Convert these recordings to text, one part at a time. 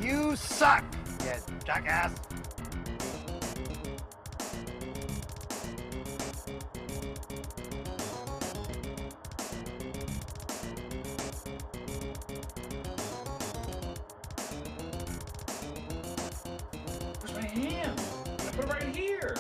You suck, you jackass. Where's my hand? I put it right here.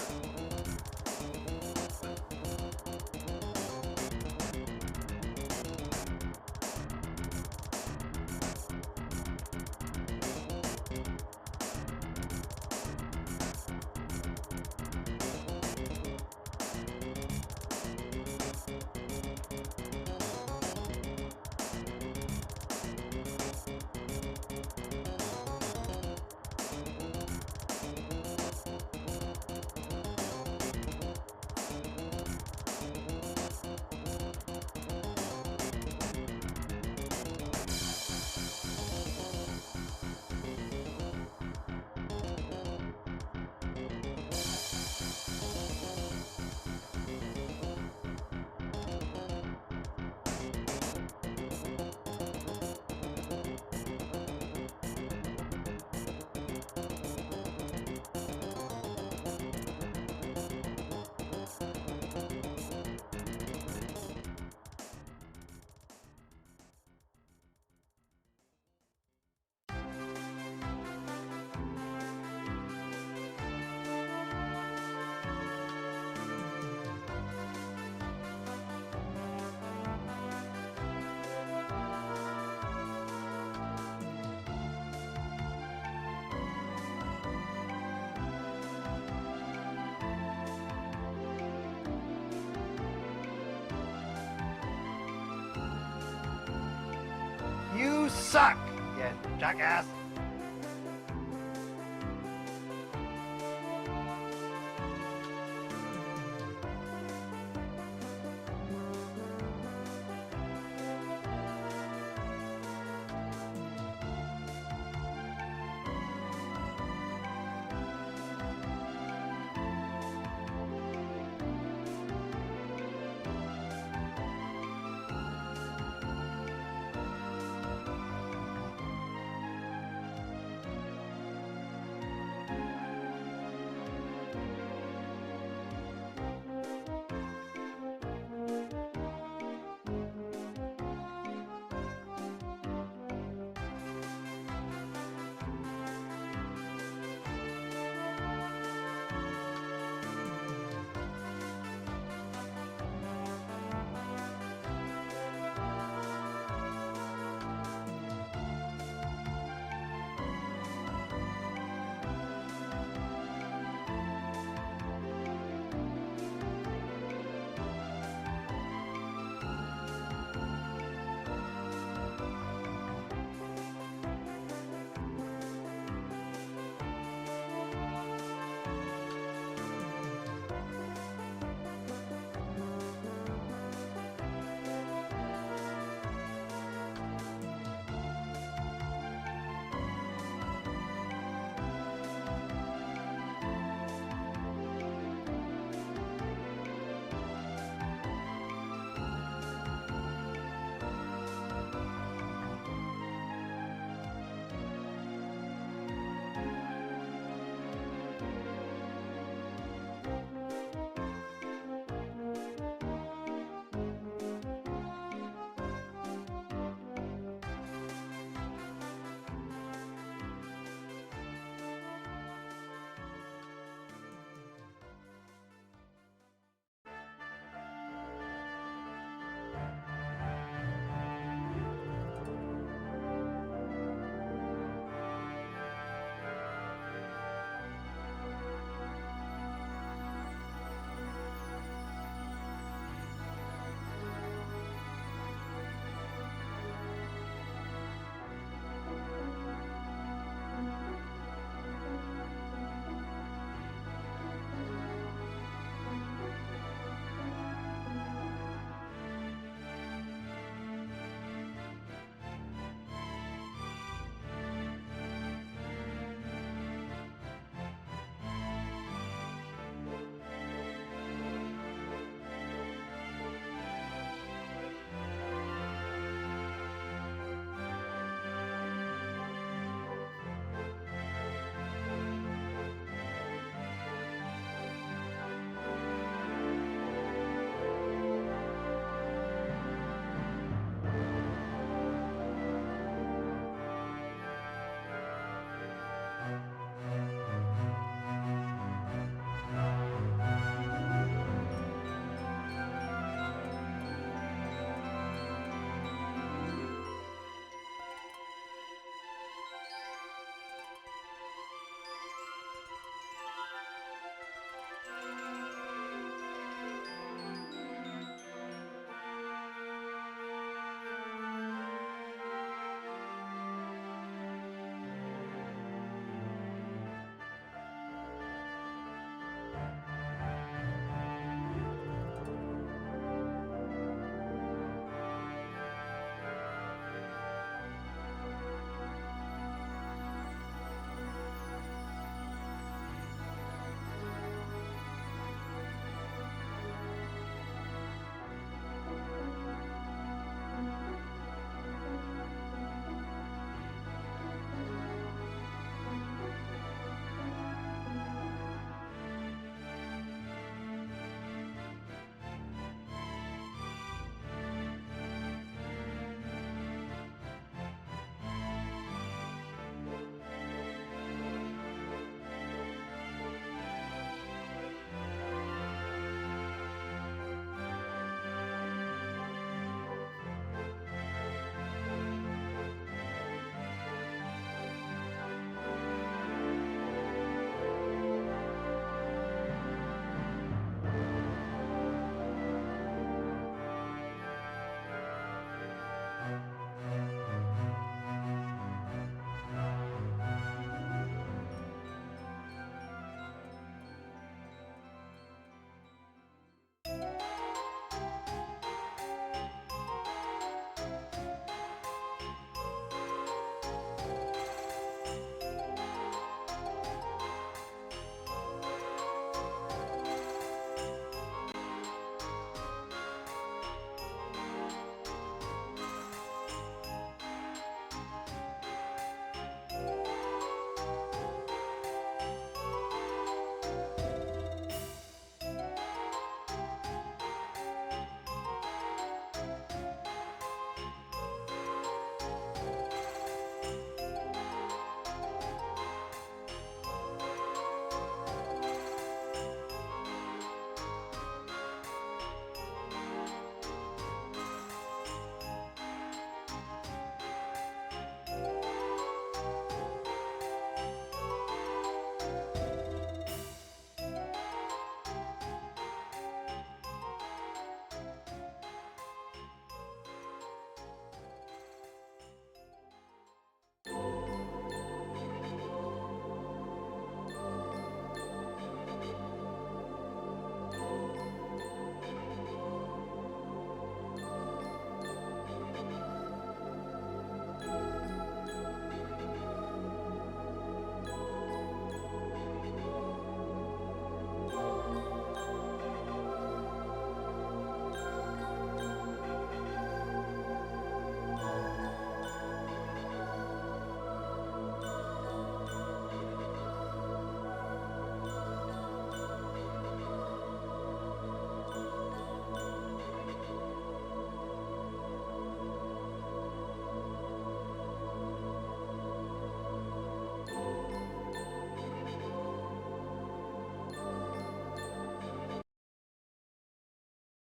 You suck, you jackass.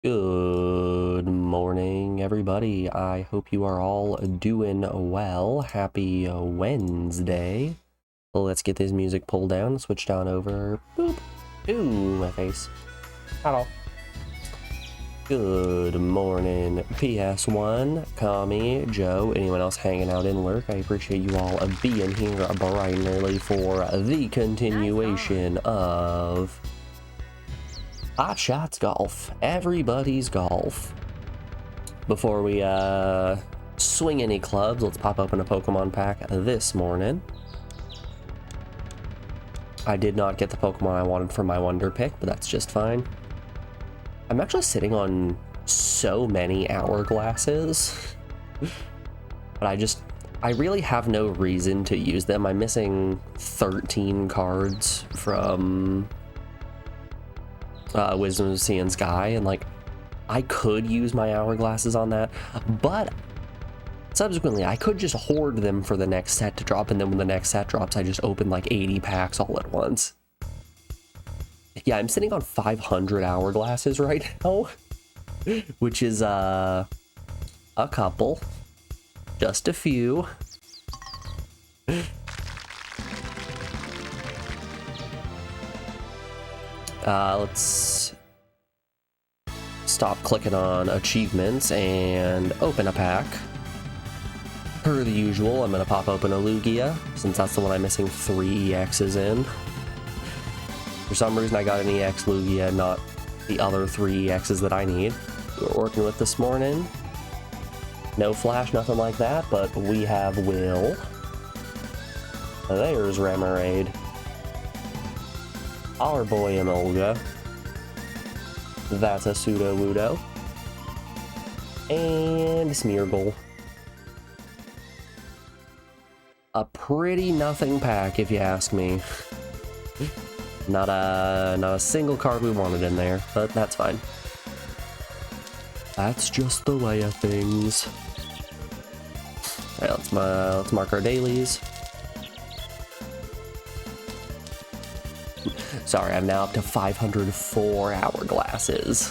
Good morning, everybody. I hope you are all doing well. Happy Wednesday. Let's get this music pulled down, switched on over. Boop. Ooh, my face. Hello. Good morning, ps1, Kami, Joe, anyone else hanging out in work. I appreciate you all being here bright and early for the continuation of Hot Shots Golf, everybody's golf. Before we swing any clubs, let's pop open a Pokemon pack this morning. I did not get the Pokemon I wanted for my Wonder Pick, but that's just fine. I'm actually sitting on so many hourglasses, but I really have no reason to use them. I'm missing 13 cards from Wisdom of Sea and Sky, and like I could use my hourglasses on that, but subsequently I could just hoard them for the next set to drop, and then when the next set drops I just open like 80 packs all at once. Yeah, I'm sitting on 500 hourglasses right now, which is a couple, just a few. Let's stop clicking on achievements and open a pack. Per the usual, I'm going to pop open a Lugia, since that's the one I'm missing 3 EXs in. For some reason I got an EX Lugia, not the other 3 EXs that I need. We're working with this morning. No flash, nothing like that, but we have Will. There's Remoraid. Our boy Emolga. That's a Sudowoodo. And Smeargle. A pretty nothing pack, if you ask me. Not a single card we wanted in there, but that's fine. That's just the way of things. Alright, let's mark our dailies. Sorry, I'm now up to 504 hourglasses.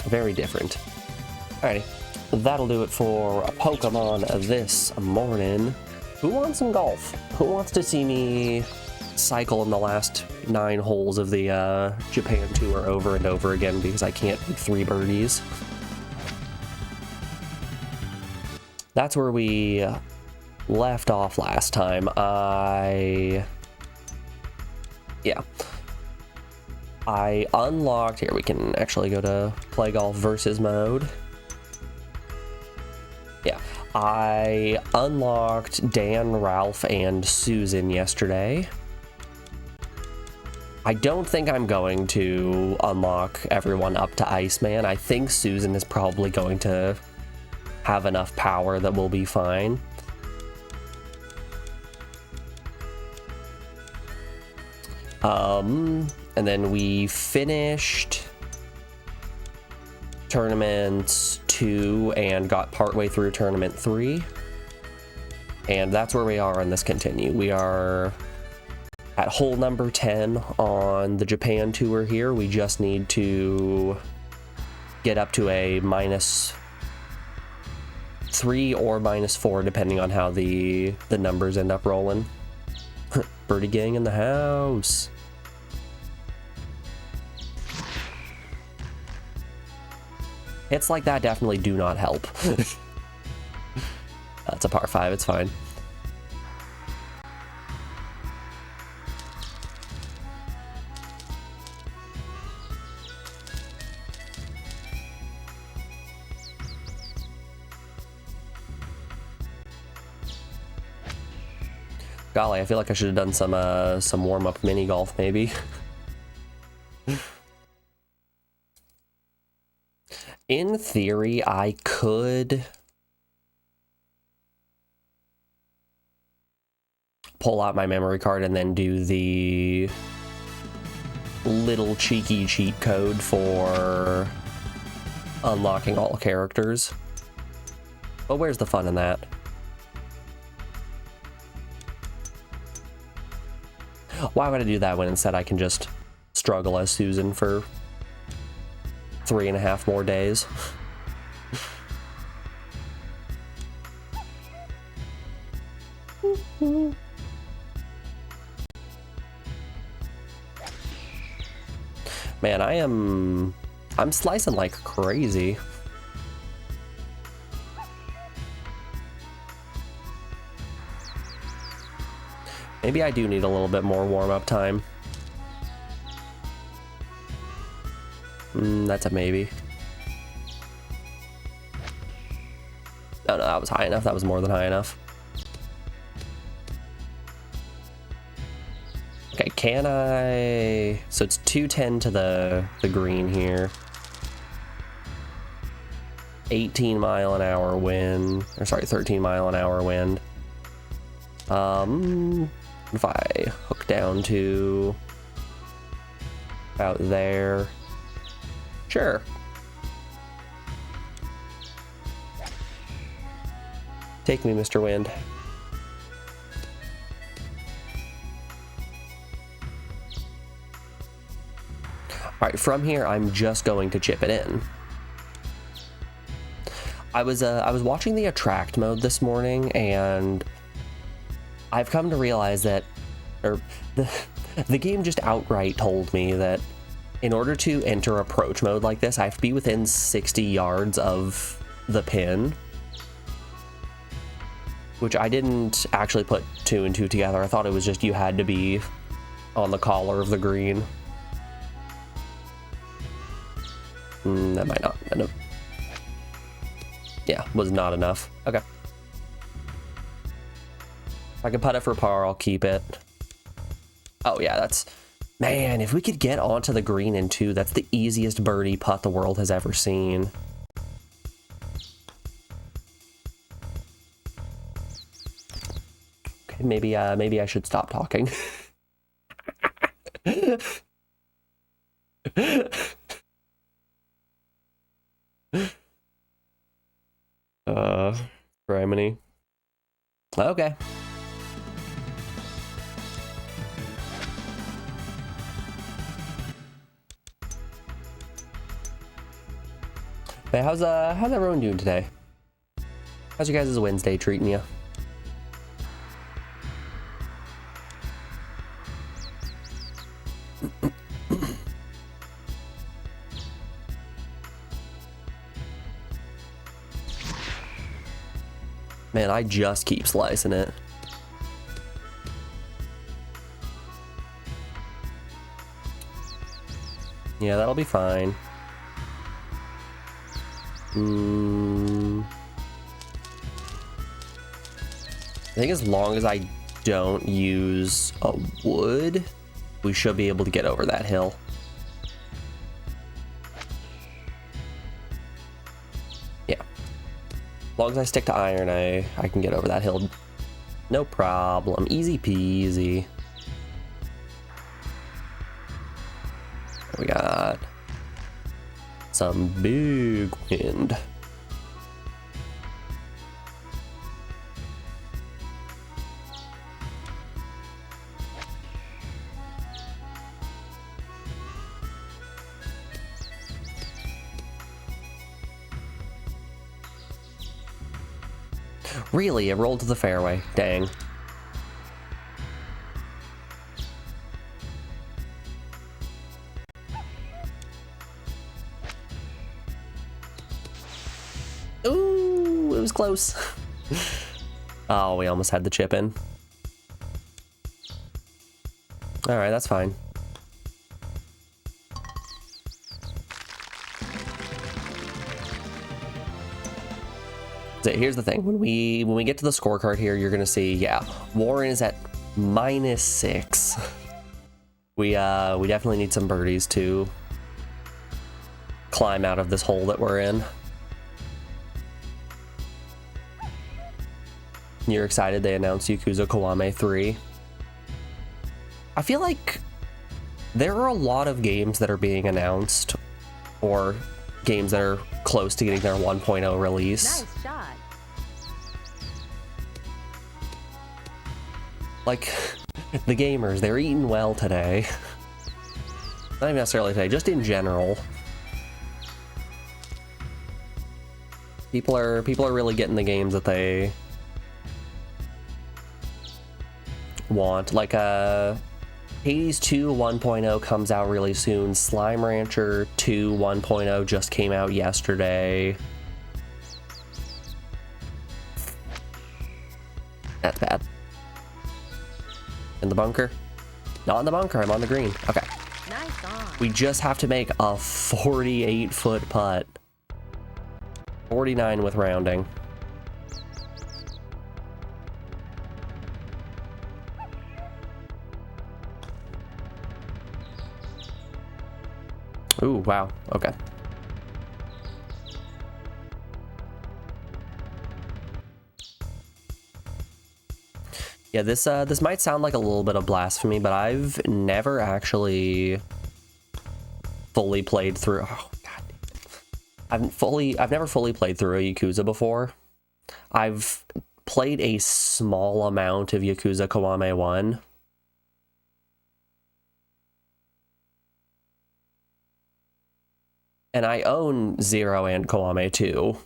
Very different. Alrighty, that'll do it for Pokemon this morning. Who wants some golf? Who wants to see me cycle in the last 9 holes of the Japan tour over and over again because I can't pick 3 birdies? That's where we left off last time. I unlocked, here we can actually go to play golf versus mode. Yeah, I unlocked Dan, Ralph, and Susan yesterday. I don't think I'm going to unlock everyone up to Iceman. I think Susan is probably going to have enough power that we'll be fine. And then we finished tournament 2 and got partway through tournament 3. And that's where we are on this continue. We are at hole number 10 on the Japan tour here. We just need to get up to a -3 or -4, depending on how the numbers end up rolling. Birdie gang in the house. Hits like that definitely do not help. That's a par 5, it's fine. Golly, I feel like I should have done some warm-up mini golf maybe. In theory, I could pull out my memory card and then do the little cheeky cheat code for unlocking all characters. But where's the fun in that? Why would I do that when instead I can just struggle as Susan for 3.5 more days. Man, I'm slicing like crazy. Maybe I do need a little bit more warm-up time. That's a maybe. No, that was high enough. That was more than high enough. Okay, can I... So it's 210 to the green here. 18 mile an hour wind. Or sorry, 13 mile an hour wind. If I hook down to about there. Sure. Take me, Mr. Wind. All right, from here, I'm just going to chip it in. I was watching the attract mode this morning, and I've come to realize that, or the game just outright told me that in order to enter approach mode like this, I have to be within 60 yards of the pin, which I didn't actually put 2 and 2 together. I thought it was just you had to be on the collar of the green. That might not end up. Yeah, was not enough. Okay. If I can putt it for par, I'll keep it. Oh yeah, that's... Man, if we could get onto the green in 2, that's the easiest birdie putt the world has ever seen. Okay, maybe I should stop talking. Criminy. Okay. Hey, how's everyone doing today? How's your guys' Wednesday treating you? Man, I just keep slicing it. Yeah, that'll be fine. I think as long as I don't use a wood, we should be able to get over that hill. Yeah. As long as I stick to iron, I can get over that hill. No problem. Easy peasy. We got some big wind. Really, it rolled to the fairway. Dang. Ooh, it was close. Oh, we almost had the chip in. All right, that's fine. So here's the thing. When we get to the scorecard here, you're gonna see, yeah, Warren is at -6. We definitely need some birdies to climb out of this hole that we're in. You're excited they announced Yakuza Kiwami 3. I feel like there are a lot of games that are being announced, or games that are close to getting their 1.0 release. Nice shot. Like, the gamers, they're eating well today. Not even necessarily today, just in general. People are really getting the games that they want. Like Hades 2 1.0 comes out really soon. Slime Rancher 2 1.0 just came out yesterday. That's bad. In the bunker? Not in the bunker, I'm on the green. Okay. Nice on. We just have to make a 48-foot putt. 49 with rounding. Ooh, wow. Okay. Yeah, this might sound like a little bit of blasphemy, but I've never actually fully played through. Oh, God. I've never fully played through a Yakuza before. I've played a small amount of Yakuza Kiwami 1. And I own 0 and Kiwami 2.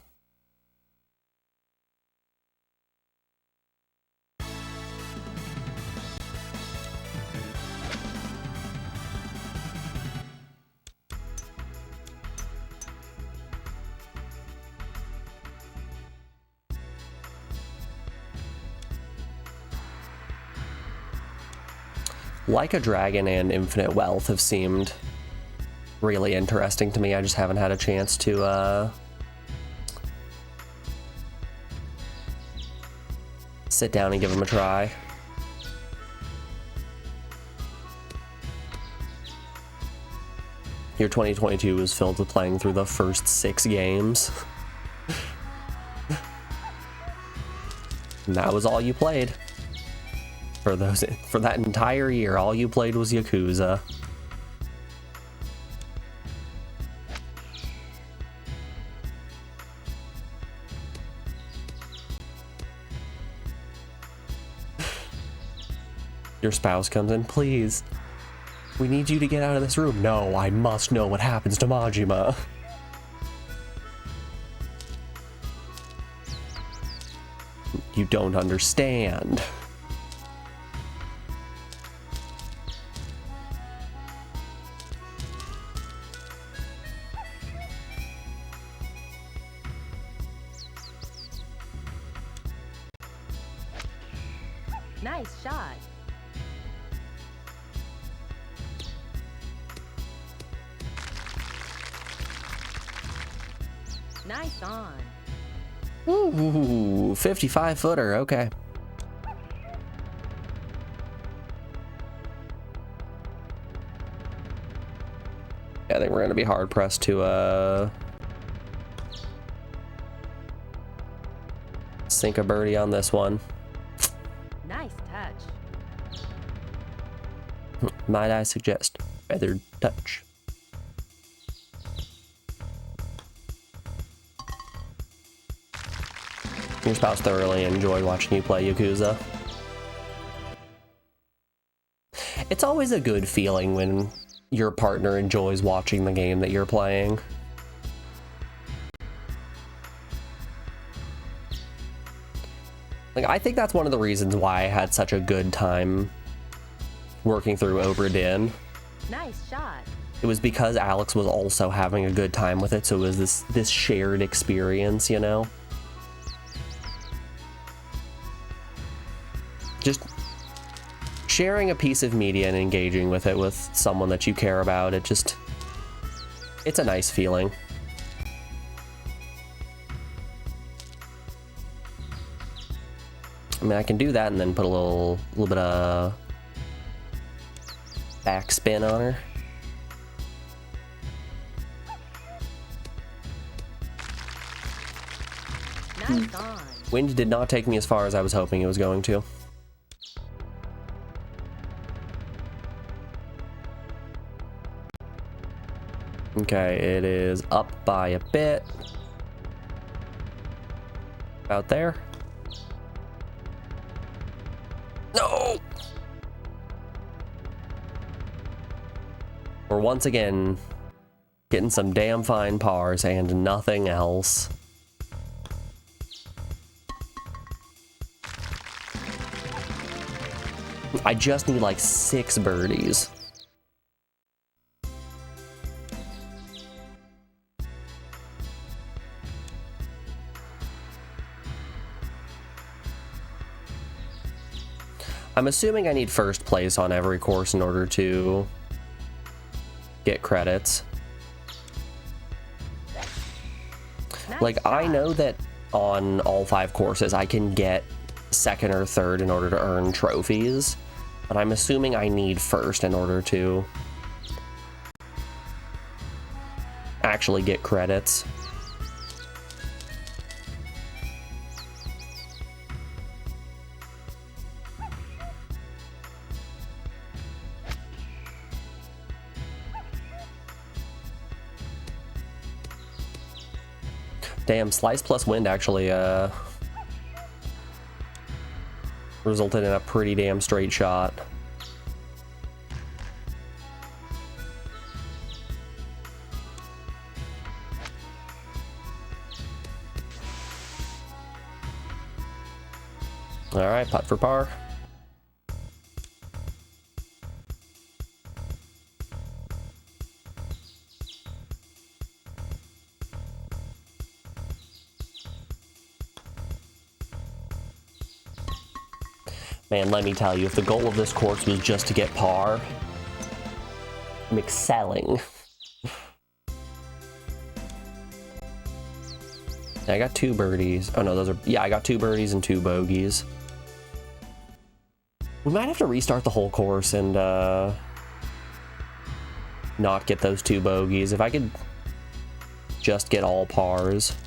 Like a Dragon and Infinite Wealth have seemed really interesting to me. I just haven't had a chance to sit down and give them a try. Year 2022 was filled with playing through the first 6 games. And that was all you played. For that entire year, all you played was Yakuza. Your spouse comes in, please. We need you to get out of this room. No, I must know what happens to Majima. You don't understand. Nice shot. Nice on. Ooh, 55-footer, okay. Yeah, I think we're gonna be hard pressed to sink a birdie on this one. Nice touch. Might I suggest feathered touch? Your spouse thoroughly enjoyed watching you play Yakuza. It's always a good feeling when your partner enjoys watching the game that you're playing. Like, I think that's one of the reasons why I had such a good time working through Obra Dinn. Nice shot. It was because Alex was also having a good time with it, so it was this shared experience, you know? Just sharing a piece of media and engaging with it with someone that you care about, it's a nice feeling. I mean, I can do that and then put a little bit of backspin on her. Nice on. Wind did not take me as far as I was hoping it was going to. Okay, it is up by a bit. About there. No! We're once again getting some damn fine pars and nothing else. I just need like 6 birdies. I'm assuming I need first place on every course in order to get credits. Like, I know that on all 5 courses I can get second or third in order to earn trophies, but I'm assuming I need first in order to actually get credits. Damn, slice plus wind actually resulted in a pretty damn straight shot. All right, putt for par. Man, let me tell you, if the goal of this course was just to get par, I'm excelling. I got 2 birdies. Oh no, those are, yeah, I got 2 birdies and 2 bogeys. We might have to restart the whole course and not get those 2 bogeys. If I could just get all pars.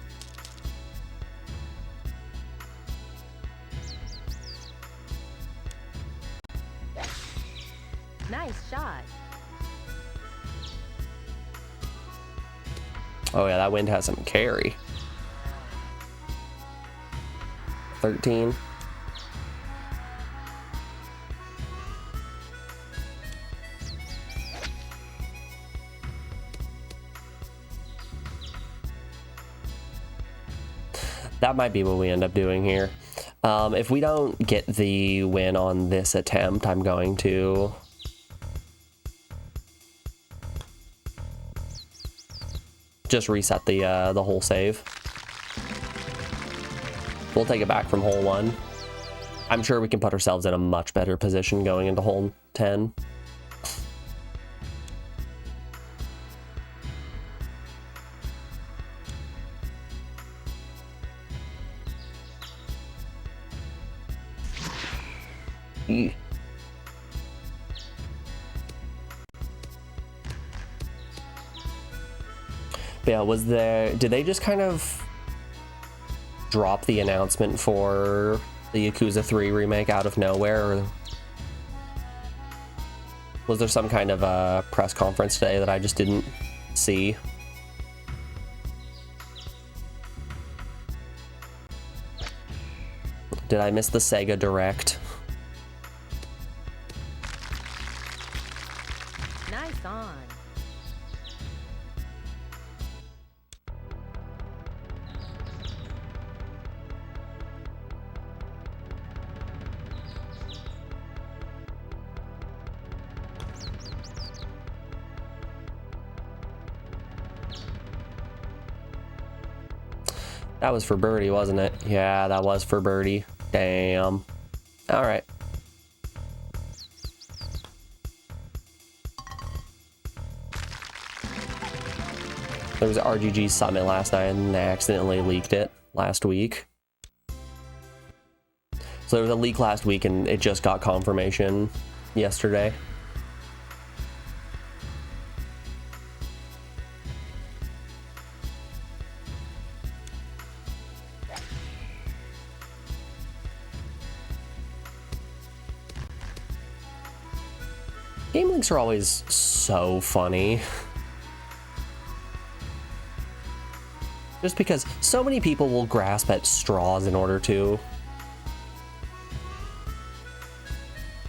Nice shot. Oh yeah, that wind has some carry. 13. That might be what we end up doing here. If we don't get the win on this attempt, I'm going to just reset the whole save. We'll take it back from hole 1. I'm sure we can put ourselves in a much better position going into hole 10. Yeah, did they just kind of drop the announcement for the Yakuza 3 remake out of nowhere, or was there some kind of a press conference today that I just didn't see? Did I miss the Sega Direct? Nice on. That was for birdie, wasn't it? Yeah, that was for birdie. Damn. All right. There was an RGG Summit last night and they accidentally leaked it last week. So there was a leak last week and it just got confirmation yesterday. Game links are always so funny. Just because so many people will grasp at straws in order to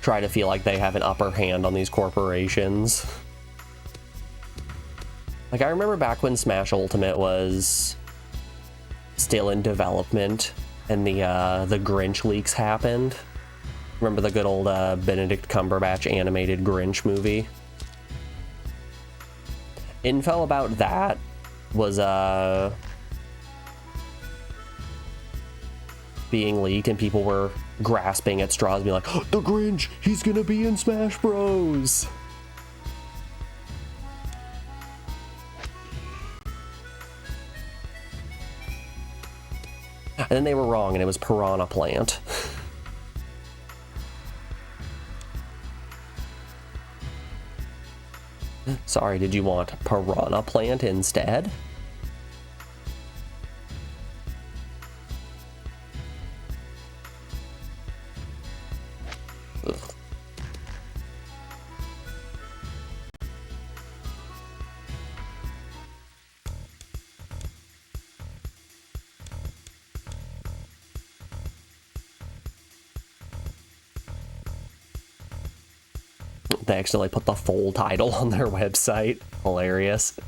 try to feel like they have an upper hand on these corporations. Like, I remember back when Smash Ultimate was still in development and the Grinch leaks happened. Remember the good old Benedict Cumberbatch animated Grinch movie? Info about that was being leaked, and people were grasping at straws, being like, oh, the Grinch, he's gonna be in Smash Bros. And then they were wrong, and it was Piranha Plant. Sorry, did you want Piranha Plant instead? Ugh. They accidentally put the full title on their website. Hilarious.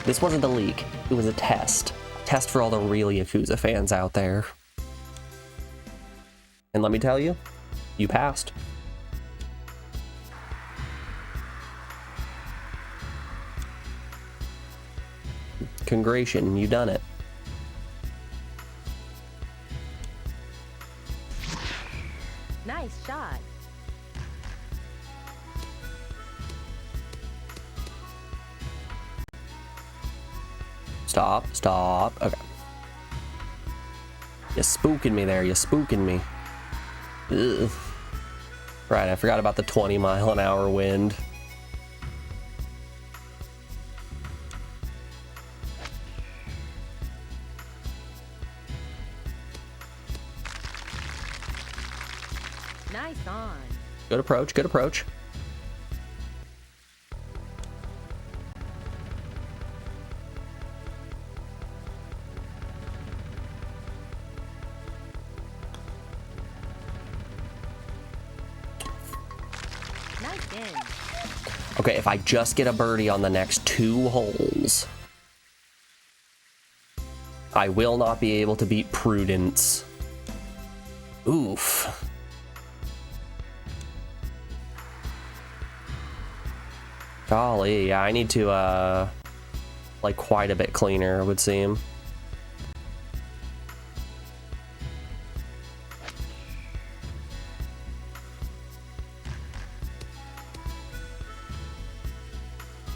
This wasn't a leak. It was a test. A test for all the real Yakuza fans out there. And let me tell you, you passed. Congratulations, you done it. Nice shot. Stop, stop. Okay. You're spooking me there, you're spooking me. Ugh. Right, I forgot about the 20-mile-an-hour wind. Nice on. Good approach, good approach. Nice in. Okay, if I just get a birdie on the next 2 holes, I will not be able to beat Prudence. Oof. Golly, yeah, I need to, like, quite a bit cleaner, it would seem.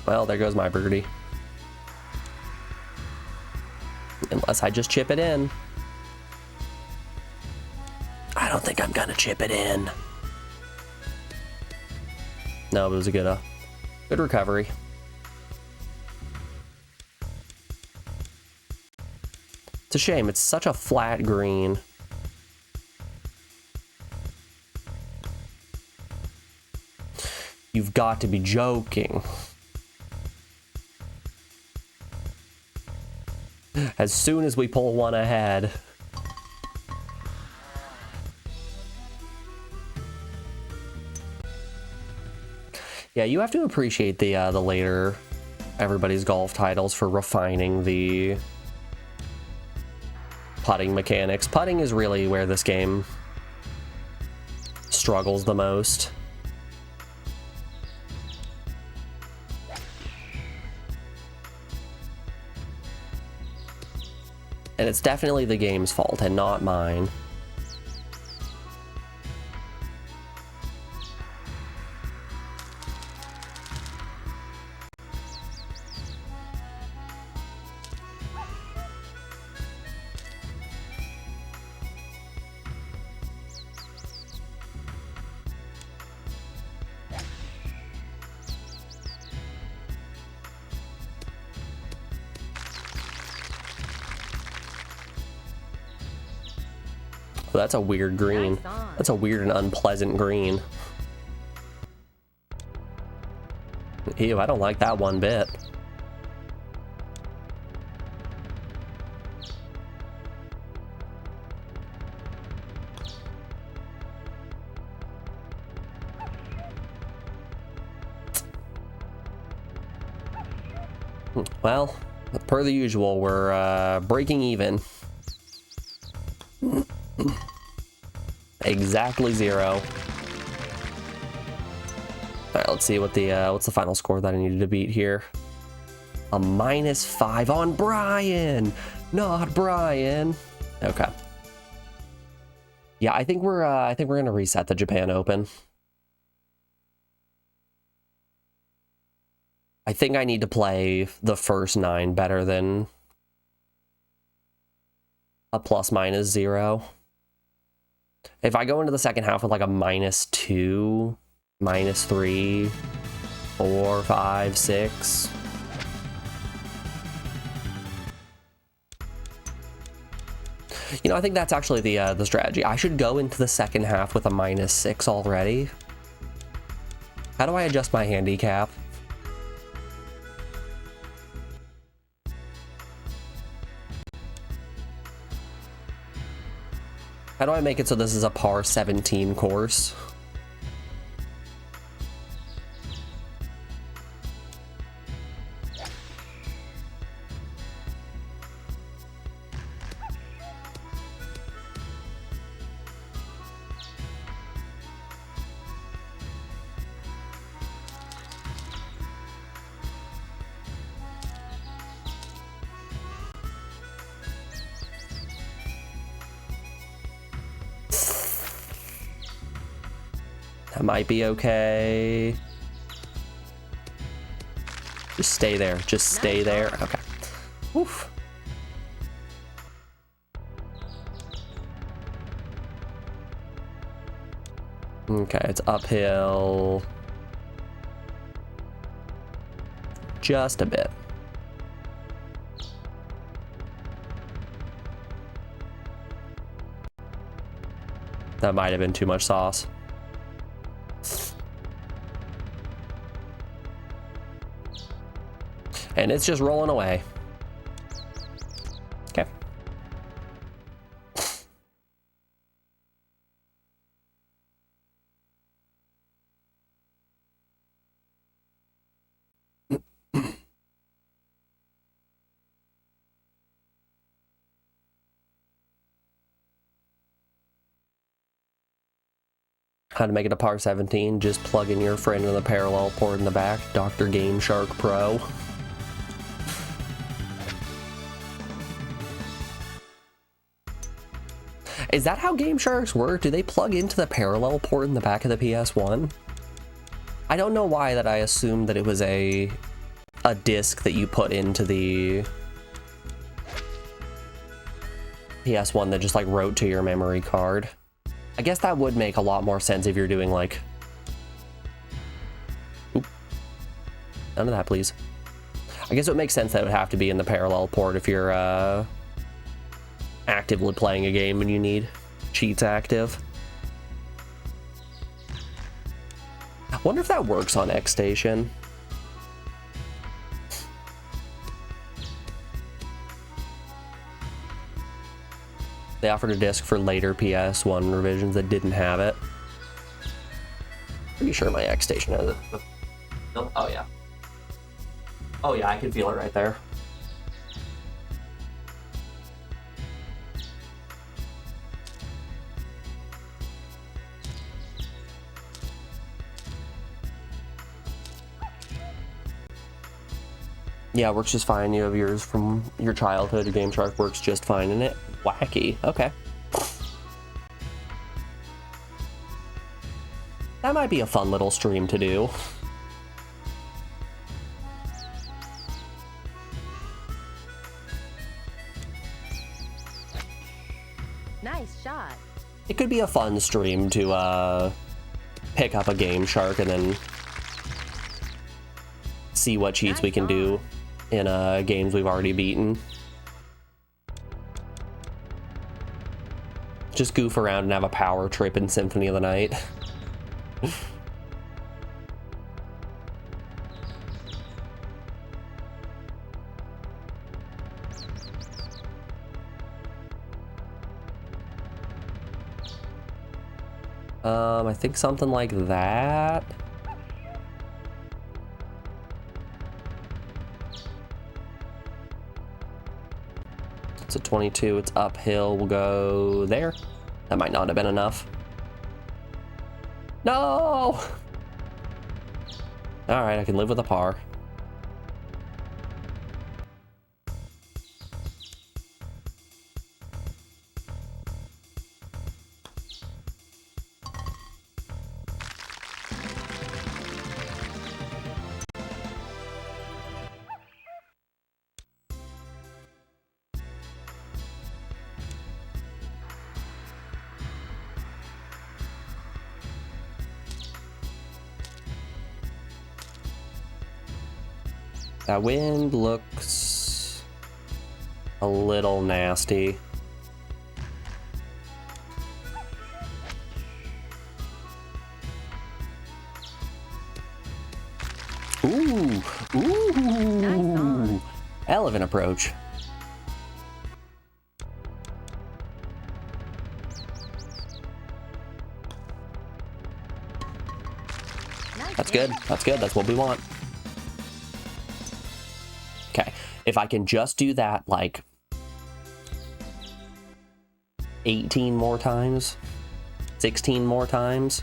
Well, there goes my birdie. Unless I just chip it in. I don't think I'm gonna chip it in. No, but it was a good recovery. It's a shame, it's such a flat green. You've got to be joking. As soon as we pull one ahead. Yeah, you have to appreciate the later Everybody's Golf titles for refining the putting mechanics. Putting is really where this game struggles the most. And it's definitely the game's fault and not mine. Well, that's a weird green. That's a weird and unpleasant green. Ew, I don't like that one bit. Well, per the usual, we're breaking even. Exactly 0. All right, let's see what the what's the final score that I needed to beat here. A -5 on Brian, not Brian. Okay. Yeah, I think we're gonna reset the Japan Open. I think I need to play the first 9 better than a ±0. If I go into the second half with like a -2, -3, 4, 5, 6. You know, I think that's actually the strategy. I should go into the second half with a -6 already. How do I adjust my handicap? How do I make it so this is a par 17 course? That might be okay. Just stay there. Just stay there. Okay. Oof. Okay, it's uphill. Just a bit. That might have been too much sauce. And it's just rolling away. Okay. How to make it a par 17, just plug in your friend in the parallel port in the back, Dr. Game Shark Pro. Is that how Game Sharks work? Do they plug into the parallel port in the back of the PS1? I don't know why that I assumed that it was a disc that you put into the PS1 that just like wrote to your memory card. I guess that would make a lot more sense if you're doing like... Oop. None of that, please. I guess it would make sense that it would have to be in the parallel port if you're actively playing a game and you need cheats active. I wonder if that works on X Station. They offered a disc for later PS1 revisions that didn't have it. Pretty sure my X Station has it. Nope. Oh yeah. Oh yeah, I can feel it right there. Yeah, it works just fine. You have yours from your childhood. Your Game Shark works just fine in it. Wacky. Okay. That might be a fun little stream to do. Nice shot. It could be a fun stream to pick up a Game Shark and then see what cheats we can do in games we've already beaten. Just goof around and have a power trip in Symphony of the Night. I think something like that. It's a 22. It's uphill. We'll go there. That might not have been enough. No! All right, I can live with a par. That wind looks a little nasty. Ooh, ooh, elephant approach. That's good. That's good. That's what we want. Okay, if I can just do that like 18 more times, 16 more times.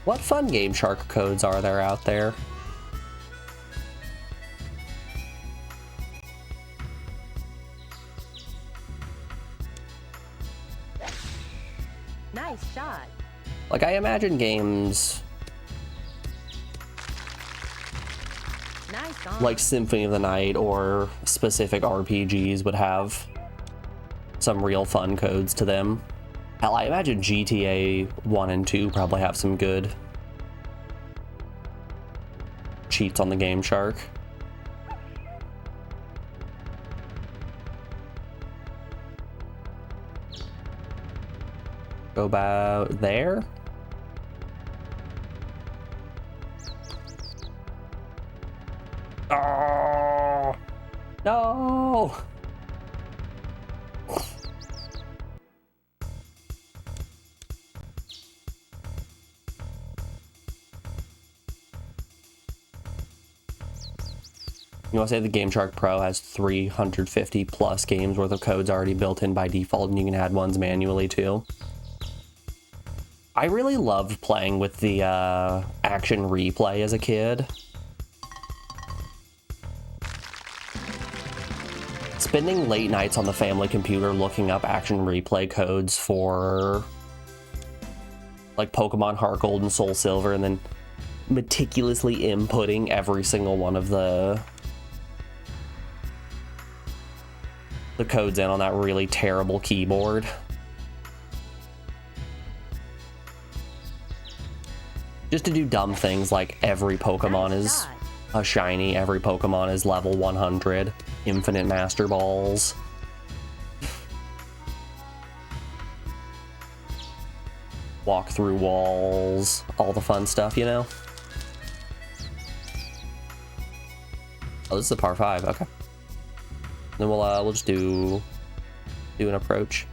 What fun Game Shark codes are there out there? Nice shot. Like, I imagine games Nice on. like Symphony of the Night or specific RPGs would have some real fun codes to them. Hell, I imagine GTA 1 and 2 probably have some good cheats on the Game Shark. Go about there. Oh no! You want to say the Game Shark Pro has 350 plus games worth of codes already built in by default, and you can add ones manually too. I really loved playing with the action replay as a kid. Spending late nights on the family computer looking up action replay codes for like Pokemon Heart Gold and Soul Silver, and then meticulously inputting every single one of the codes in on that really terrible keyboard. Just to do dumb things like every Pokemon is a shiny, every Pokemon is level 100, infinite Master Balls. Walk through walls, all the fun stuff, you know? Oh, this is a par 5, okay. Then we'll just do an approach.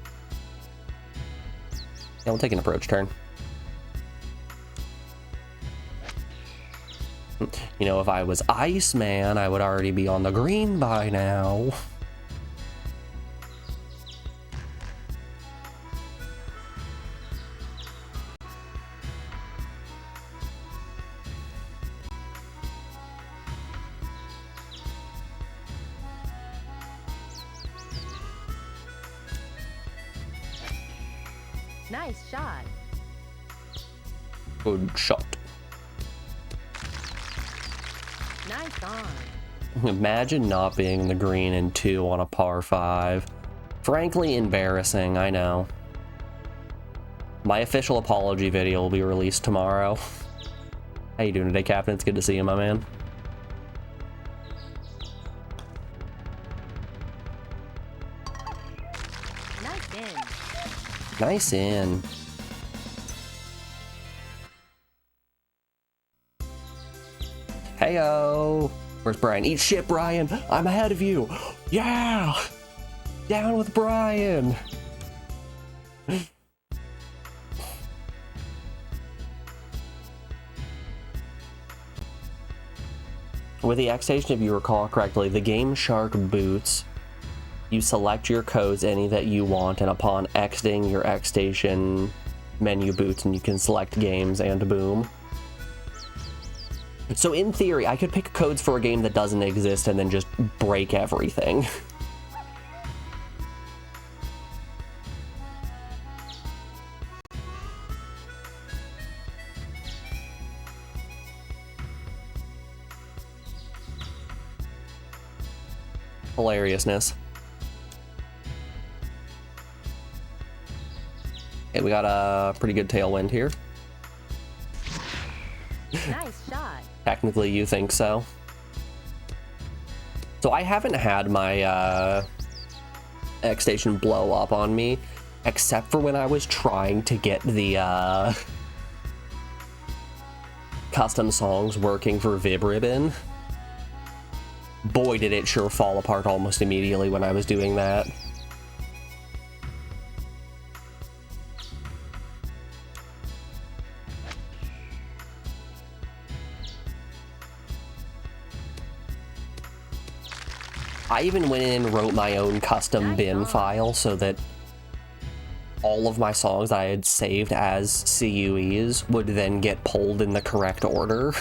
Yeah, we'll take an approach turn. You know, if I was Iceman, I would already be on the green by now. Nice shot. Good shot. Nice on. Imagine not being in the green in 2 on a par 5. Frankly, embarrassing, I know. My official apology video will be released tomorrow. How you doing today, Captain? It's good to see you, my man. Nice in. Nice in. Heyo! Where's Brian? Eat shit, Brian! I'm ahead of you! Yeah! Down with Brian! With the X Station, if you recall correctly, the Game Shark boots, you select your codes, any that you want, and upon exiting your X Station menu boots, and you can select games, and boom. So in theory, I could pick codes for a game that doesn't exist and then just break everything. Hilariousness. Okay, we got a pretty good tailwind here. Nice shot. Technically, you think so. So I haven't had my X Station blow up on me, except for when I was trying to get the custom songs working for VibRibbon. Boy, did it sure fall apart almost immediately when I was doing that. I even went in and wrote my own custom bin file so that all of my songs that I had saved as CUEs would then get pulled in the correct order.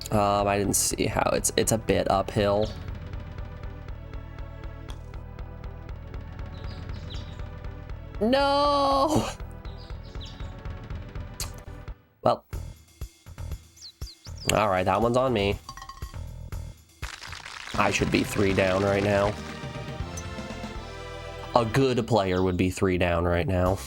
I didn't see how it's a bit uphill. No! Well. Alright, that one's on me. I should be 3 down right now. A good player would be 3 down right now.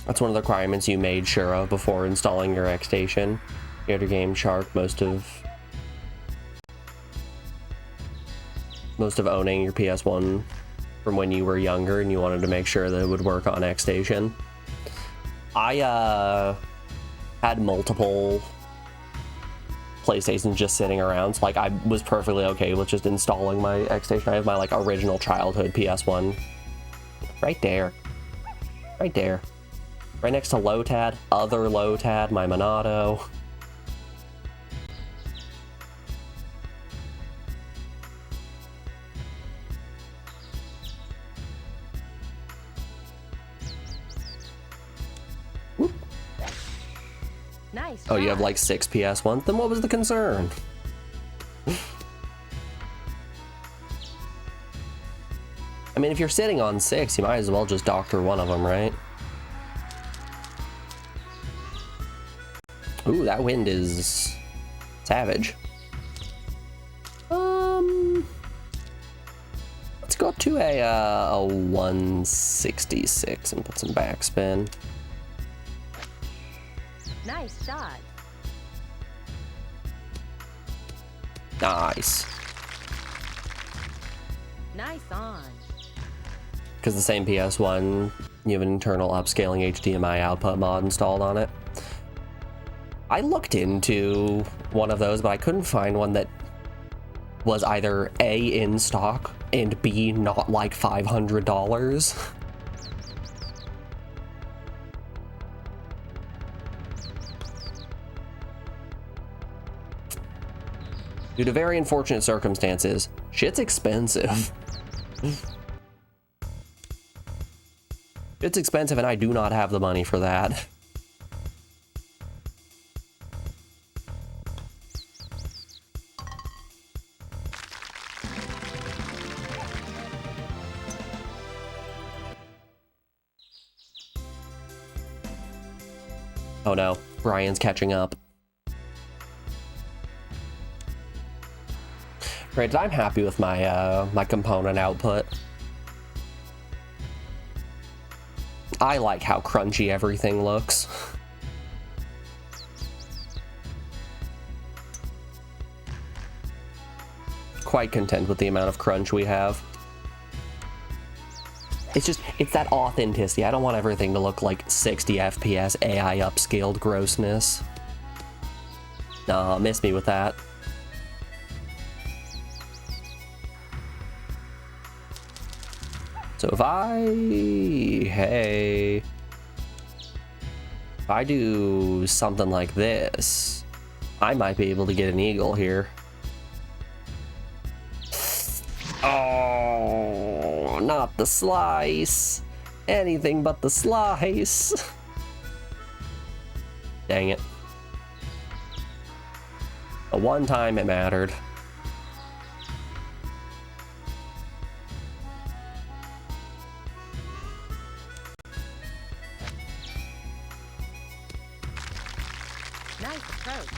That's one of the requirements you made sure of before installing your X Station. You had your Game Shark, most of owning your PS1 from when you were younger, and you wanted to make sure that it would work on X Station. I had multiple PlayStations just sitting around, so like I was perfectly okay with just installing my X Station. I have my like original childhood PS1 right there, right there. Right next to Lotad, other Lotad, my Monado. Whoop. Nice. Oh, you have shot. like 6 PS1s? Then what was the concern? I mean, if you're sitting on 6, you might as well just doctor one of them, right? Ooh, that wind is savage. Let's go up to a 166 and put some backspin. Nice shot. Nice. Nice on. Because the same PS1, you have an internal upscaling HDMI output mod installed on it. I looked into one of those, but I couldn't find one that was either A, in stock, and B, not like $500. Due to very unfortunate circumstances, shit's expensive. It's expensive, and I do not have the money for that. Oh no, Brian's catching up. Granted, I'm happy with my my component output. I like how crunchy everything looks. Quite content with the amount of crunch we have. It's that authenticity. I don't want everything to look like 60 FPS AI upscaled grossness. Nah, miss me with that. So if I do something like this, I might be able to get an eagle here. Oh, not the slice. Anything but the slice. Dang it. The one time it mattered. Nice approach.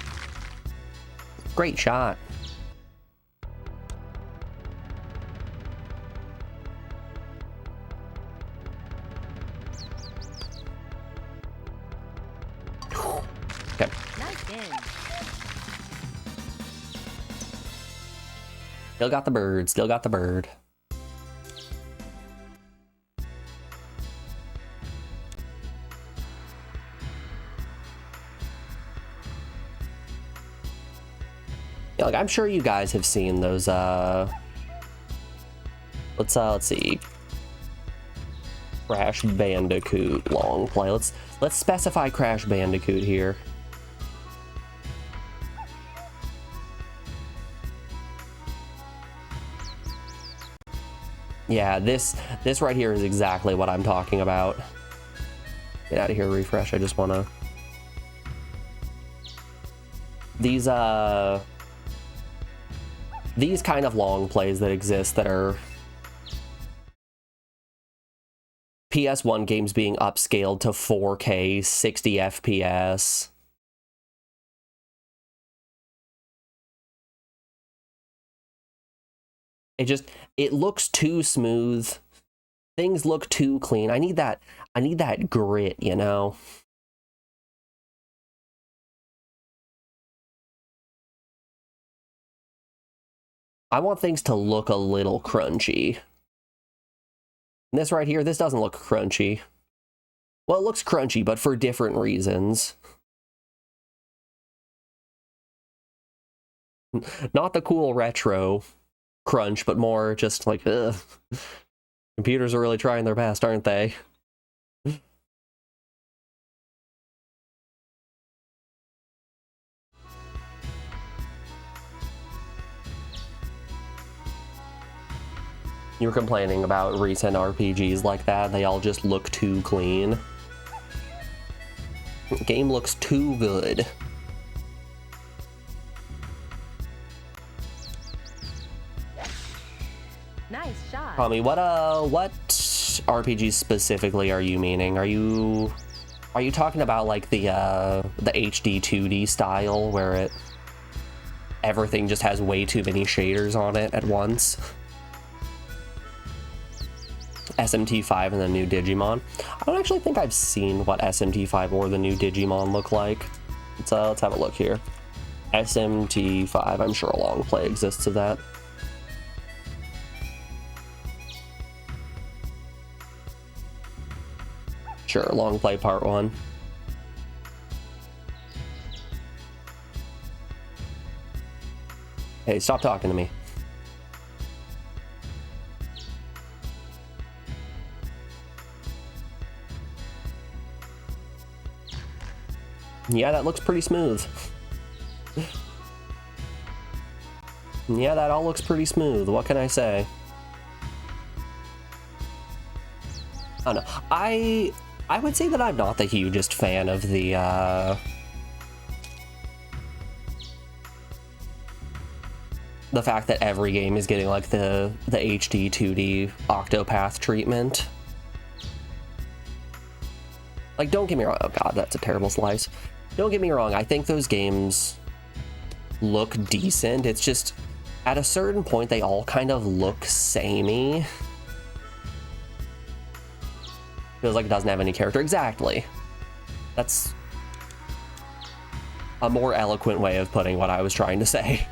Great shot. Okay. Nice in. Still got the bird. Still got the bird. Yeah, like I'm sure you guys have seen those. Let's see. Crash Bandicoot long play. Let's specify Crash Bandicoot here. Yeah, this right here is exactly what I'm talking about. Get out of here, refresh. I just wanna. These kind of long plays that exist that are PS1 games being upscaled to 4K, 60 FPS. It looks too smooth. Things look too clean. I need that grit, you know? I want things to look a little crunchy. And this right here, this doesn't look crunchy. Well, it looks crunchy, but for different reasons. Not the cool retro crunch, but more just like, ugh. Computers are really trying their best, aren't they? You were complaining about recent RPGs like that. They all just look too clean. The game looks too good. Nice shot. Tommy, what RPGs specifically are you meaning? Are you talking about like the HD 2D style where everything just has way too many shaders on it at once? SMT5 and the new Digimon. I don't actually think I've seen what SMT5 or the new Digimon look like. Let's have a look here. SMT5, I'm sure a long play exists of that. Sure, long play part 1. Hey, stop talking to me. Yeah, that looks pretty smooth. Yeah, that all looks pretty smooth. What can I say? I don't know. I would say that I'm not the hugest fan of the fact that every game is getting like the HD 2D Octopath treatment. Like, don't get me wrong. Oh god, that's a terrible slice. Don't get me wrong. I think those games look decent. It's just at a certain point they all kind of look samey. Feels like it doesn't have any character. Exactly. That's a more eloquent way of putting what I was trying to say.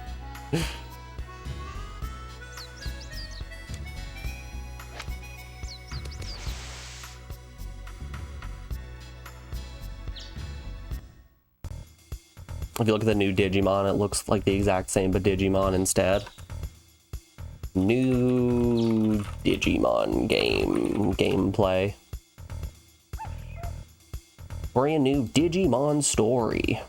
If you look at the new Digimon, it looks like the exact same, but Digimon instead. New Digimon gameplay. Brand new Digimon story.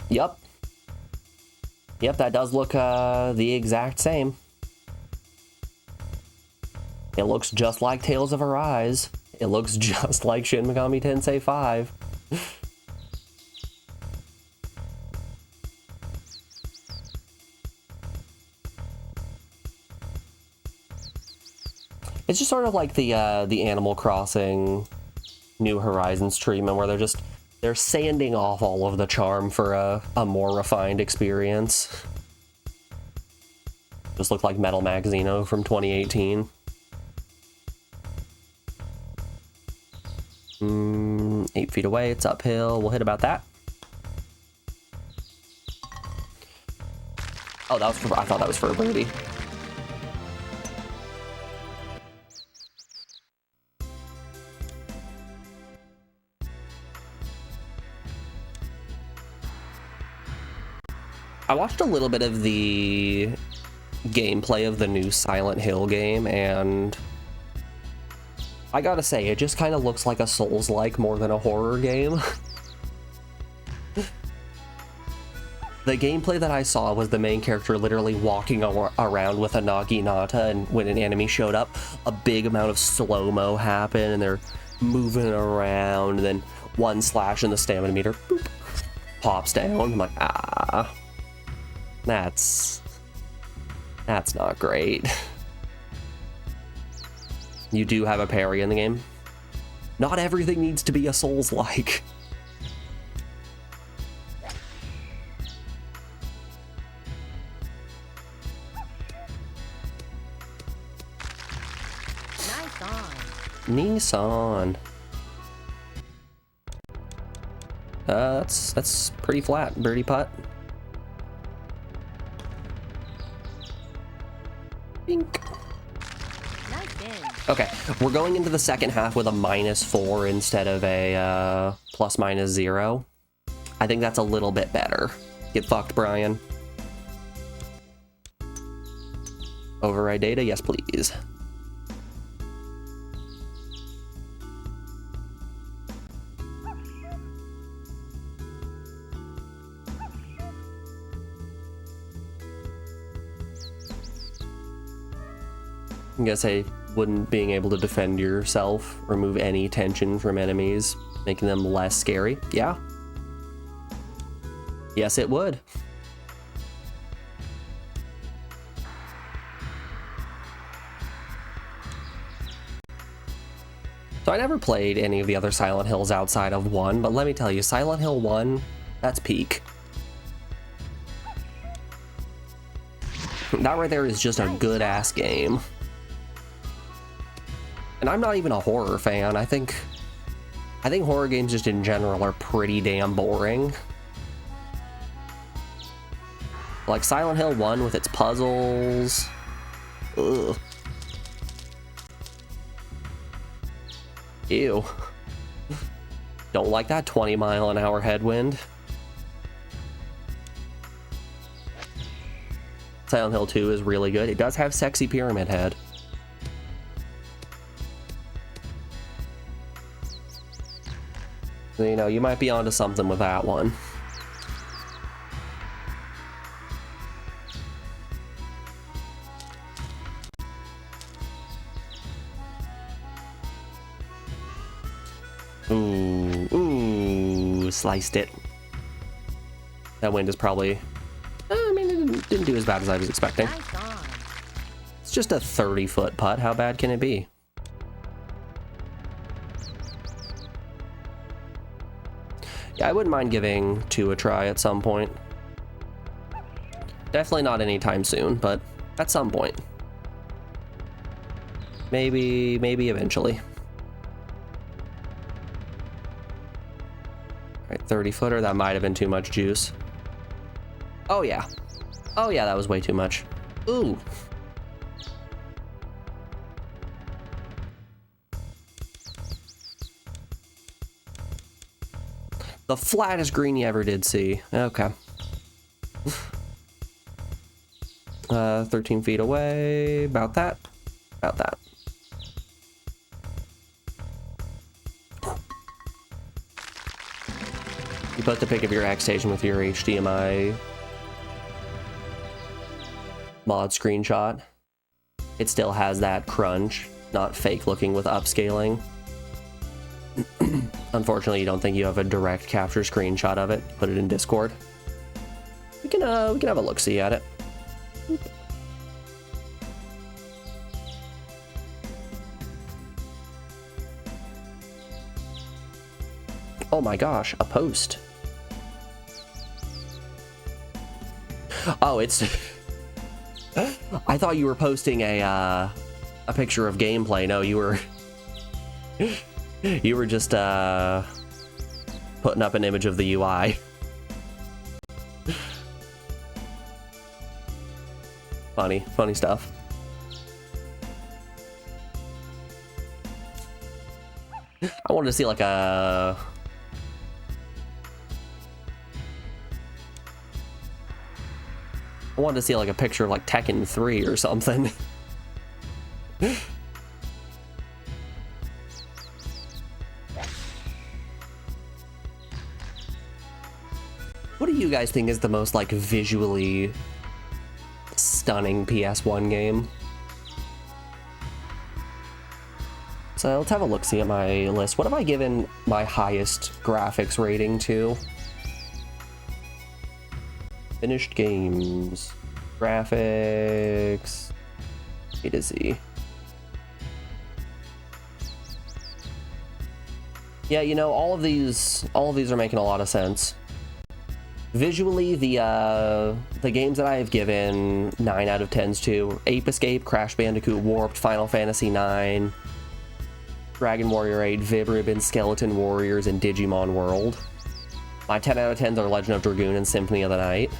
Yep. Yep, that does look the exact same. It looks just like Tales of Arise. It looks just like Shin Megami Tensei 5. It's just sort of like the Animal Crossing New Horizons treatment, where they're sanding off all of the charm for a more refined experience. Just look like Metal Magazino from 2018. 8 feet away, it's uphill. We'll hit about that. Oh, that was for, I thought that was for a birdie. I watched a little bit of the gameplay of the new Silent Hill game, and I gotta say, it just kind of looks like a Souls-like more than a horror game. The gameplay that I saw was the main character literally walking around with a naginata, and when an enemy showed up, a big amount of slow-mo happened, and they're moving around, and then one slash and the stamina meter boop, pops down. I'm like, ah, that's not great. You do have a parry in the game. Not everything needs to be a Souls-like. Nissan. That's pretty flat, birdie putt. Bink. Okay, we're going into the second half with a -4 instead of a ±0. I think that's a little bit better. Get fucked, Brian. Override data, yes please. I guess I wouldn't being able to defend yourself remove any tension from enemies, making them less scary. Yeah. Yes, it would. So I never played any of the other Silent Hills outside of 1, but let me tell you, Silent Hill 1, that's peak. That right there is just a good-ass game. And I'm not even a horror fan. I think horror games just in general are pretty damn boring. Like Silent Hill 1 with its puzzles. Ugh. Ew. Don't like that 20-mile-an-hour headwind. Silent Hill 2 is really good. It does have sexy Pyramid Head. So, you know, you might be onto something with that one. Ooh, sliced it. That wind is probably, I mean, it didn't do as bad as I was expecting. It's just a 30-foot putt. How bad can it be? Yeah, I wouldn't mind giving 2 a try at some point. Definitely not anytime soon, but at some point. Maybe eventually. All right, 30-footer, that might have been too much juice. Oh yeah. Oh yeah, that was way too much. Ooh. The flattest green you ever did see. Okay. 13 feet away. About that. About that. You put the pic of your X station with your HDMI mod screenshot. It still has that crunch, not fake looking with upscaling. Unfortunately, you don't think you have a direct capture screenshot of it. Put it in Discord. We can have a look-see at it. Oh my gosh, a post. Oh, it's... I thought you were posting a picture of gameplay. No, you were... You were just putting up an image of the UI. Funny stuff. I wanted to see like a... I wanted to see like a picture of like Tekken 3 or something. What do you guys think is the most like visually stunning PS1 game? So let's have a look-see at my list. What have I given my highest graphics rating to? Finished games. Graphics. A to Z. Yeah, you know, all of these are making a lot of sense. Visually, the games that I have given 9 out of 10s to: Ape Escape, Crash Bandicoot Warped, Final Fantasy IX, Dragon Warrior 8, Vib Ribbon, Skeleton Warriors, and Digimon World. My 10 out of 10s are Legend of Dragoon and Symphony of the Night.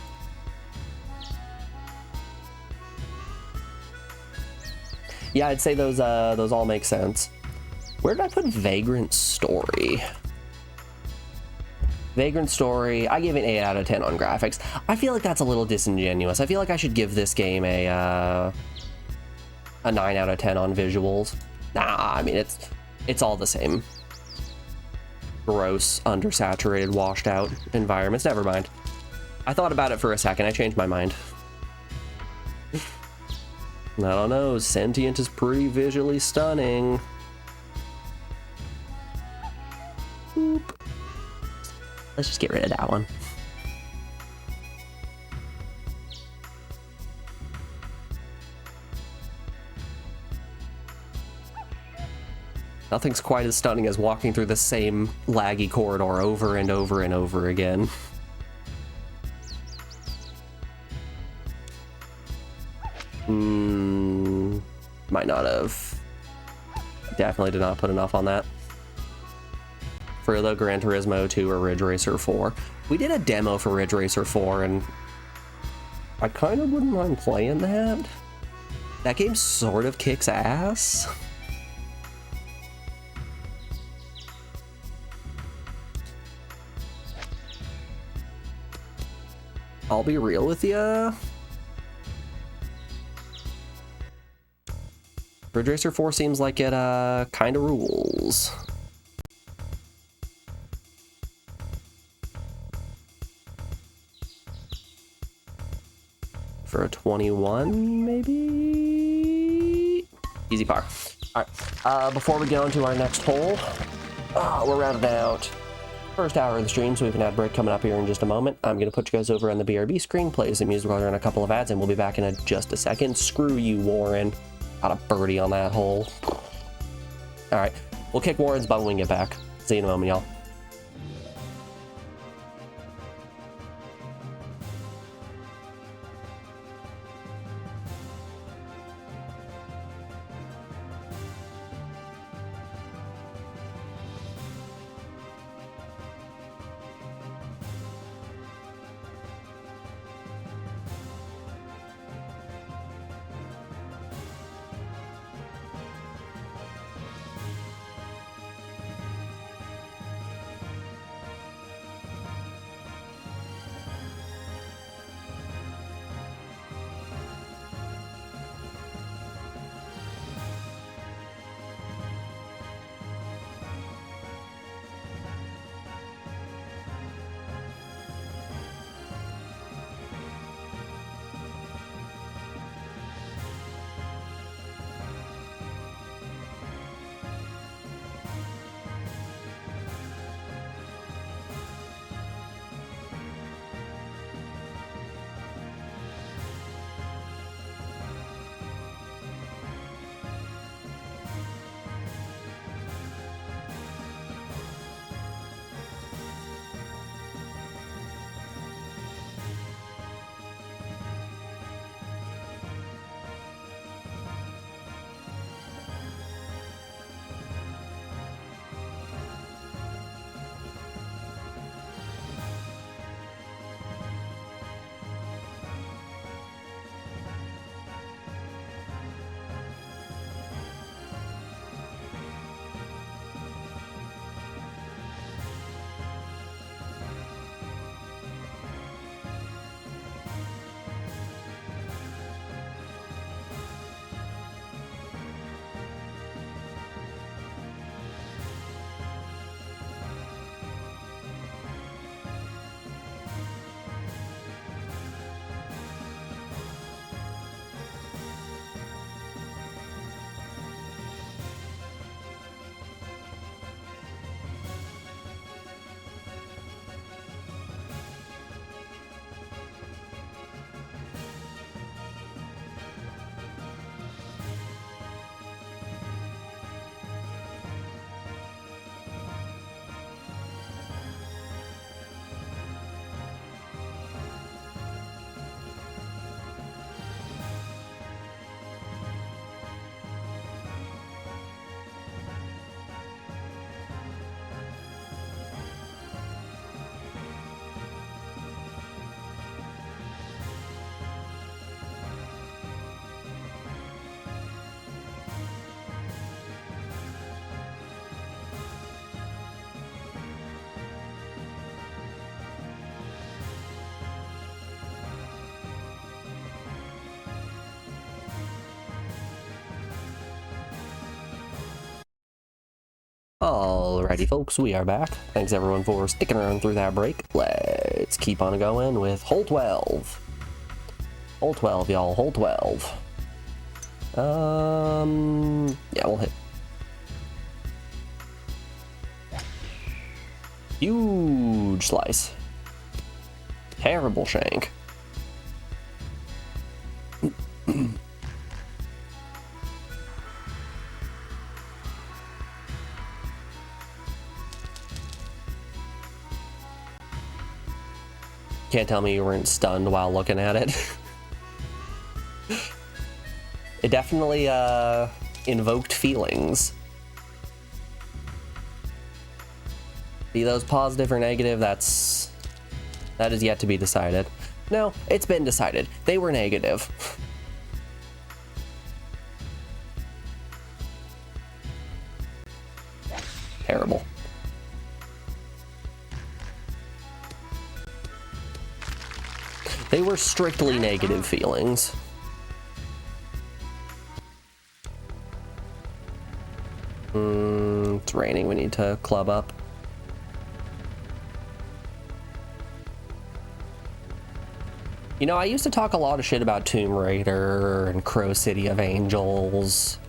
Yeah, I'd say those all make sense. Where did I put Vagrant Story? Vagrant Story, I gave it 8 out of 10 on graphics. I feel like that's a little disingenuous. I feel like I should give this game a 9 out of 10 on visuals. Nah, I mean, it's all the same. Gross, undersaturated, washed out environments. Never mind. I thought about it for a second. I changed my mind. I don't know. Sentient is pretty visually stunning. Boop. Let's just get rid of that one. Nothing's quite as stunning as walking through the same laggy corridor over and over and over again. Might not have. Definitely did not put enough on that. For the Gran Turismo 2 or Ridge Racer 4. We did a demo for Ridge Racer 4, and I kind of wouldn't mind playing that. That game sort of kicks ass. I'll be real with ya. Ridge Racer 4 seems like it kind of rules. For a 21, maybe? Easy par. All right, before we go into our next hole, we're rounding out first hour of the stream, so we have an ad break coming up here in just a moment. I'm going to put you guys over on the BRB screen, play some music while we're on a couple of ads, and we'll be back in just a second. Screw you, Warren. Got a birdie on that hole. All right, we'll kick Warren's butt when we get back. See you in a moment, y'all. Alrighty, folks, we are back. Thanks everyone for sticking around through that break. Let's keep on going with hole 12. Hole 12, y'all. Hole 12. Yeah, we'll hit. Huge slice. Terrible shank. Can't tell me you weren't stunned while looking at it. It definitely invoked feelings. Be those positive or negative, that is yet to be decided. No, it's been decided. They were negative. Terrible. They were strictly negative feelings. It's raining, we need to club up. You know, I used to talk a lot of shit about Tomb Raider and Crow City of Angels.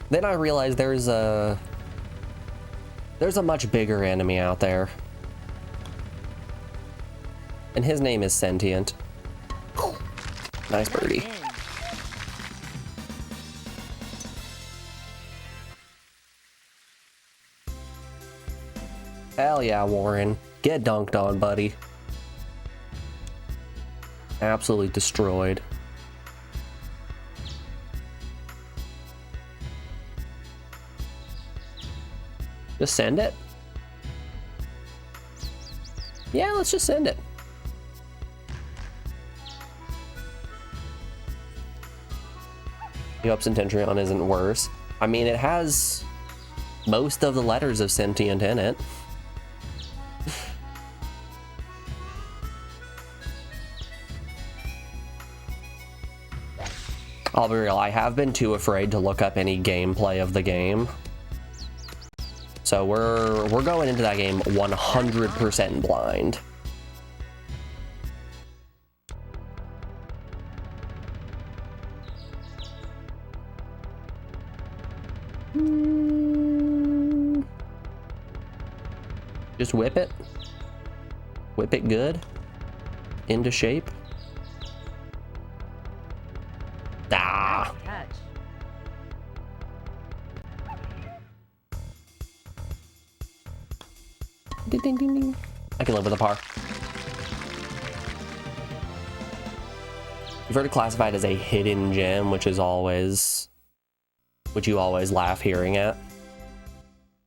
Then I realized there's a much bigger enemy out there. And his name is Sentient. Nice birdie. Hell yeah, Warren. Get dunked on, buddy. Absolutely destroyed. Just send it? Yeah, let's just send it. The hope Centurion isn't worse. I mean, it has most of the letters of sentient in it. I'll be real, I have been too afraid to look up any gameplay of the game. So we're going into that game 100% blind. Just whip it. Whip it good. Into shape. Ah. Touch. Ding, ding, ding, ding. I can live with a par. You've heard it classified as a hidden gem, which you always laugh hearing it.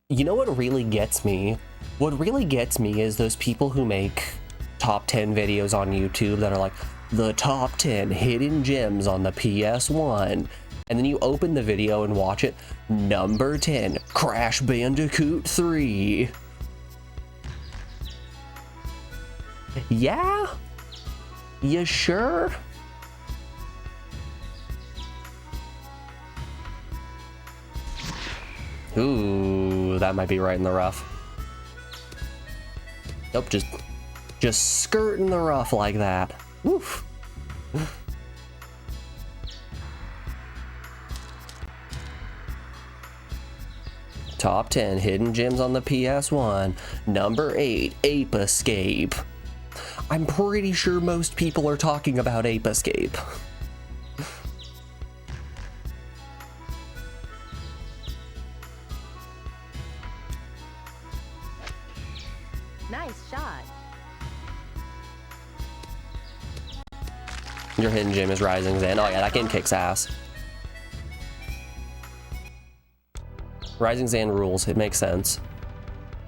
You know what really gets me? What really gets me is those people who make top 10 videos on YouTube that are like, the top 10 hidden gems on the ps1. And then you open the video and watch it. Number 10, Crash Bandicoot 3. Yeah? You sure? Ooh, that might be right in the rough. Nope, just skirting the rough like that. Woof. Top 10 hidden gems on the PS1. Number 8, Ape Escape. I'm pretty sure most people are talking about Ape Escape. Nice shot. Your hidden gem is Rising Zan. Oh yeah, that game kicks ass. Rising Zan rules, it makes sense.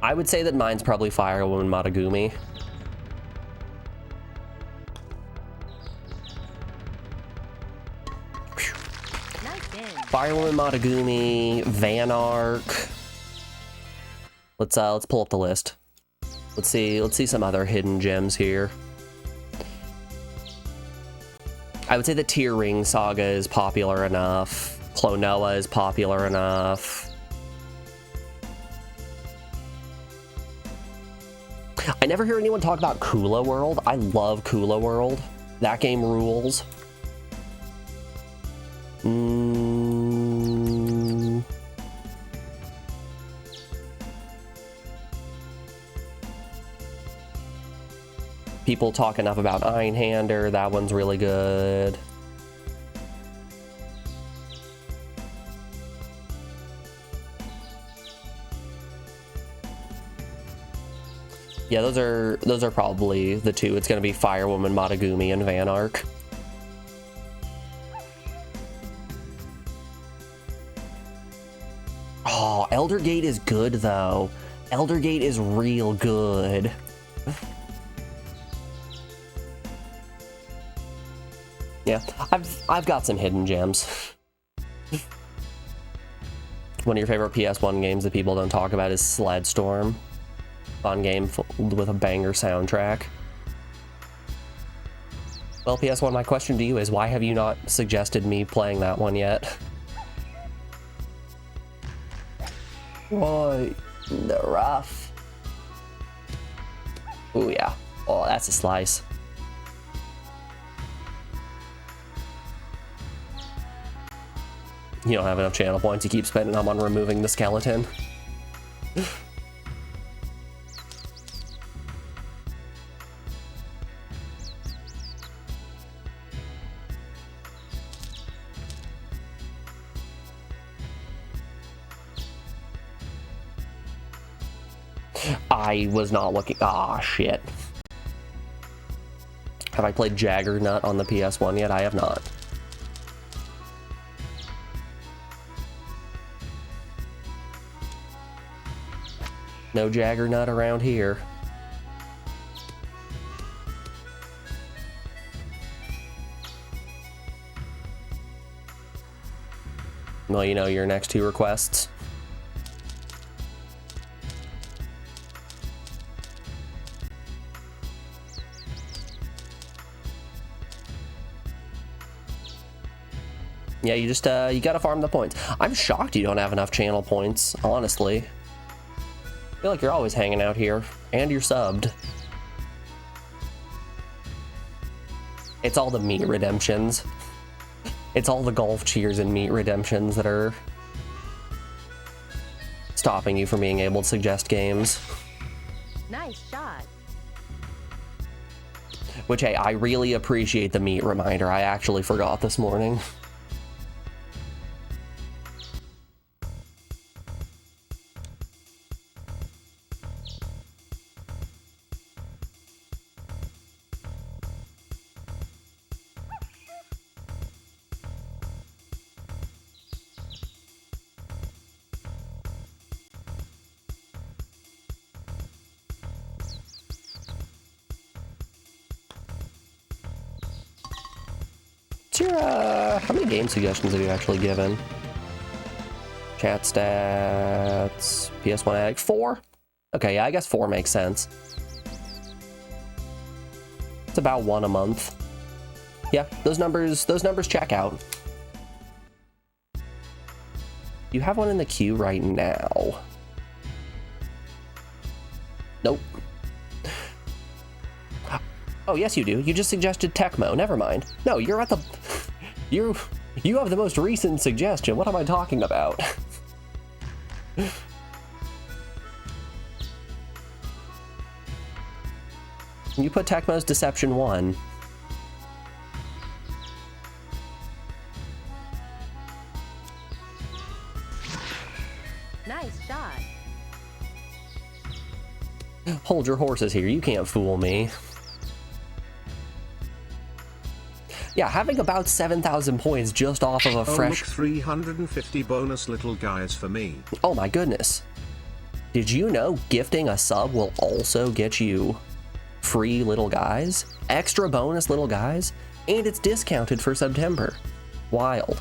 I would say that mine's probably Fire Woman Matagumi. Nice Fire Woman Matagumi, Van Arc. Let's pull up the list. Let's see some other hidden gems here. I would say the Tear Ring Saga is popular enough. Clonoa is popular enough. I never hear anyone talk about Kula World. I love Kula World. That game rules. People talk enough about Einhander. That one's really good. Yeah, those are probably the two. It's gonna be Firewoman, Matagumi, and Van Ark. Oh, Elder Gate is good though. Elder Gate is real good. Yeah, I've got some hidden gems. One of your favorite PS1 games that people don't talk about is Sled Storm. Fun game with a banger soundtrack. Well, PS1, my question to you is, why have you not suggested me playing that one yet? Why? The rough. Oh yeah. Oh, that's a slice. You don't have enough channel points. You keep spending them on removing the skeleton. I was not looking. Ah, shit. Have I played Jaggernut on the PS1 yet? I have not. No Jaggernut around here. Well, you know your next two requests. Yeah, you just, you gotta farm the points. I'm shocked you don't have enough channel points, honestly. I feel like you're always hanging out here, and you're subbed. It's all the meat redemptions. It's all the golf cheers and meat redemptions that are stopping you from being able to suggest games. Nice shot. Which, hey, I really appreciate the meat reminder. I actually forgot this morning. How many game suggestions have you actually given? Chat stats, PS1 Addict, 4? Okay, yeah, I guess 4 makes sense. It's about 1 a month. Yeah, those numbers check out. You have one in the queue right now. Nope. Oh, yes, you do. You just suggested Tecmo. Never mind. No, you're at the... You have the most recent suggestion. What am I talking about? You put Tecmo's Deception 1. Nice shot. Hold your horses here. You can't fool me. Yeah, having about 7,000 points just off of a fresh... Oh, look, 350 bonus little guys for me. Oh my goodness. Did you know gifting a sub will also get you free little guys? Extra bonus little guys? And it's discounted for September. Wild.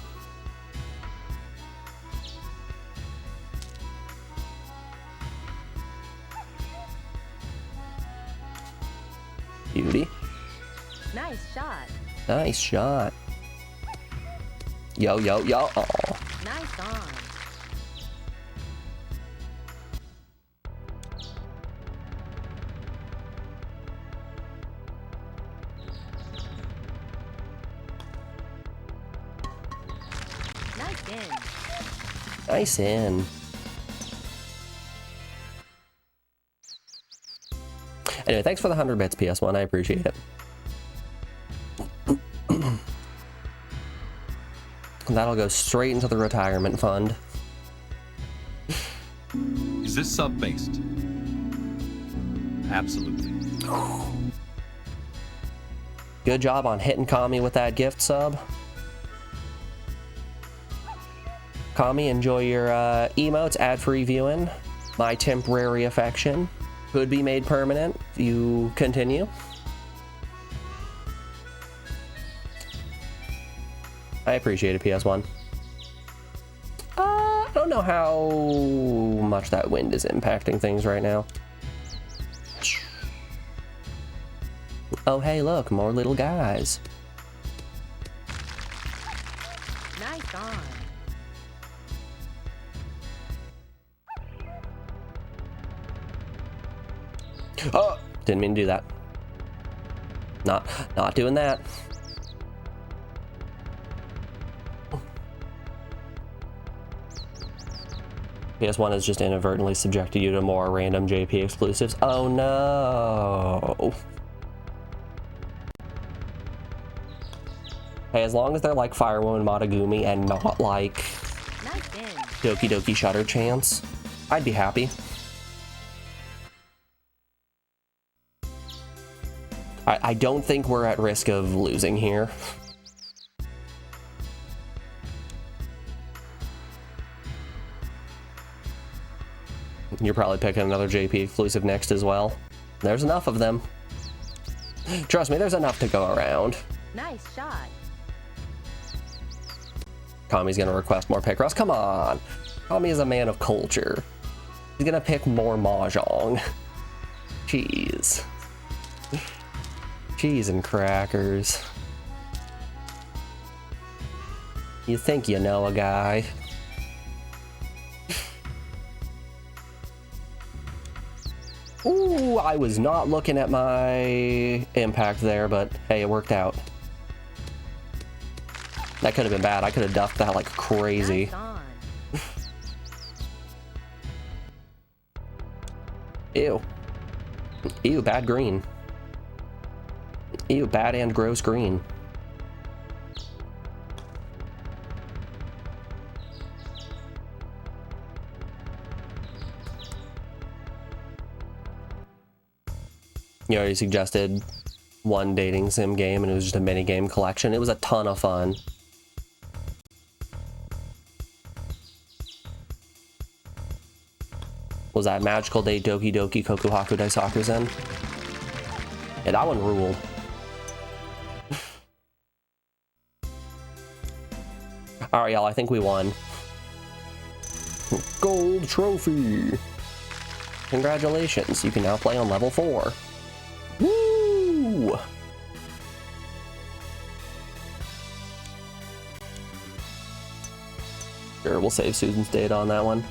Beauty. Nice shot. Nice shot. Yo, yo, yo. Oh. Nice on. Nice in. Nice in. Anyway, thanks for the 100 bits, PS1. I appreciate it. That'll go straight into the retirement fund. Is this sub-based? Absolutely. Good job on hitting Kami with that gift sub. Kami, enjoy your emotes, ad-free viewing. My temporary affection could be made permanent if you continue. I appreciate it, PS1. I don't know how much that wind is impacting things right now. Oh, hey, look, more little guys. Nice on. Oh, didn't mean to do that. Not doing that. PS1 has just inadvertently subjected you to more random JP exclusives. Oh no. Hey, as long as they're like Firewoman Matagumi and not like Nice in. Doki Doki Shutter Chance, I'd be happy. I don't think we're at risk of losing here. You're probably picking another JP exclusive next as well. There's enough of them. Trust me, there's enough to go around. Nice shot. Kami's gonna request more Picross. Come on. Kami is a man of culture. He's gonna pick more Mahjong. Jeez. Cheese and crackers. You think you know a guy. Ooh, I was not looking at my impact there, but hey, it worked out. That could have been bad. I could have duffed that like crazy. Nice on. Ew. Ew, bad green. Ew, bad and gross green. You already suggested one dating sim game, and it was just a mini game collection. It was a ton of fun. Was that Magical Date Doki Doki Kokuhaku Daisaku Zen? Yeah, that one ruled. Alright, y'all, I think we won. Gold trophy! Congratulations, you can now play on level 4. Woo! Sure, we'll save Susan's data on that one.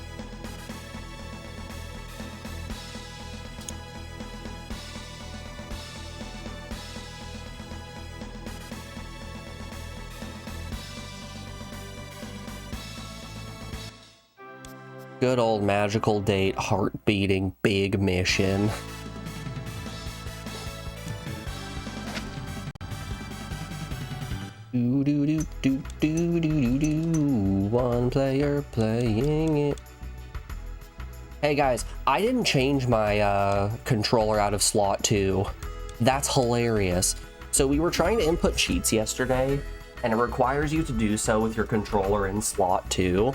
Good old Magical Date, heart-beating, big mission. Do do do do do do do do. One player playing it. Hey guys, I didn't change my controller out of slot 2. That's hilarious. So we were trying to input cheats yesterday, and it requires you to do so with your controller in slot 2.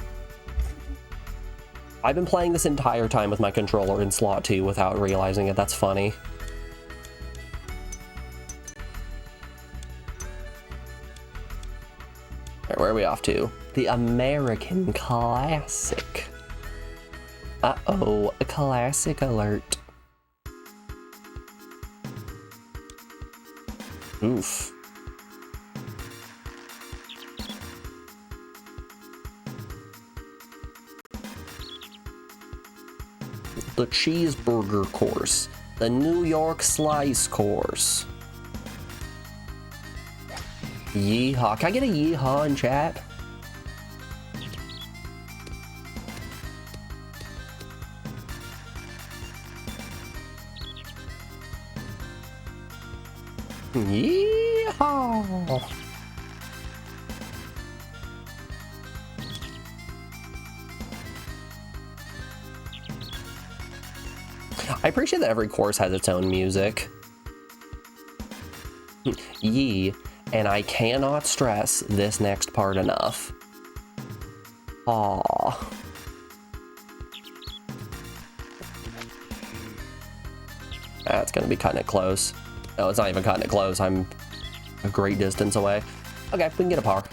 I've been playing this entire time with my controller in slot 2 without realizing it. That's funny. Alright, where are we off to? The American Classic. Uh-oh, a classic alert. Oof. The cheeseburger course. The New York slice course. Yeehaw. Can I get a yeehaw in chat? Yeehaw! I appreciate that every course has its own music. Yee, and I cannot stress this next part enough. Aww. That's gonna be cutting it close. No, it's not even cutting it close. I'm a great distance away. Okay, we can get a par.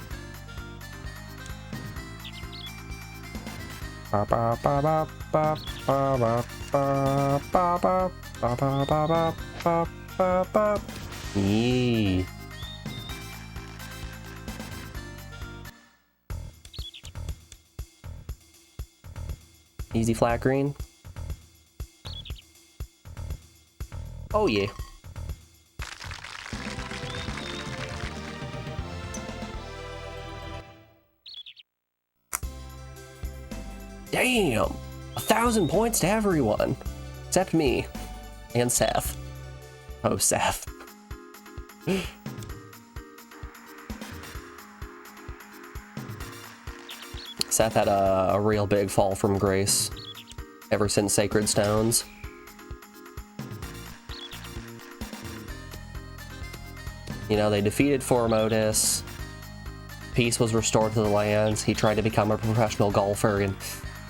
Yee. Easy flat green. Oh yeah. Damn! 1,000 points to everyone. Except me. And Seth. Oh, Seth. Seth had a real big fall from grace ever since Sacred Stones. You know, they defeated Formodus. Peace was restored to the lands. He tried to become a professional golfer, and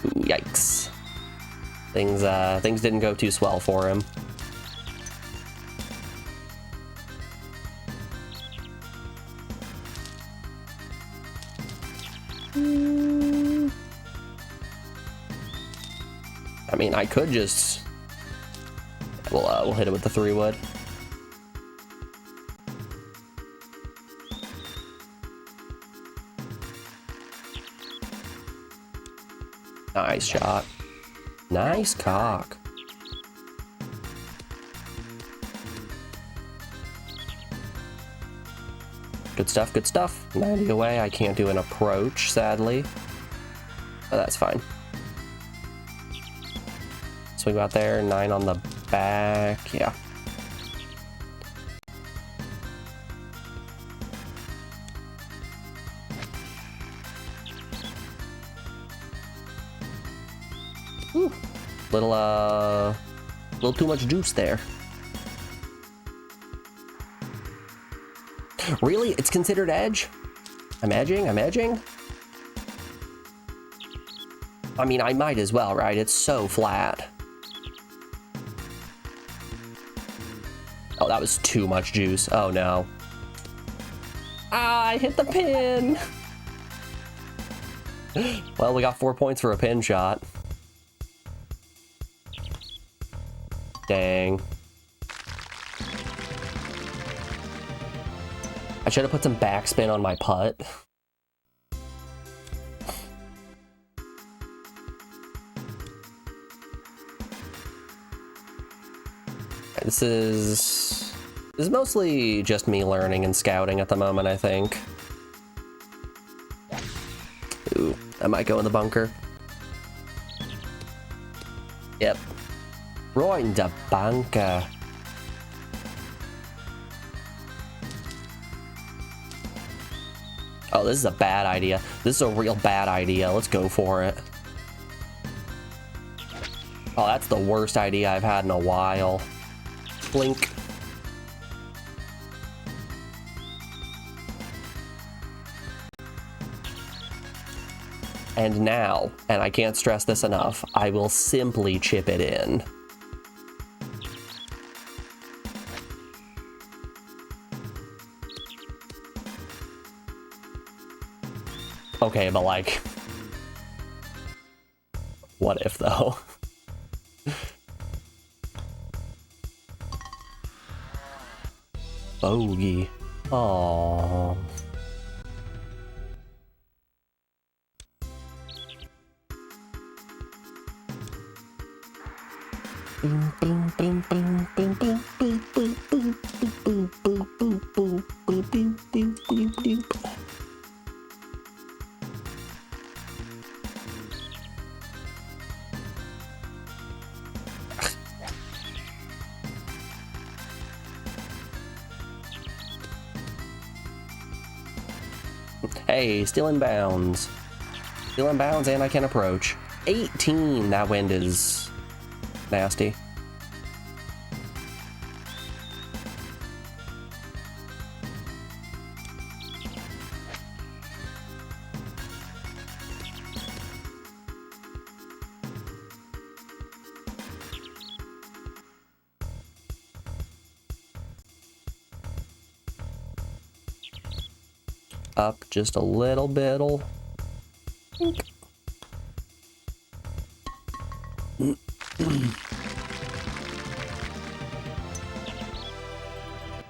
yikes. Things didn't go too swell for him. I mean, I could just... We'll hit it with the 3-wood. Nice shot. Nice cock. Good stuff, good stuff. 90 away. I can't do an approach, sadly. But that's fine. Swing out there, 9 on the back. Yeah. Ooh, little too much juice there. Really? It's considered edge? I'm edging? I'm edging? I mean, I might as well, right? It's so flat. Oh, that was too much juice. Oh, no. Ah, I hit the pin! Well, we got 4 points for a pin shot. Dang. I should have put some backspin on my putt. This is mostly just me learning and scouting at the moment, I think. Ooh, I might go in the bunker. Yep. Right in the bunker. Oh, this is a bad idea. This is a real bad idea. Let's go for it. Oh, that's the worst idea I've had in a while. Blink. And now, and I can't stress this enough, I will simply chip it in. Okay, but like, what if though? Bogey. Aww. Boom, boom, boom, boom, boom, boom, boom, boom, boom, boom, boom, boom, boom, boom, boom, boom, boom, boom. Hey, still in bounds. Still in bounds, and I can approach. 18! That wind is nasty. Up just a little bit'll.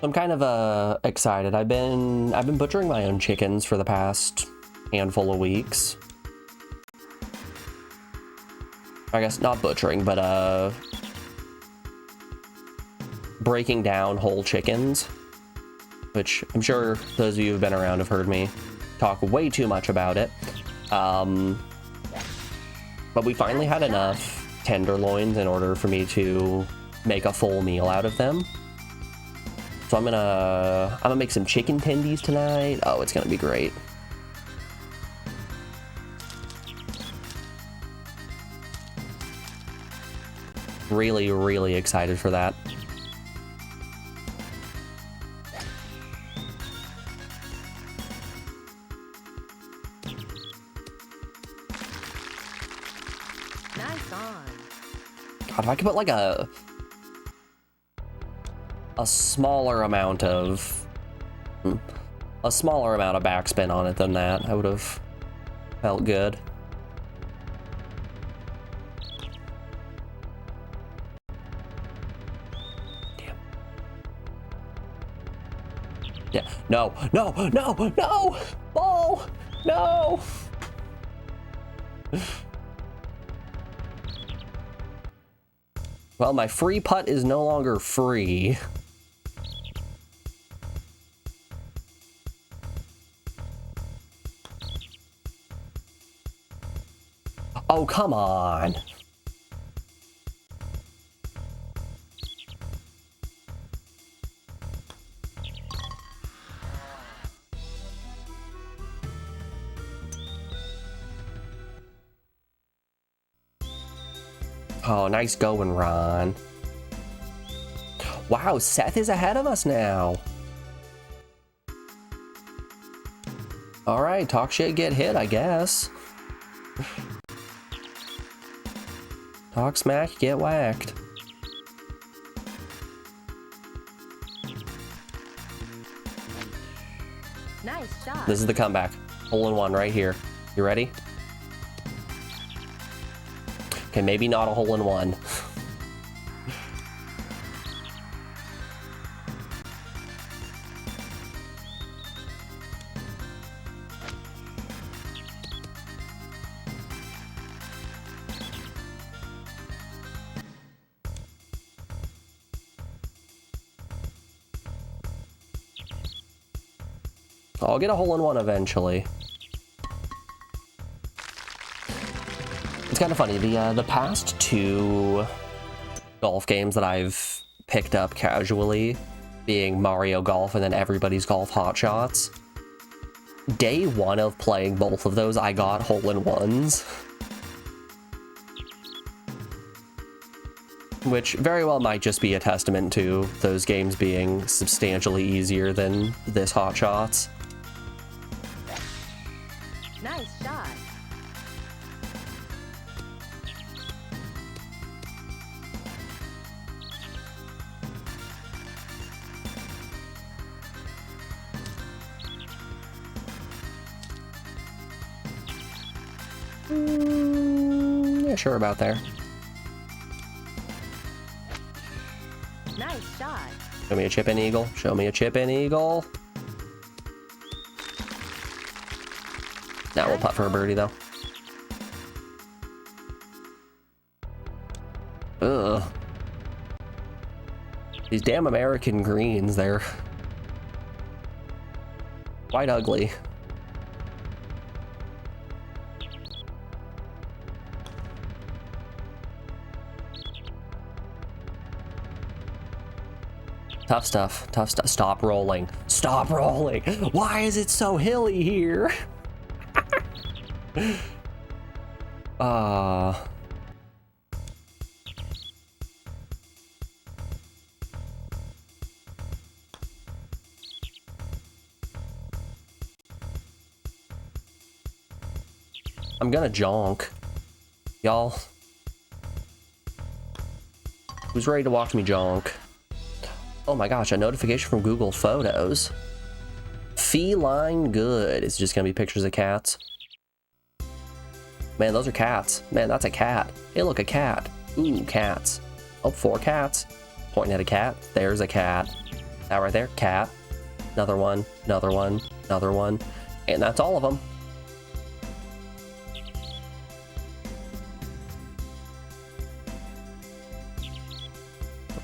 I'm kind of excited. I've been butchering my own chickens for the past handful of weeks. I guess not butchering, but breaking down whole chickens, which I'm sure those of you who've been around have heard me talk way too much about it. But we finally had enough tenderloins in order for me to make a full meal out of them. So I'm gonna make some chicken tendies tonight. Oh, it's gonna be great. Really, really excited for that. Nice on. God, if I could put like a smaller amount of backspin on it than that, I would have felt good. Damn. Yeah. No, no, no, no! Ball! No! Well, my free putt is no longer free. Oh, come on. Oh, nice going, Ron. Wow, Seth is ahead of us now. All right, talk shit, get hit, I guess. Talk smack, get whacked. Nice shot. This is the comeback. Hole in one right here. You ready? Okay, maybe not a hole in one. I'll get a hole in one eventually. It's kind of funny, the past two golf games that I've picked up casually, being Mario Golf and then Everybody's Golf Hot Shots, day one of playing both of those, I got hole-in-ones. Which very well might just be a testament to those games being substantially easier than this Hot Shots. Nice shot. Yeah, sure about there. Nice shot. Show me a chip-in eagle. Show me a chip-in eagle. Now we'll putt for a birdie, though. Ugh. These damn American greens, they're quite ugly. Tough stuff. Tough stuff. Stop rolling. Stop rolling. Why is it so hilly here? I'm gonna jonk. Y'all. Who's ready to watch me jonk? Oh my gosh, a notification from Google Photos. Feline good. It's just gonna be pictures of cats. Man, those are cats. Man, that's a cat. Hey, look, a cat. Ooh, cats. Oh, 4 cats. Pointing at a cat. There's a cat. That right there, cat. Another one, another one, another one. And that's all of them.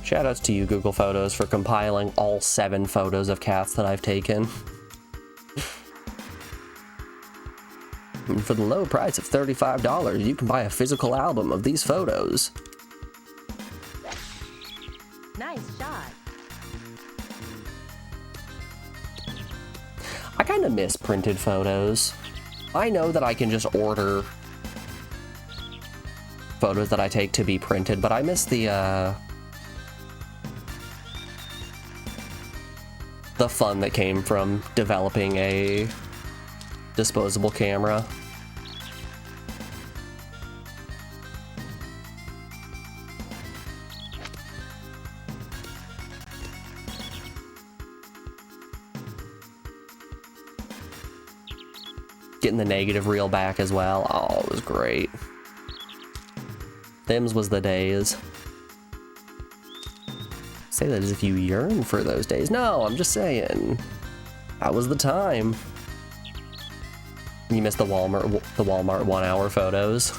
Shoutouts to you, Google Photos, for compiling all 7 photos of cats that I've taken. And for the low price of $35, you can buy a physical album of these photos. Nice shot. I kind of miss printed photos. I know that I can just order photos that I take to be printed, but I miss the fun that came from developing a disposable camera. Getting the negative reel back as well. Oh, it was great. Them's was the days. Say that as if you yearn for those days. No, I'm just saying. That was the time. You missed the Walmart 1 hour photos.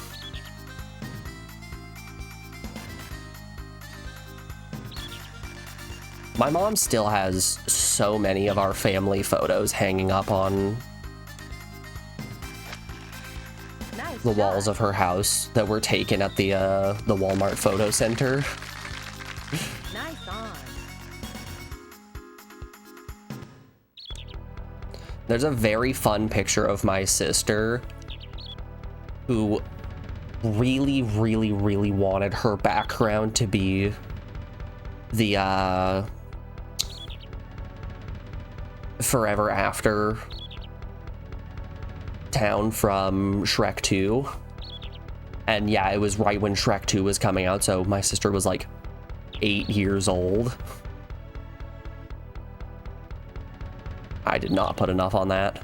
My mom still has so many of our family photos hanging up on the walls of her house that were taken at the Walmart photo center. Nice on. There's a very fun picture of my sister who really, really, really wanted her background to be the Forever After town from Shrek 2. And yeah, it was right when Shrek 2 was coming out, so my sister was like 8 years old. I did not put enough on that.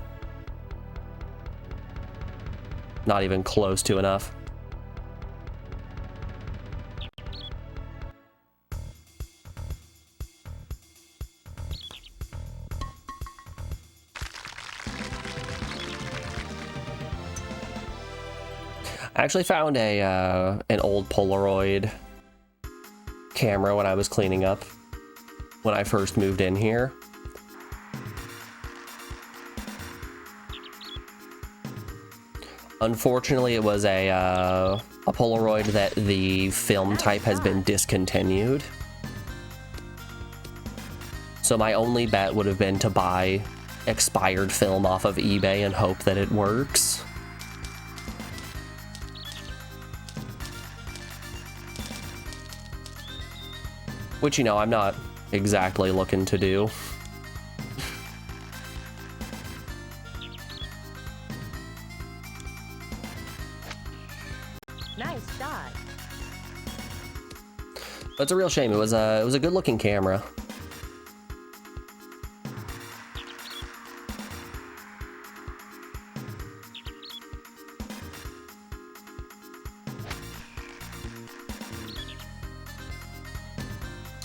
Not even close to enough. I actually found an old Polaroid camera when I was cleaning up when I first moved in here. Unfortunately, it was a Polaroid that the film type has been discontinued. So my only bet would have been to buy expired film off of eBay and hope that it works. Which, you know, I'm not exactly looking to do. Nice shot. But it's a real shame. It was a good-looking camera.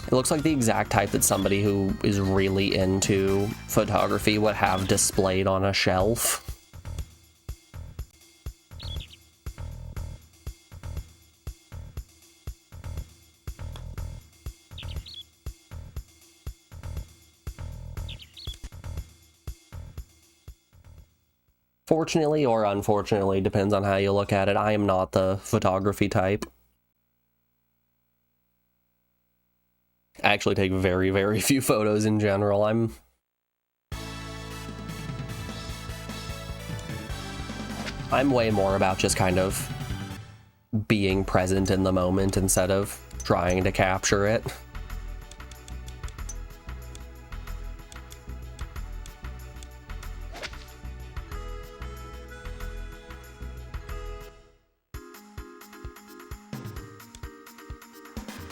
It looks like the exact type that somebody who is really into photography would have displayed on a shelf. Fortunately or unfortunately, depends on how you look at it, I am not the photography type. actually take very, very few photos in general. I'm way more about just kind of being present in the moment instead of trying to capture it.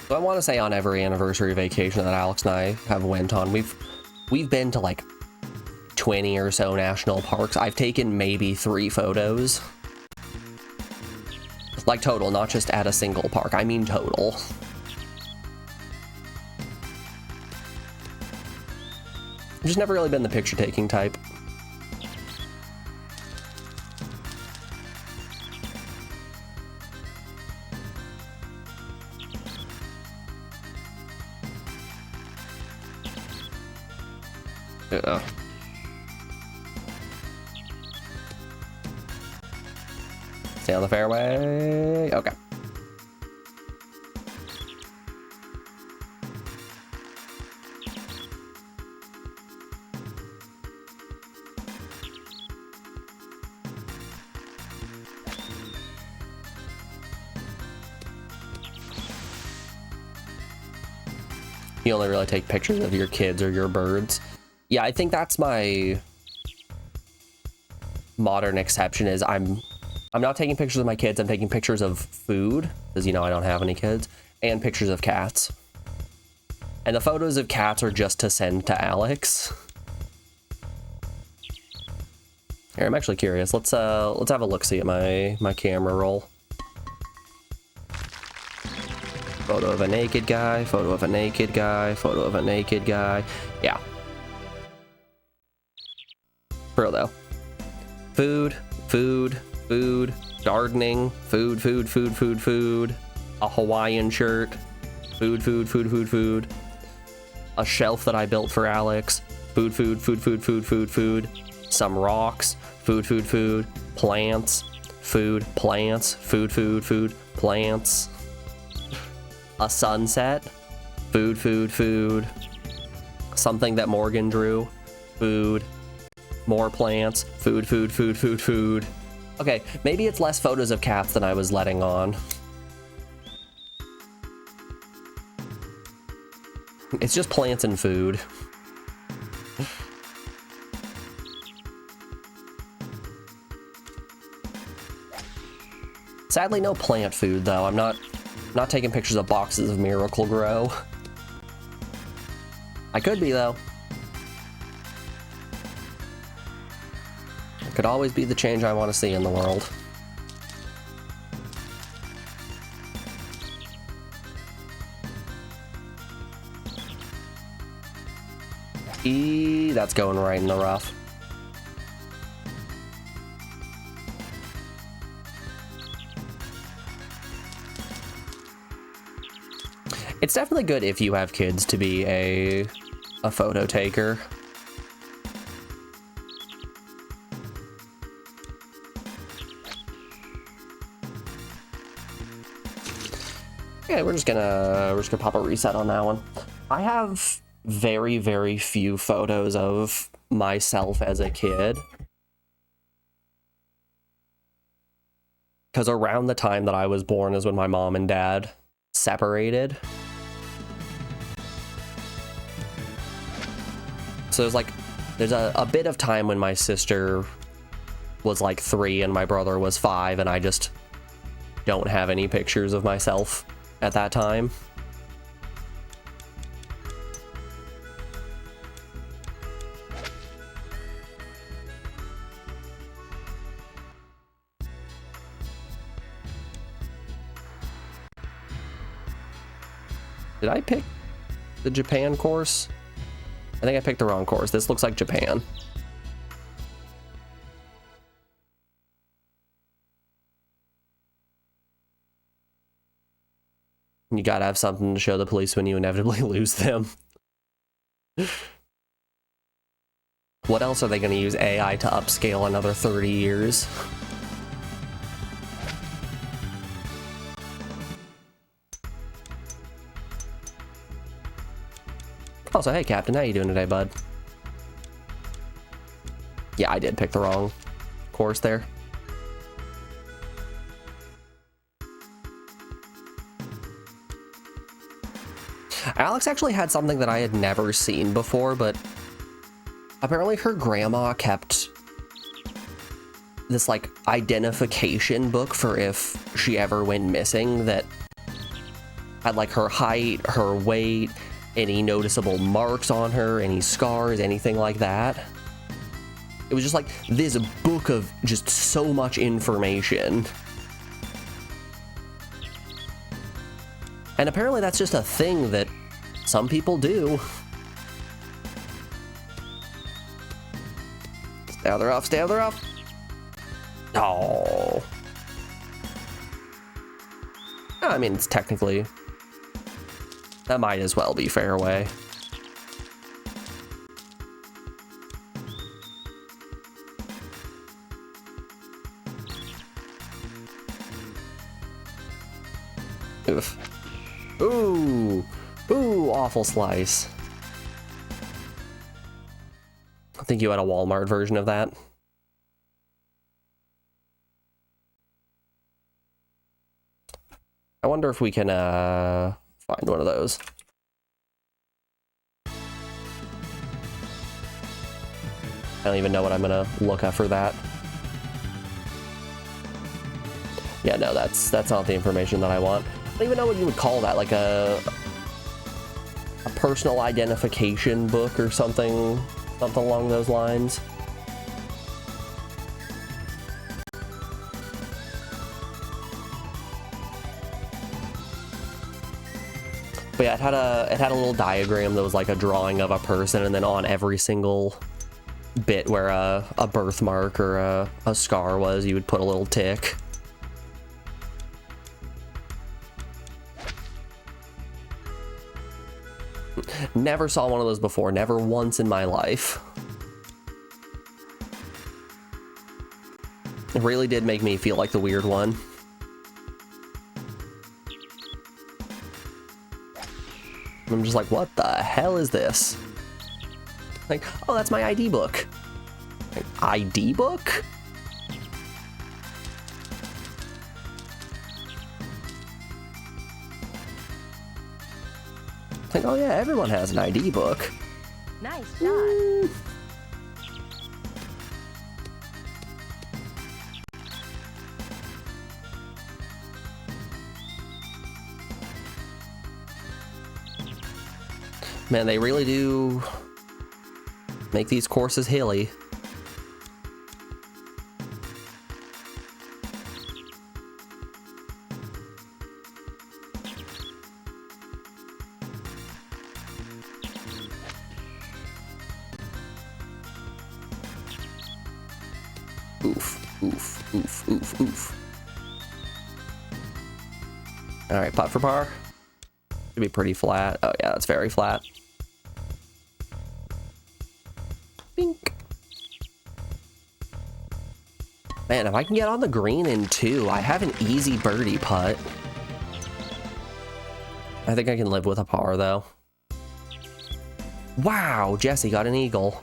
So I want to say on every anniversary vacation that Alex and I have went on, we've been to like 20 or so national parks. I've taken maybe 3 photos. Like total, not just at a single park. I mean total. I've just never really been the picture taking type. Yeah. Stay on the fairway. Okay. You only really take pictures of your kids or your birds. Yeah, I think that's my modern exception is I'm not taking pictures of my kids, I'm taking pictures of food, because, you know, I don't have any kids, and pictures of cats. And the photos of cats are just to send to Alex. Here, I'm actually curious. Let's have a look-see at my camera roll. Photo of a naked guy, photo of a naked guy, photo of a naked guy. Yeah. For real though. Food, food, food, gardening, food, food, food, food, food, a Hawaiian shirt, food, food, food, food, food, a shelf that I built for Alex, food, food, food, food, food, food, food, some rocks, food, food, food, plants, food, plants, food, food, food, plants, a sunset, food, food, food, something that Morgan drew, food, more plants, food, food, food, food, food. Okay, maybe it's less photos of cats than I was letting on. It's just plants and food. Sadly, no plant food though. I'm not taking pictures of boxes of Miracle Grow. I could be though. It could always be the change I want to see in the world. That's going right in the rough. It's definitely good if you have kids to be a photo taker. Okay, we're just gonna pop a reset on that one. I have very, very few photos of myself as a kid. Because around the time that I was born is when my mom and dad separated. So there's a bit of time when my sister was like 3 and my brother was 5, and I just don't have any pictures of myself at that time. Did I pick the Japan course? I think I picked the wrong course. This looks like Japan. You gotta have something to show the police when you inevitably lose them. What else are they gonna use AI to upscale another 30 years? Also, hey, Captain, how you doing today, bud? Yeah, I did pick the wrong course there. Alex actually had something that I had never seen before, but apparently her grandma kept this, like, identification book for if she ever went missing that had, like, her height, her weight, any noticeable marks on her, any scars, anything like that. It was just like this book of just so much information. And apparently that's just a thing that some people do. Stay out, they're off, stay out, they're off. Oh. I mean, it's technically, that might as well be fairway. Oof. Ooh. Ooh, awful slice. I think you had a Walmart version of that. I wonder if we can find one of those. I don't even know what I'm gonna look up for that. Yeah, no, that's not the information that I want. I don't even know what you would call that, like a personal identification book or something along those lines. But yeah, it had a little diagram that was like a drawing of a person, and then on every single bit where a birthmark or a scar was, you would put a little tick. Never saw one of those before, never once in my life. It really did make me feel like the weird one. I'm just like, what the hell is this? Like, oh, that's my ID book. Like, ID book? Like, oh yeah, everyone has an ID book. Nice shot. Man, they really do make these courses hilly. Oof, oof, oof, oof, oof. All right, putt for par. Should be pretty flat. Oh yeah, that's very flat. Bink. Man, if I can get on the green in 2, I have an easy birdie putt. I think I can live with a par though. Wow, Jesse got an eagle.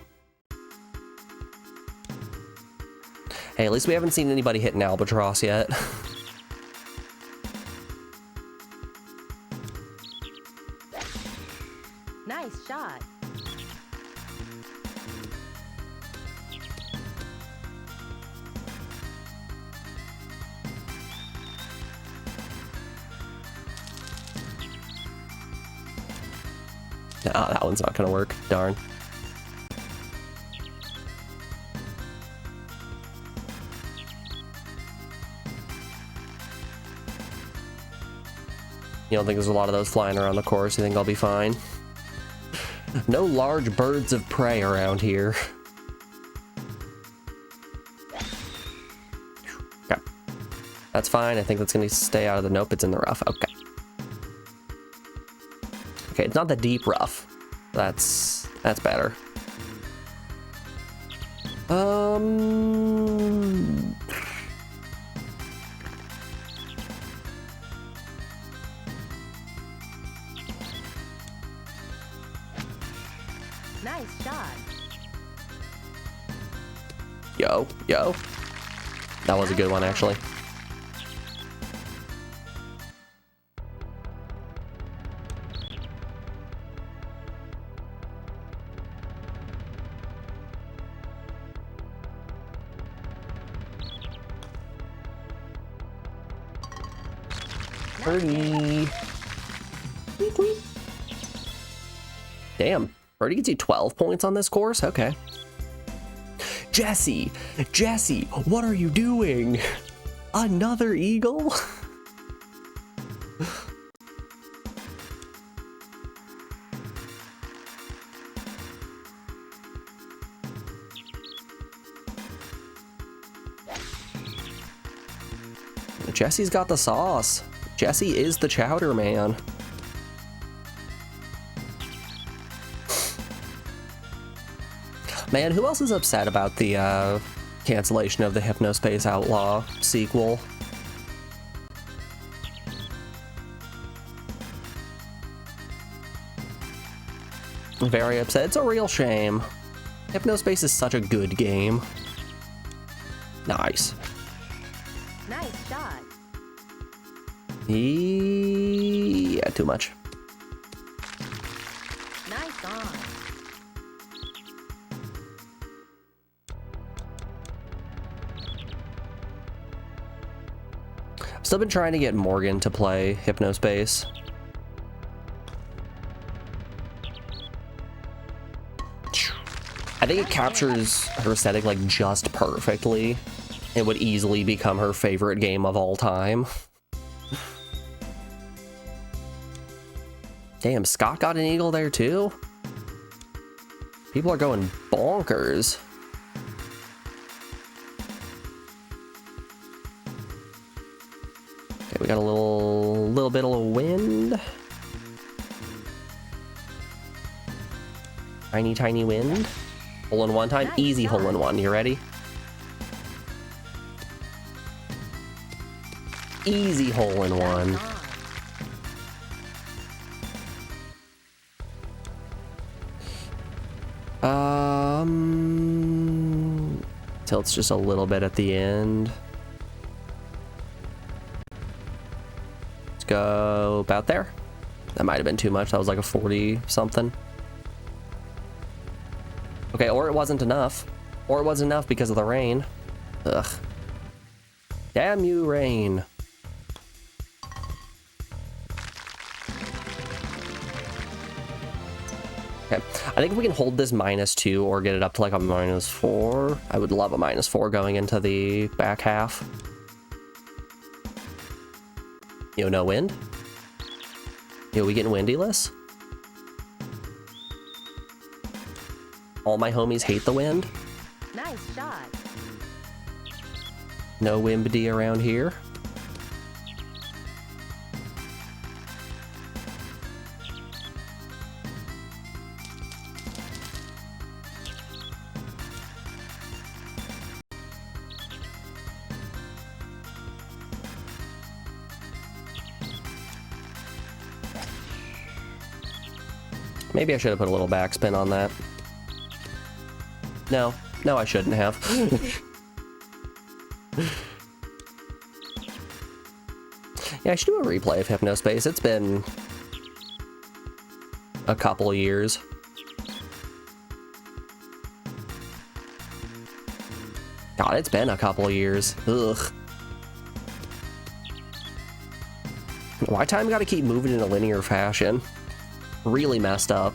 Hey, at least we haven't seen anybody hit an albatross yet. Nice shot. Nah, that one's not gonna work. Darn. You don't think there's a lot of those flying around the course? You think I'll be fine? No large birds of prey around here. Okay. That's fine. I think that's gonna stay out of the... Nope, it's in the rough. Okay. Okay, it's not the deep rough. That's better. Nice shot. Yo, yo. That was a good one, actually. Birdie. Tweet, tweet. Damn, Birdie gets you 12 points on this course? Okay. Jesse, what are you doing? Another eagle? Jesse's got the sauce. Jesse is the chowder man. Man, who else is upset about the cancellation of the Hypnospace Outlaw sequel? Very upset. It's a real shame. Hypnospace is such a good game. Nice. Nice shot. Yeah, too much. Nice on. Still been trying to get Morgan to play Hypnospace. I think it captures her aesthetic like just perfectly. It would easily become her favorite game of all time. Damn, Scott got an eagle there too? People are going bonkers. Okay, we got a little bit of wind. Tiny wind. Hole in one time, easy hole in one. You ready? Easy hole in one. Tilts just a little bit at the end. Let's go about there. That might have been too much. That was like a 40 something. Okay, or it wasn't enough. Or it wasn't enough because of the rain. Ugh. Damn you, rain. Okay, I think if we can hold this -2 or get it up to like a -4, I would love a -4 going into the back half. Yo, no wind? Yo, we getting windyless? All my homies hate the wind. Nice shot. No wimbity around here. Maybe I should have put a little backspin on that. No, I shouldn't have. Yeah, I should do a replay of Hypnospace. It's been a couple years. God, it's been a couple years. Ugh. Why time gotta keep moving in a linear fashion? Really messed up.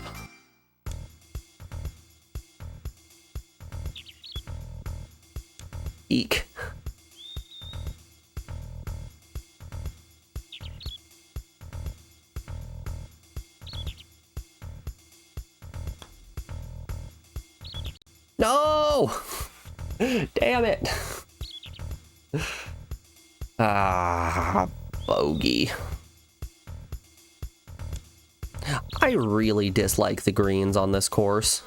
Eek. No! Damn it. Ah, bogey. I really dislike the greens on this course.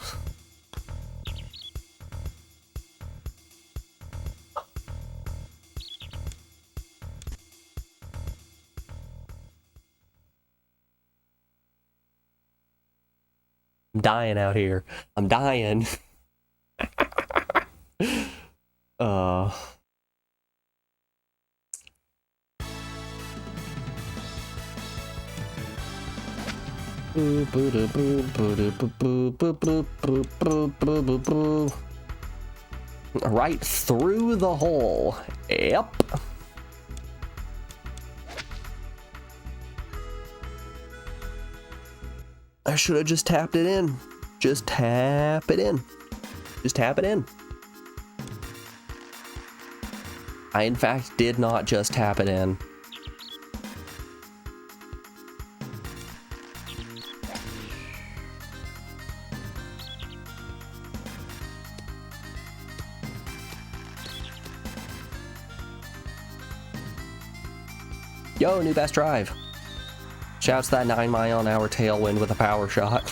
dying out here. I'm dying. Right through the hole. Yep. I should have just tapped it in. Just tap it in. Just tap it in. I, in fact, did not just tap it in. Yo, new best drive. Shouts that 9-mile-an-hour tailwind with a power shot.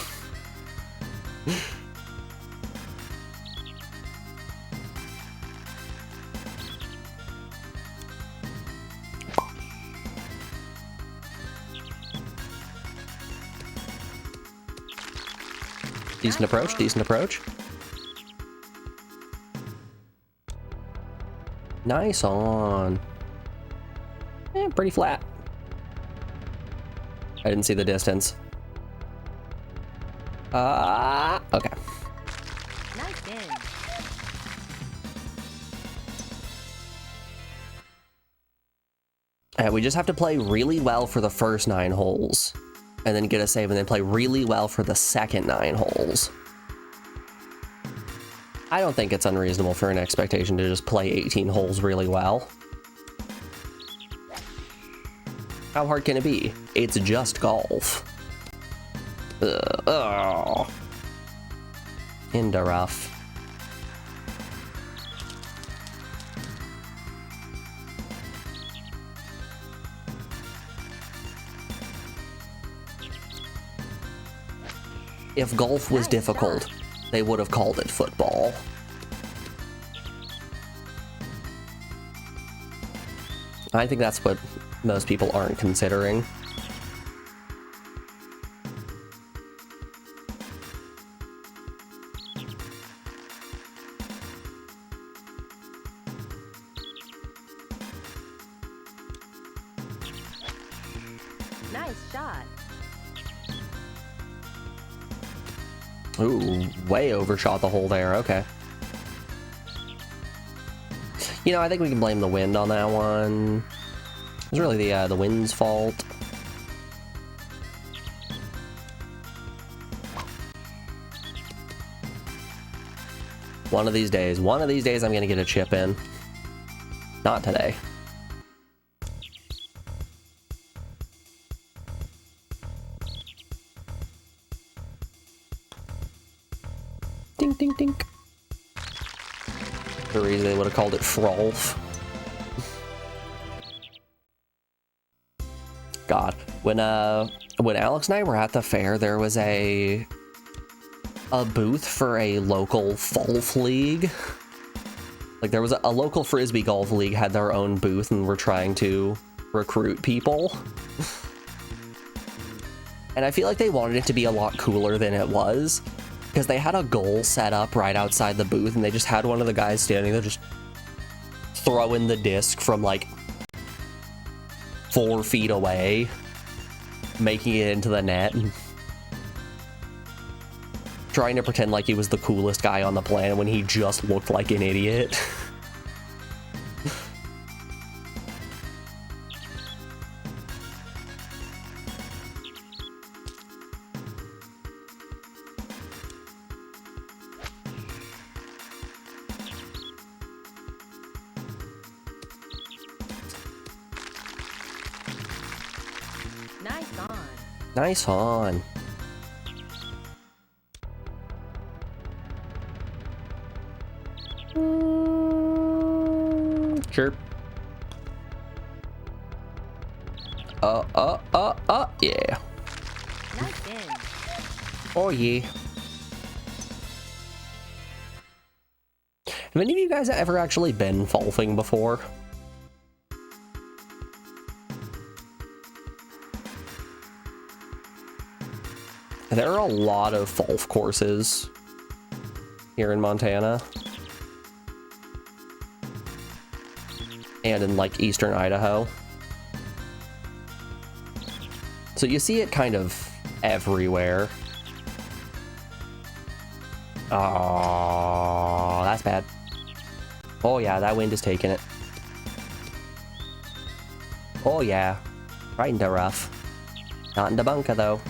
Decent approach, decent approach. Nice on. Pretty flat. I didn't see the distance. Okay. Nice in. We just have to play really well for the first 9 holes, and then get a save, and then play really well for the second 9 holes. I don't think it's unreasonable for an expectation to just play 18 holes really well. How hard can it be? It's just golf. Into rough. If golf was difficult, they would have called it football. I think that's what most people aren't considering. Nice shot. Ooh, way overshot the hole there. Okay. You know, I think we can blame the wind on that one. It was really the wind's fault. One of these days I'm gonna get a chip in. Not today. Dink, dink, dink. The reason they would have called it Frolf. God, when Alex and I were at the fair, there was a booth for a local golf league. Like, there was a local frisbee golf league had their own booth and were trying to recruit people. And I feel like they wanted it to be a lot cooler than it was, because they had a goal set up right outside the booth, and they just had one of the guys standing there just throwing the disc from like 4 feet away, making it into the net, and trying to pretend like he was the coolest guy on the planet when he just looked like an idiot. Nice on. Nice on. Chirp. Yeah. Nice in. Oh, yeah. Have any of you guys ever actually been golfing before? There are a lot of golf courses here in Montana. And in like eastern Idaho. So you see it kind of everywhere. Oh, that's bad. Oh yeah, that wind is taking it. Oh yeah, right into rough. Not into bunker though.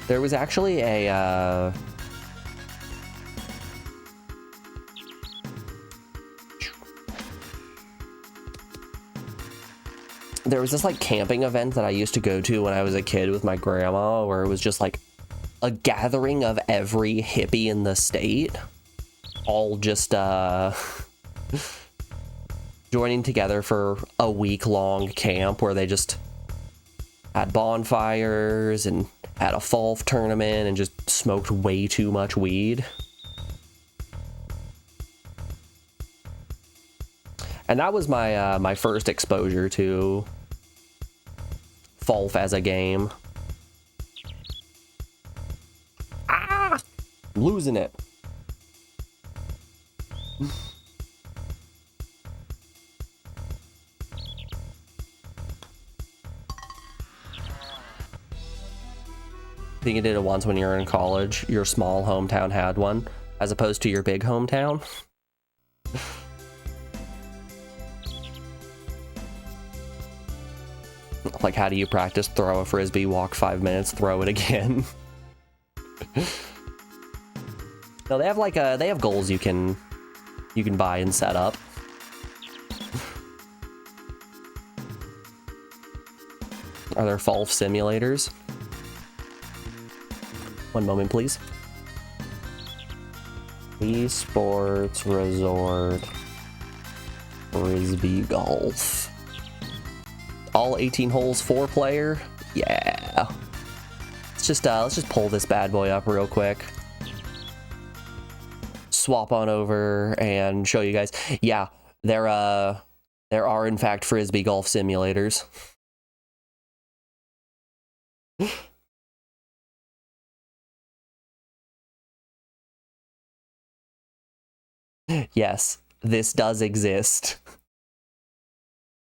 There was actually a there was this like camping event that I used to go to when I was a kid with my grandma, where it was just like a gathering of every hippie in the state, all just joining together for a week-long camp where they just had bonfires and had a golf tournament and just smoked way too much weed. And that was my my first exposure to golf as a game. Ah! Losing it. I think you did it once when you were in college. Your small hometown had one, as opposed to your big hometown. Like, how do you practice? Throw a frisbee, walk 5 minutes, throw it again. No, they have like they have goals you can buy and set up. Are there golf simulators? One moment, please. Wii Sports Resort Frisbee Golf. All 18 holes, 4-player. Yeah. Let's just pull this bad boy up real quick. Swap on over and show you guys. Yeah, there are in fact frisbee golf simulators. Yes, this does exist.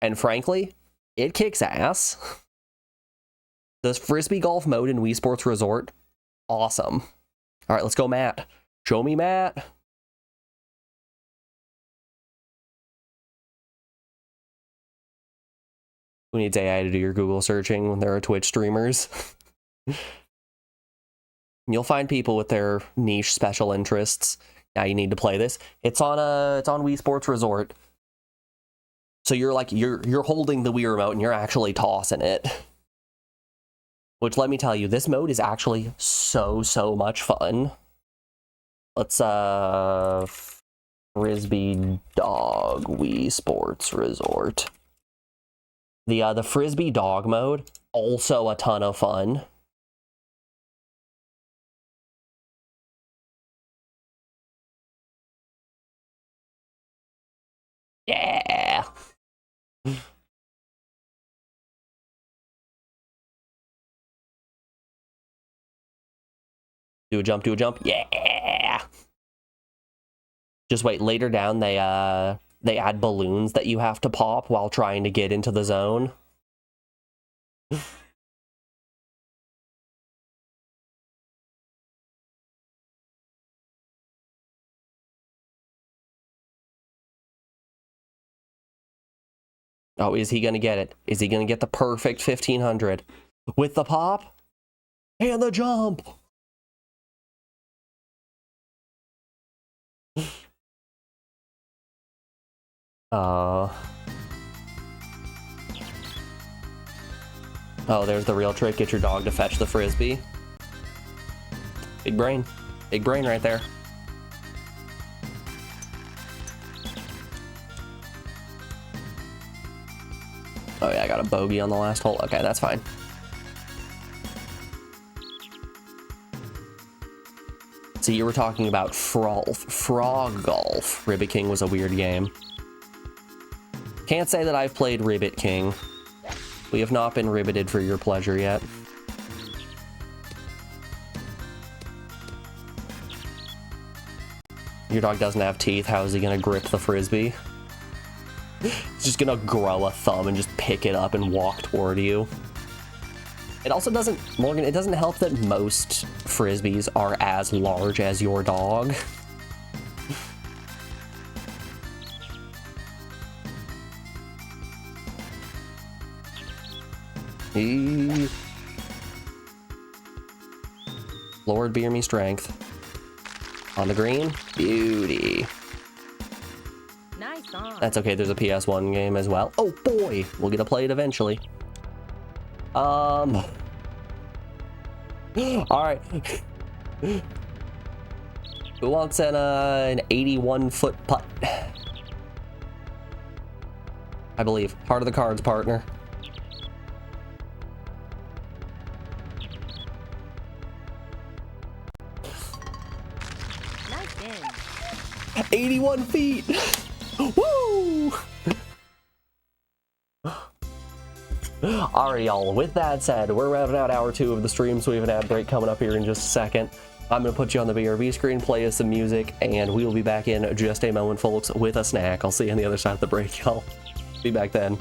And frankly, it kicks ass. The frisbee golf mode in Wii Sports Resort, awesome. All right, let's go, Matt. Show me Matt. Who needs AI to do your Google searching when there are Twitch streamers? You'll find people with their niche special interests. Now you need to play this. It's on Wii Sports Resort. So you're like you're holding the Wii remote and you're actually tossing it. Which, let me tell you, this mode is actually so much fun. Let's Frisbee Dog Wii Sports Resort. The Frisbee Dog mode, also a ton of fun. Yeah. Do a jump, yeah. Just wait, later down they add balloons that you have to pop while trying to get into the zone. Oh, is he gonna get it? Is he gonna get the perfect 1500 with the pop and the jump? Oh, there's the real trick. Get your dog to fetch the frisbee. Big brain right there. Oh yeah, I got a bogey on the last hole. Okay, that's fine. See, you were talking about frog golf. Ribbit King was a weird game. Can't say that I've played Ribbit King. We have not been riveted for your pleasure yet. Your dog doesn't have teeth. How is he gonna grip the frisbee? He's just gonna grow a thumb and just pick it up and walk toward you. It also doesn't, Morgan, it doesn't help that most frisbees are as large as your dog. Lord bear me strength. On the green, beauty. Nice on. That's okay, there's a ps1 game as well. Oh boy, we'll get to play it eventually. All right. Who wants an 81-foot putt? I believe. Heart of the cards, partner. Nice in. 81 feet! Woo! Alright, y'all, with that said, we're rounding out hour 2 of the stream, so we have an ad break coming up here in just a second. I'm going to put you on the BRB screen, play us some music, and we will be back in just a moment, folks, with a snack. I'll see you on the other side of the break, y'all. Be back then.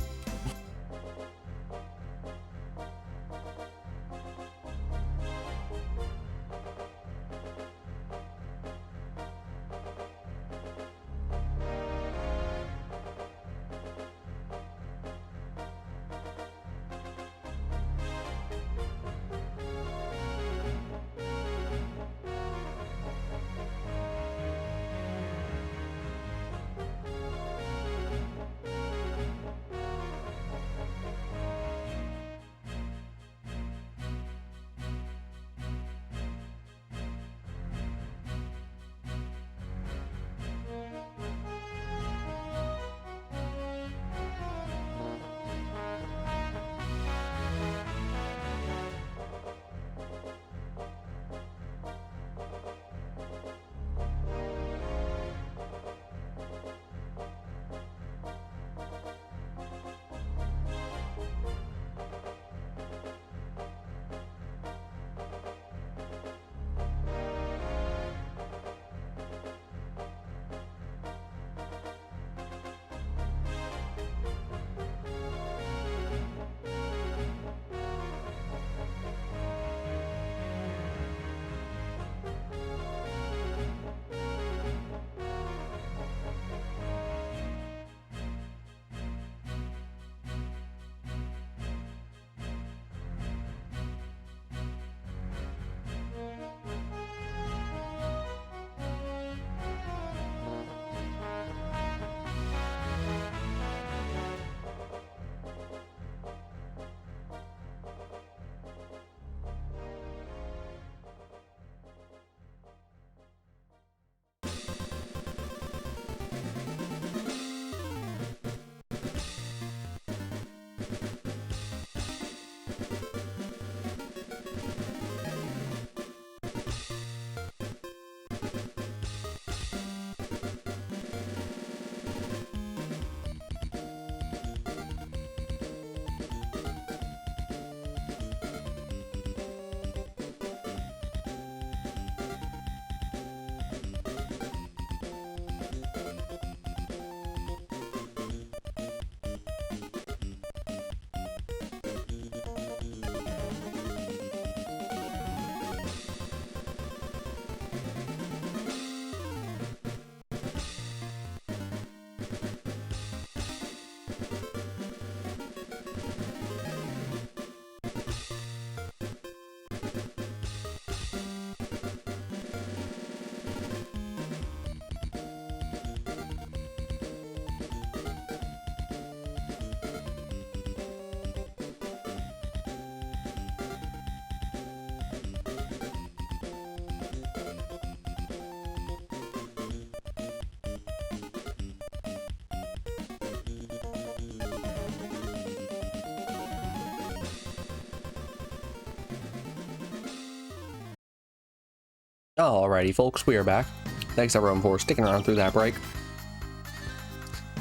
Alrighty, folks, we are back. Thanks everyone for sticking around through that break.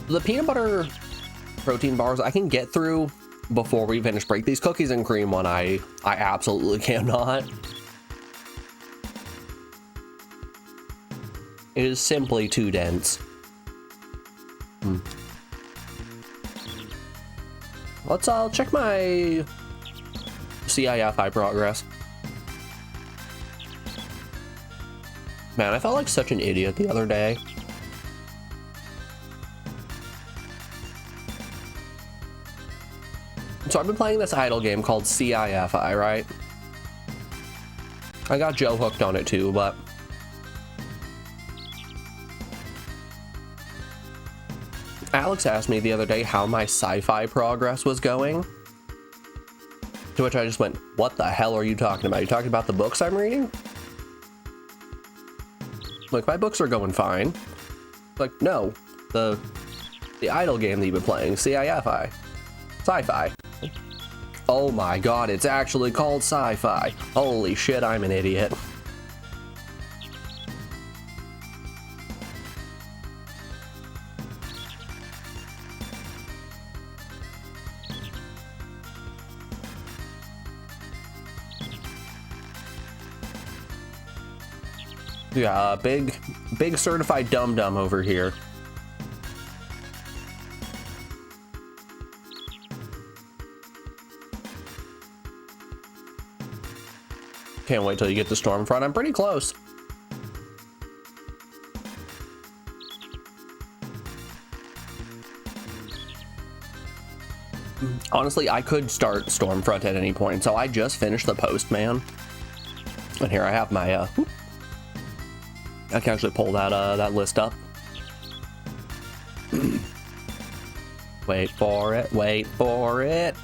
The peanut butter protein bars I can get through before we finish break these cookies and cream one. I absolutely cannot. It is simply too dense. Let's check my CIFI progress. Man, I felt like such an idiot the other day. So I've been playing this idle game called CIFI, right? I got Joe hooked on it too, but Alex asked me the other day how my sci-fi progress was going. To which I just went, what the hell are you talking about? Are you talking about the books I'm reading? Like, my books are going fine. Like, no, the idle game that you've been playing, CIFI. Sci-fi. Oh my god, it's actually called sci-fi. Holy shit, I'm an idiot. Yeah, big certified dum-dum over here. Can't wait till you get to Stormfront. I'm pretty close. Honestly, I could start Stormfront at any point, so I just finished the Postman. And here I have my, I can actually pull that list up. Wait for it, wait for it.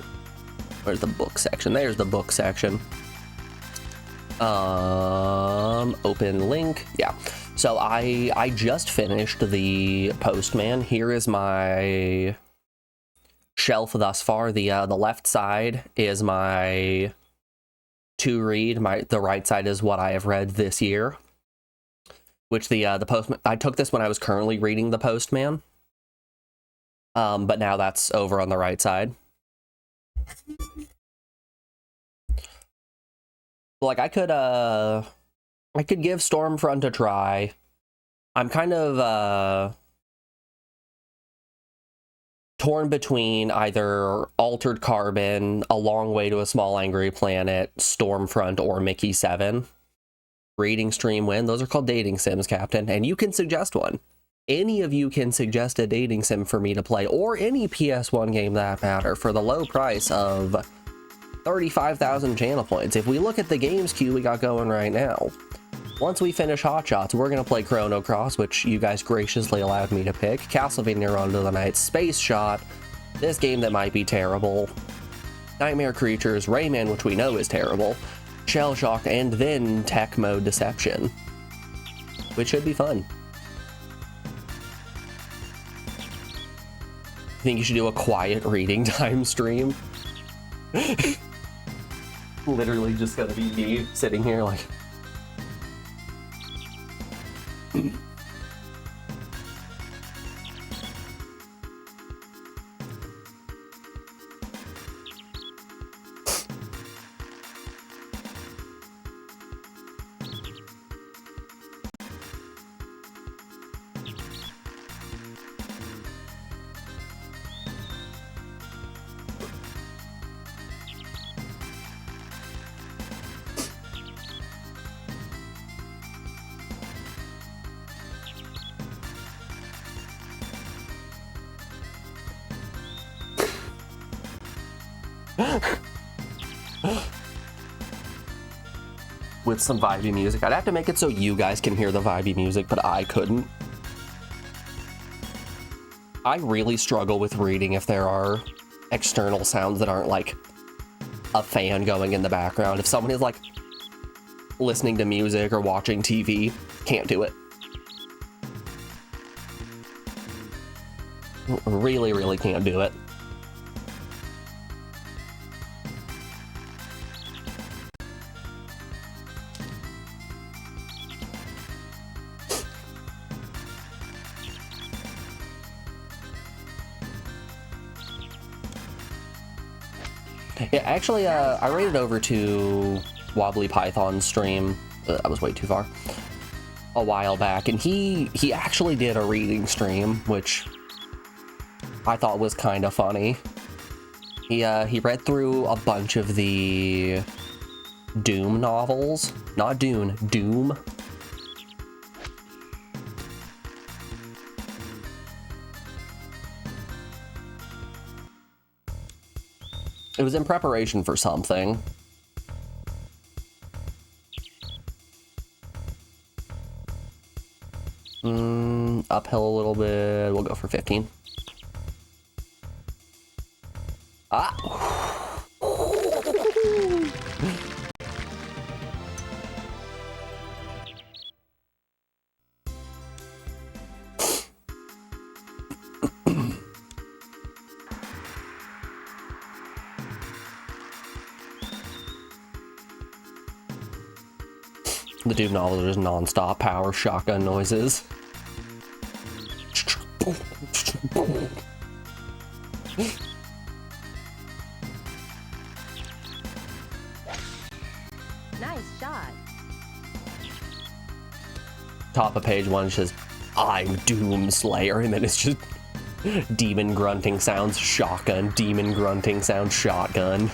Where's the book section? There's the book section. Open link. Yeah. So I just finished the Postman. Here is my shelf thus far. The left side is my to read. The right side is what I have read this year. Which the Postman, I took this when I was currently reading the Postman. But now that's over on the right side. Like, I could give Stormfront a try. I'm kind of torn between either Altered Carbon, A Long Way to a Small Angry Planet, Stormfront, or Mickey 7. Reading stream win. Those are called dating sims, Captain, and you can suggest one. Any of you can suggest a dating sim for me to play, or any PS1 game that matter, for the low price of 35,000 channel points. If we look at the games queue we got going right now, once we finish Hot Shots, we're going to play Chrono Cross, which you guys graciously allowed me to pick, Castlevania Rondo of the Night, Space Shot, this game that might be terrible, Nightmare Creatures, Rayman, which we know is terrible, Shell Shock, and then Tech Mode Deception, which should be fun. I think you should do a quiet reading time stream. Literally just gonna be me sitting here like... with some vibey music. I'd have to make it so you guys can hear the vibey music, but I couldn't. I really struggle with reading if there are external sounds that aren't like a fan going in the background. If someone is like listening to music or watching TV, can't do it. Really, really can't do it. Yeah, actually, I raided over to Wobbly Python's stream. That was way too far. A while back, and he actually did a reading stream, which I thought was kind of funny. He read through a bunch of the Doom novels. Not Dune, Doom. It was in preparation for something. Uphill a little bit. We'll go for 15. Ah! The Doom novel is non-stop power shotgun noises. Nice shot. Top of page 1 says, "I'm Doom Slayer," and then it's just demon grunting sounds shotgun, demon grunting sounds shotgun.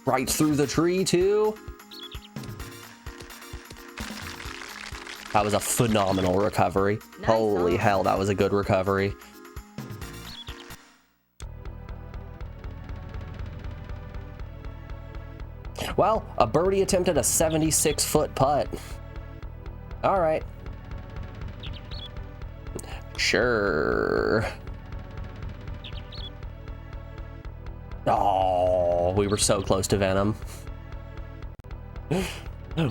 Right through the tree, too. That was a phenomenal recovery. Nice Holy on. hell, that was a good recovery. Well, a birdie attempted a 76-foot putt. All right. Sure. Oh, we were so close to Venom.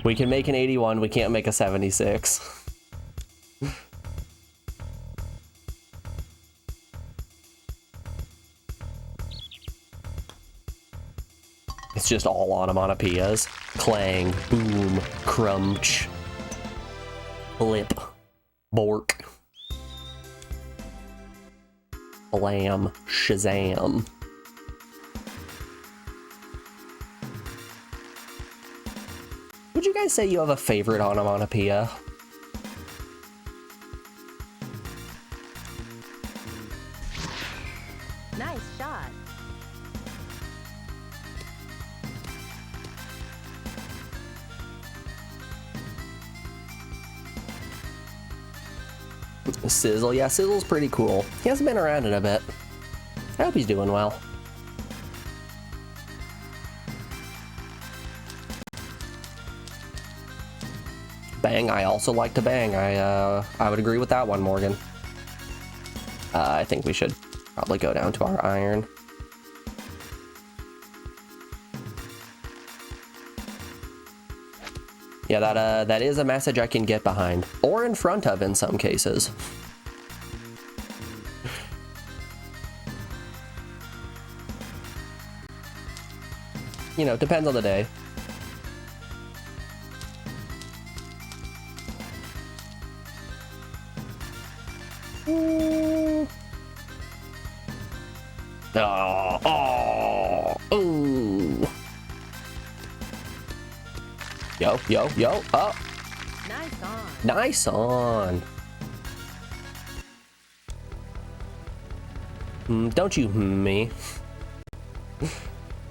We can make an 81, we can't make a 76. It's just all onomatopoeias. Clang, boom, crunch, blip, bork, blam, shazam. Would you guys say you have a favorite onomatopoeia? Nice shot. Sizzle, yeah, Sizzle's pretty cool. He hasn't been around in a bit. I hope he's doing well. Bang, I also like to bang. I would agree with that one, Morgan. I think we should probably go down to our iron. Yeah, that is a message I can get behind, or in front of in some cases. You know, depends on the day. Ooh. Yo, yo, yo, oh. Nice on. Nice on. Don't you me.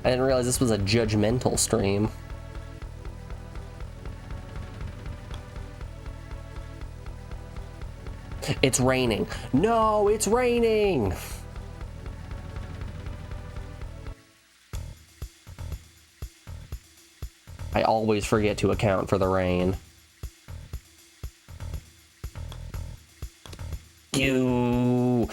I didn't realize this was a judgmental stream. It's raining. No, it's raining. I always forget to account for the rain. You.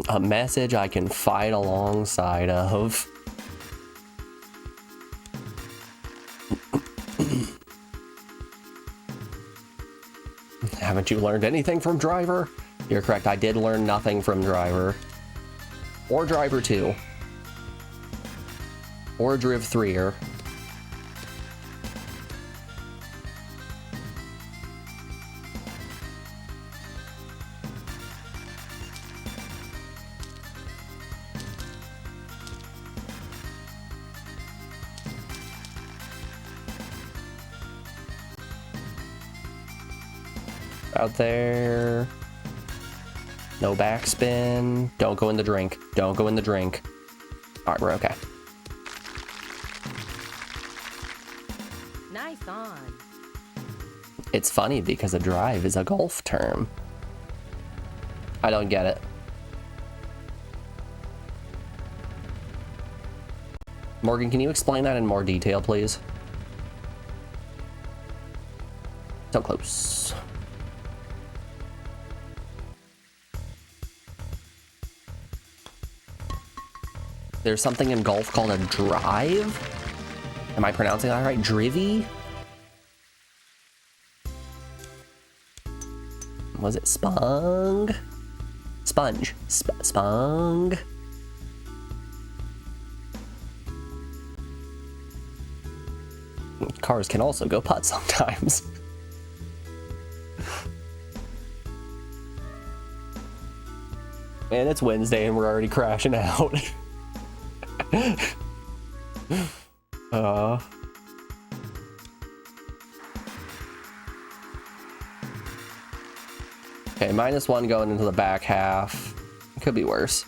A message I can fight alongside of. Haven't you learned anything from Driver? You're correct, I did learn nothing from Driver. Or Driver 2. Or Driv 3er. Out there. No backspin. Don't go in the drink. Don't go in the drink. Alright, we're okay. Nice on. It's funny because a drive is a golf term. I don't get it. Morgan, can you explain that in more detail, please? So close. There's something in golf called a drive? Am I pronouncing that right? Drivy? Was it spung? Sponge. Spung? Cars can also go putt sometimes. Man, it's Wednesday and we're already crashing out. Okay, -1 going into the back half. It could be worse.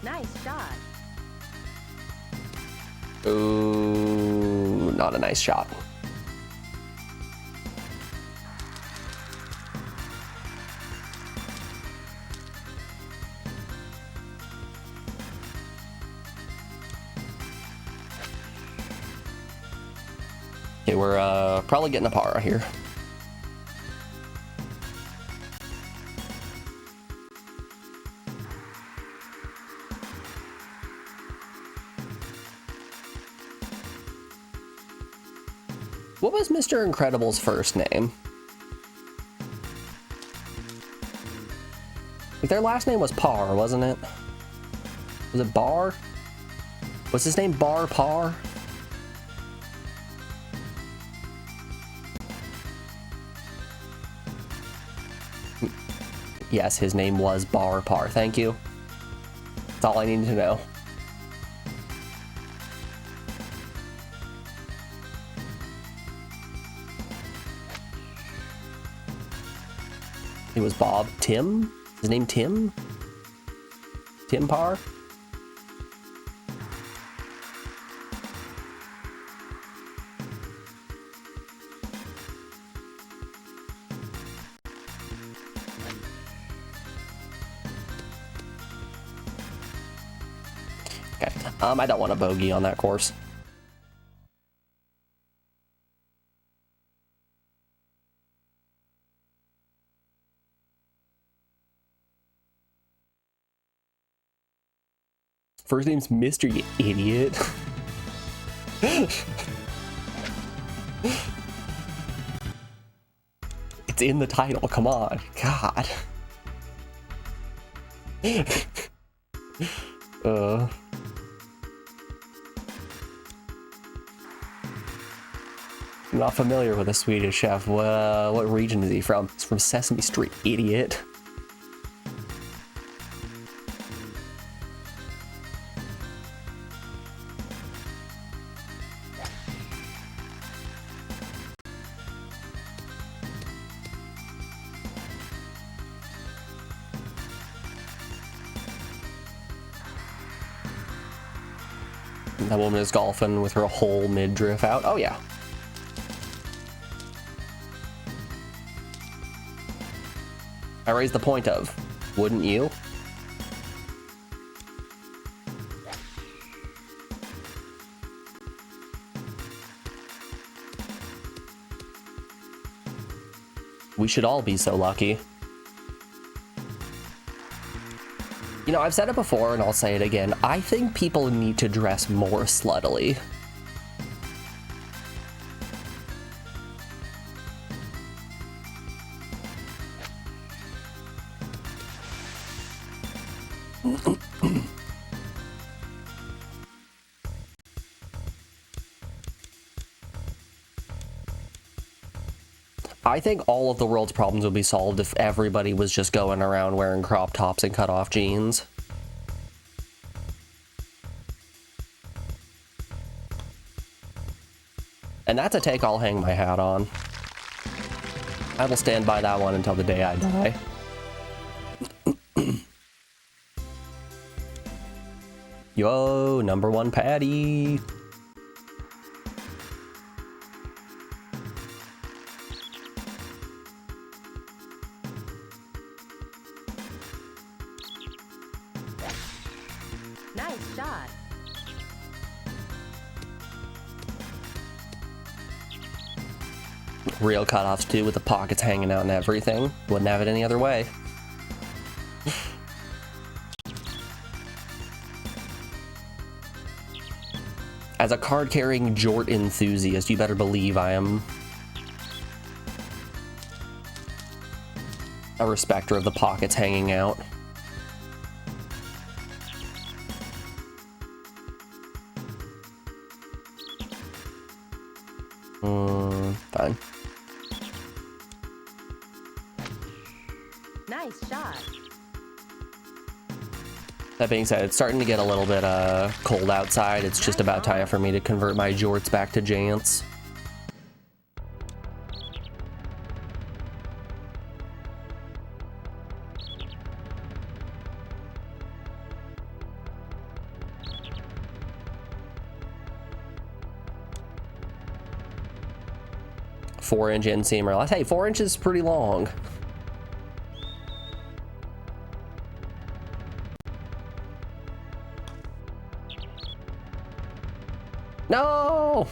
Nice shot. Ooh, not a nice shot. Okay, we're probably getting a par here. What was Mr. Incredible's first name? Their last name was Parr, wasn't it? Was it Bar? Was his name Bar Parr? Yes, his name was Bar Parr. Thank you. That's all I needed to know. It was Bob Tim? His name Tim? Tim Parr? Okay, I don't want a bogey on that course. First name's Mr. You idiot. It's in the title, come on. God. I'm not familiar with a Swedish chef. What region is he from? He's from Sesame Street, idiot. That woman is golfing with her whole midriff out. Oh yeah. I raised the point of, wouldn't you? We should all be so lucky. You know, I've said it before and I'll say it again. I think people need to dress more sluttily. I think all of the world's problems would be solved if everybody was just going around wearing crop tops and cut off jeans. And that's a take I'll hang my hat on. I will stand by that one until the day I die. Yo, #1 Patty. Nice shot. Real cutoffs too, with the pockets hanging out and everything. Wouldn't have it any other way. As a card-carrying jort enthusiast, you better believe I am a respecter of the pockets hanging out. Fine. Nice shot. That being said, it's starting to get a little bit cold outside. It's just about time for me to convert my jorts back to jants. Four-inch inseam. Hey, 4 inches is pretty long. No!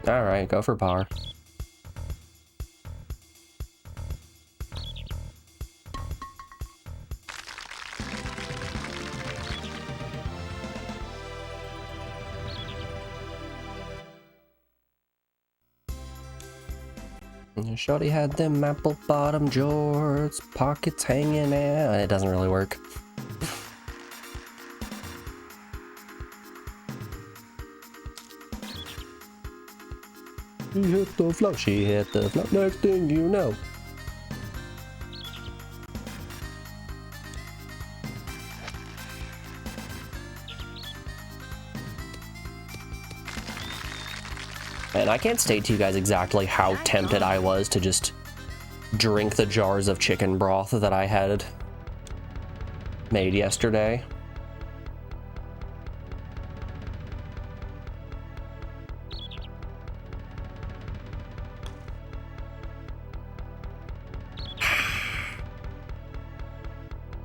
Alright, go for par. Shorty had them apple bottom jorts, pockets hanging out. It doesn't really work. She hit the floor, she hit the floor, next thing you know. And I can't state to you guys exactly how tempted I was to just drink the jars of chicken broth that I had made yesterday.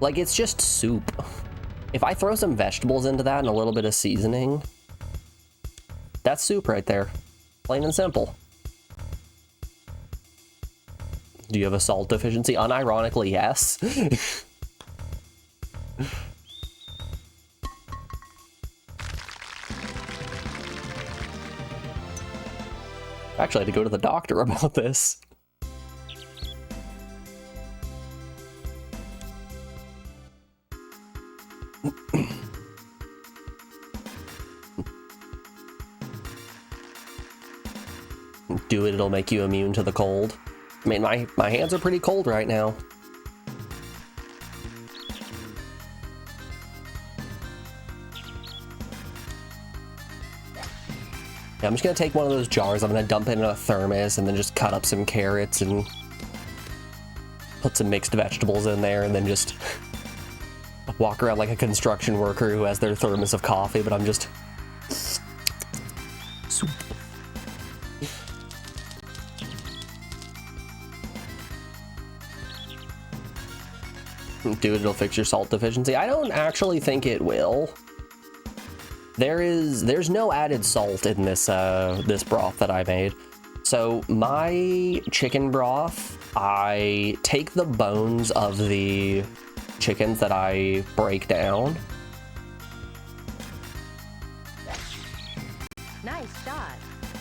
Like, it's just soup. If I throw some vegetables into that and a little bit of seasoning, that's soup right there. Plain and simple. Do you have a salt deficiency? Unironically, yes. Actually, I had to go to the doctor about this. Do it, it'll make you immune to the cold. I mean, my hands are pretty cold right now. Yeah, I'm just gonna take one of those jars, I'm gonna dump it in a thermos, and then just cut up some carrots and put some mixed vegetables in there, and then just walk around like a construction worker who has their thermos of coffee, but I'm just... soup. Do it, it'll fix your salt deficiency. I don't actually think it will. There's no added salt in this this broth that I made. So my chicken broth, I take the bones of the chickens that I break down. Nice shot.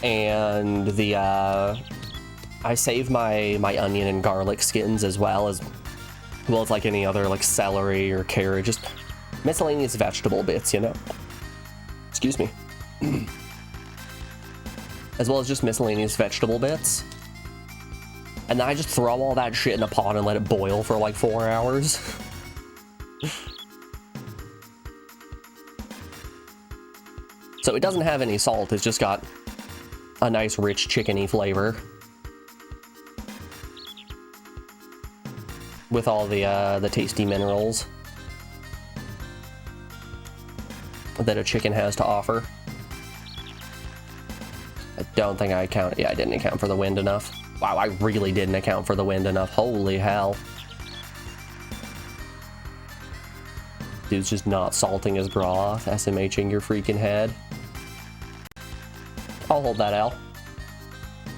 And the I save my onion and garlic skins as well as like any other like celery or carrot, just miscellaneous vegetable bits, you know. Excuse me. As well as just miscellaneous vegetable bits. And then I just throw all that shit in a pot and let it boil for like 4 hours. So it doesn't have any salt, it's just got a nice rich chickeny flavor. With all the tasty minerals that a chicken has to offer. I don't think I accounted. Yeah, I didn't account for the wind enough. Wow, I really didn't account for the wind enough. Holy hell. Dude's just not salting his broth, SMHing your freaking head. I'll hold that L.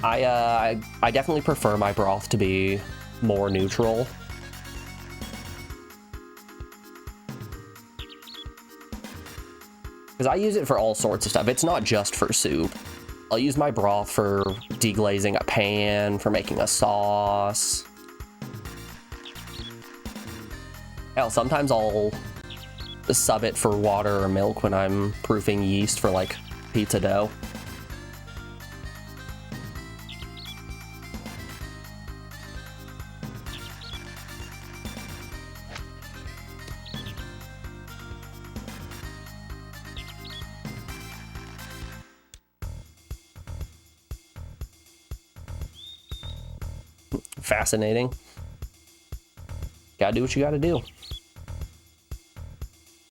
I definitely prefer my broth to be more neutral. Because I use it for all sorts of stuff. It's not just for soup. I'll use my broth for deglazing a pan, for making a sauce. Hell, sometimes I'll sub it for water or milk when I'm proofing yeast for like pizza dough. Fascinating. Gotta do what you gotta do.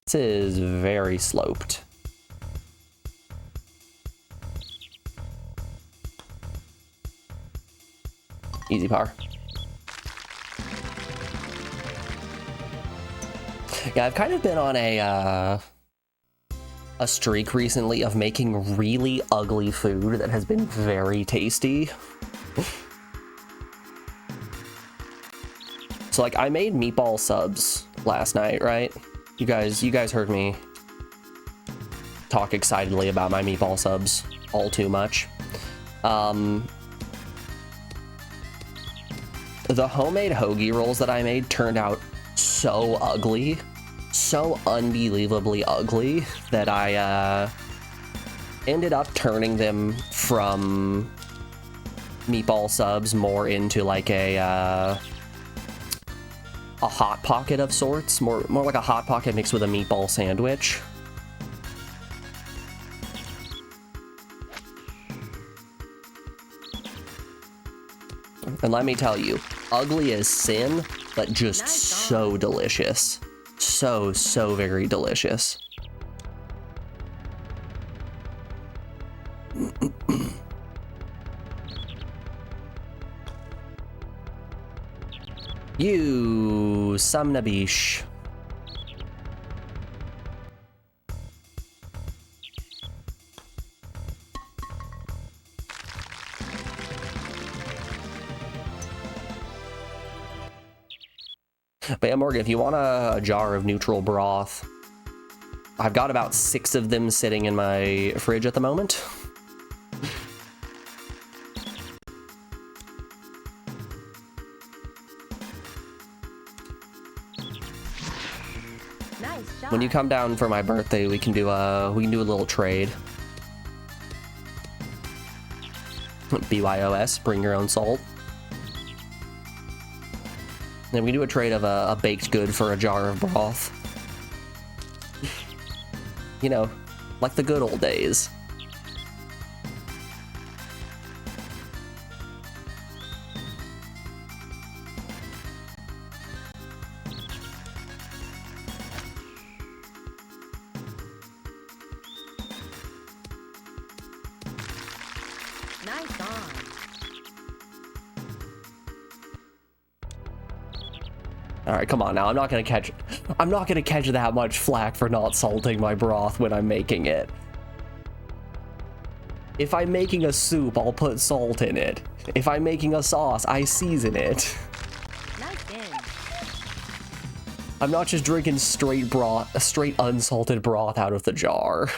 This is very sloped. Easy par. Yeah, I've kind of been on a streak recently of making really ugly food that has been very tasty. So like I made meatball subs last night, right? You guys heard me talk excitedly about my meatball subs all too much. The homemade hoagie rolls that I made turned out so ugly, so unbelievably ugly that I ended up turning them from meatball subs more into like a hot pocket of sorts, more like a hot pocket mixed with a meatball sandwich. And let me tell you, ugly as sin, but just so delicious. So very delicious. You Samnabish. But yeah, Morgan, if you want a jar of neutral broth, I've got about 6 of them sitting in my fridge at the moment. Nice shot. When you come down for my birthday, we can do a little trade. BYOS, bring your own salt. And we do a trade of a baked good for a jar of broth. You know, like the good old days. Nice on. All right, come on now. I'm not gonna catch that much flack for not salting my broth when I'm making it. If I'm making a soup, I'll put salt in it. If I'm making a sauce, I season it. Nice in. I'm not just drinking straight broth, straight unsalted broth out of the jar.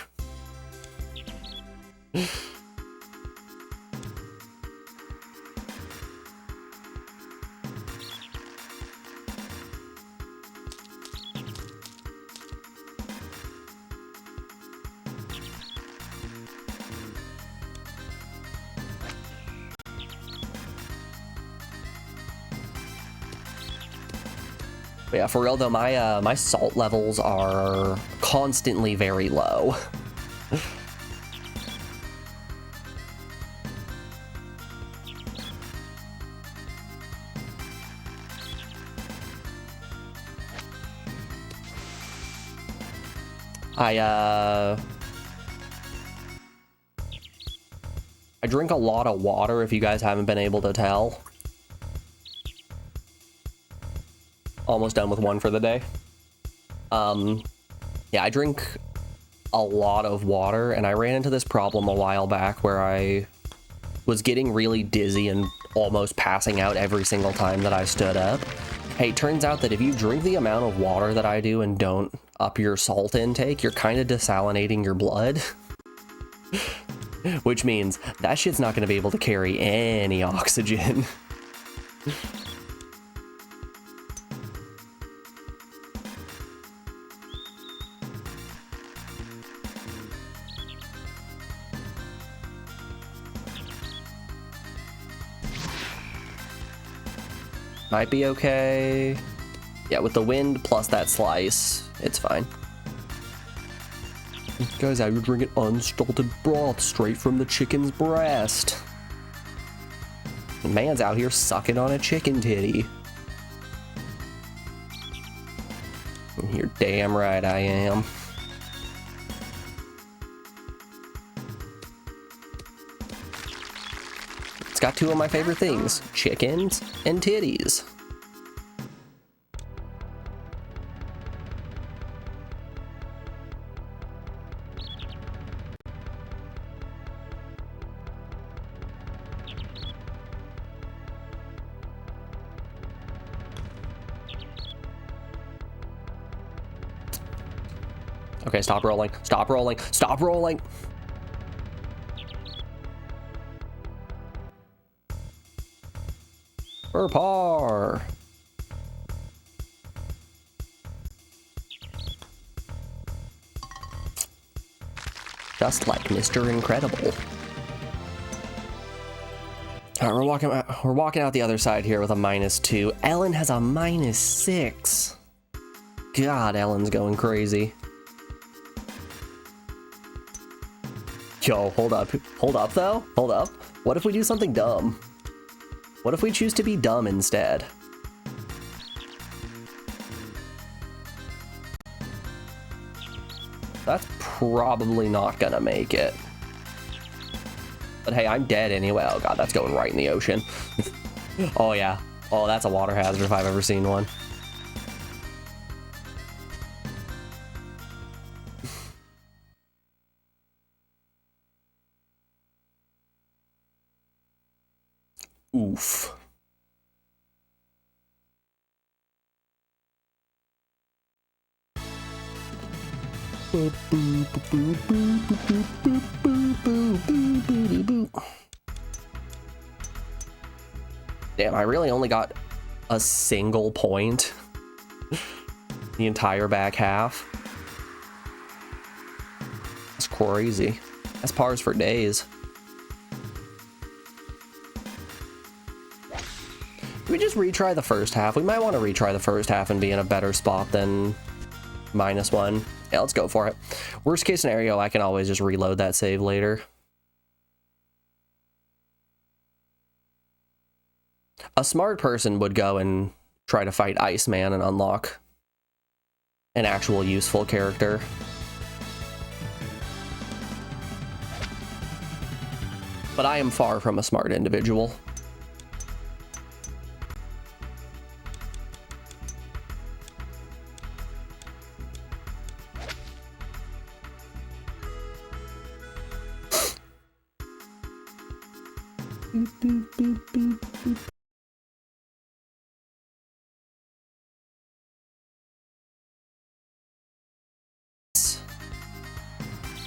But yeah, for real though, my salt levels are constantly very low. I drink a lot of water, if you guys haven't been able to tell. Almost done with one for the day. Yeah, I drink a lot of water, and I ran into this problem a while back where I was getting really dizzy and almost passing out every single time that I stood up. Hey, it turns out that if you drink the amount of water that I do and don't up your salt intake, you're kind of desalinating your blood. Which means that shit's not going to be able to carry any oxygen. Might be okay. Yeah, with the wind plus that slice, it's fine. Guys, out here drinking unsalted broth straight from the chicken's breast. The man's out here sucking on a chicken titty. You're damn right I am. It's got two of my favorite things, chickens and titties. Okay, stop rolling, stop rolling, stop rolling. For par. Just like Mr. Incredible. All right, we're walking out the other side here with a -2. Ellen has a -6. God, Ellen's going crazy. Yo, hold up though, hold up. What if we do something dumb? What if we choose to be dumb instead? That's probably not gonna make it. But hey, I'm dead anyway. Oh god, that's going right in the ocean. Oh yeah. Oh, that's a water hazard if I've ever seen one. Oof. Damn, I really only got a single point the entire back half. That's crazy. That's pars for days. We just retry the first half. We might want to retry the first half and be in a better spot than -1. Yeah, let's go for it. Worst case scenario, I can always just reload that save later. A smart person would go and try to fight Iceman and unlock an actual useful character. But I am far from a smart individual. Boop, boop, boop, boop, boop.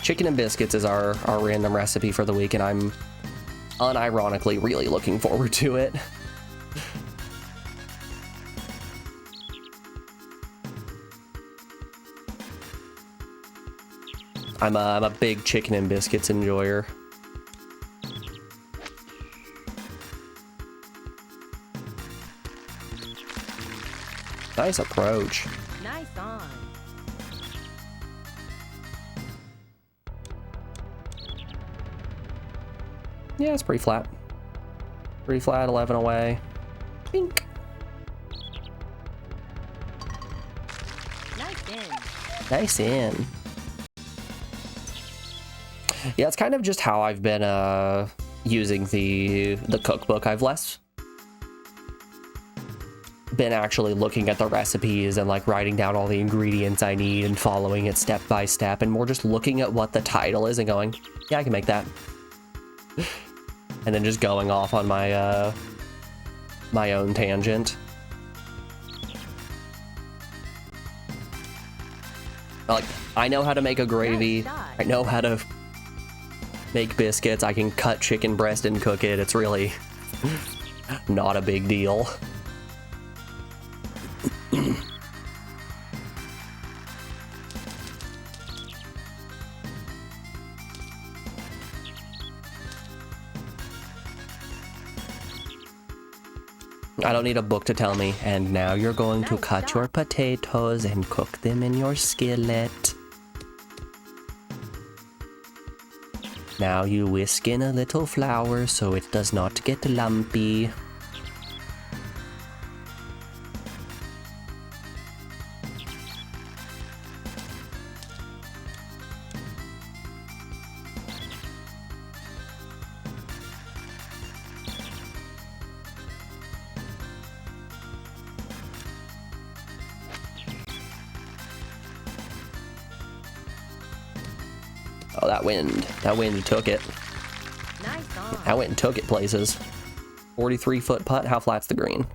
Chicken and biscuits is our random recipe for the week, and I'm unironically really looking forward to it. I'm a big chicken and biscuits enjoyer. Nice approach. Nice on. Yeah, it's pretty flat. Pretty flat, 11 away. Pink. Nice in. Nice in. Yeah, it's kind of just how I've been using the cookbook. I've less been actually looking at the recipes and like writing down all the ingredients I need and following it step by step, and more just looking at what the title is and going, yeah, I can make that. And then just going off on my my own tangent. Like, I know how to make a gravy. Nice shot. I know how to make biscuits. I can cut chicken breast and cook it. It's really not a big deal. I don't need a book to tell me. And now you're going to Nice cut job. your potatoes and cook them in your skillet. Now you whisk in a little flour so it does not get lumpy. Oh, that wind took it. Nice on. I went and took it places. 43-foot putt. How flat's the green?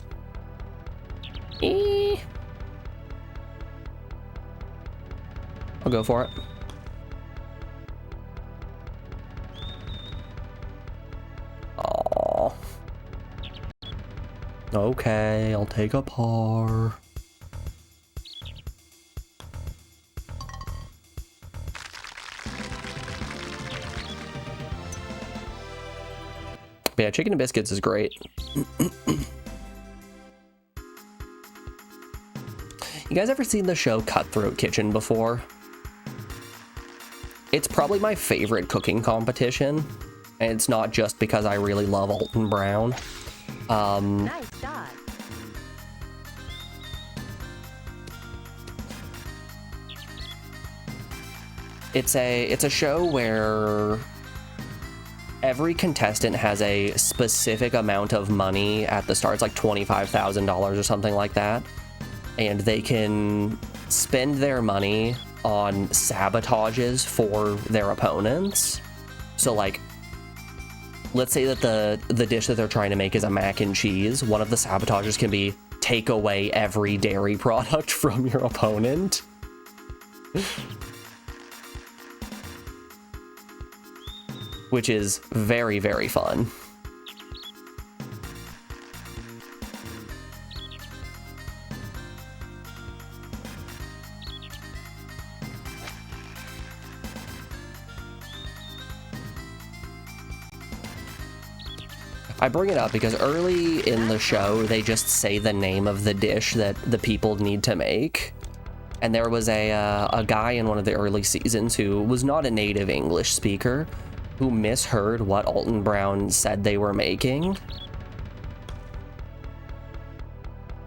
I'll go for it. Aww. Okay, I'll take a par. But yeah, chicken and biscuits is great. You guys ever seen the show Cutthroat Kitchen before? It's probably my favorite cooking competition, and it's not just because I really love Alton Brown. Nice shot. It's a show where every contestant has a specific amount of money at the start. It's like $25,000 or something like that. And they can spend their money on sabotages for their opponents. So like, let's say that the dish that they're trying to make is a mac and cheese. One of the sabotages can be take away every dairy product from your opponent. Which is very, very fun. I bring it up because early in the show, they just say the name of the dish that the people need to make. And there was a guy in one of the early seasons who was not a native English speaker, who misheard what Alton Brown said they were making.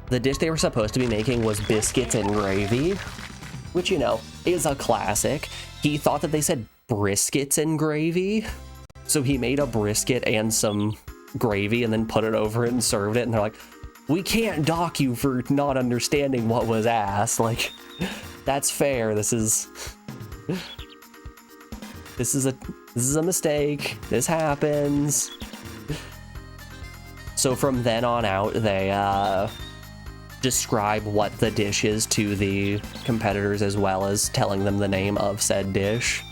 The dish they were supposed to be making was biscuits and gravy, which, you know, is a classic. He thought that they said briskets and gravy, so he made a brisket and some gravy and then put it over it and served it, and they're like, we can't dock you for not understanding what was asked. Like, that's fair. This is a mistake. This happens. So from then on out, they describe what the dish is to the competitors as well as telling them the name of said dish.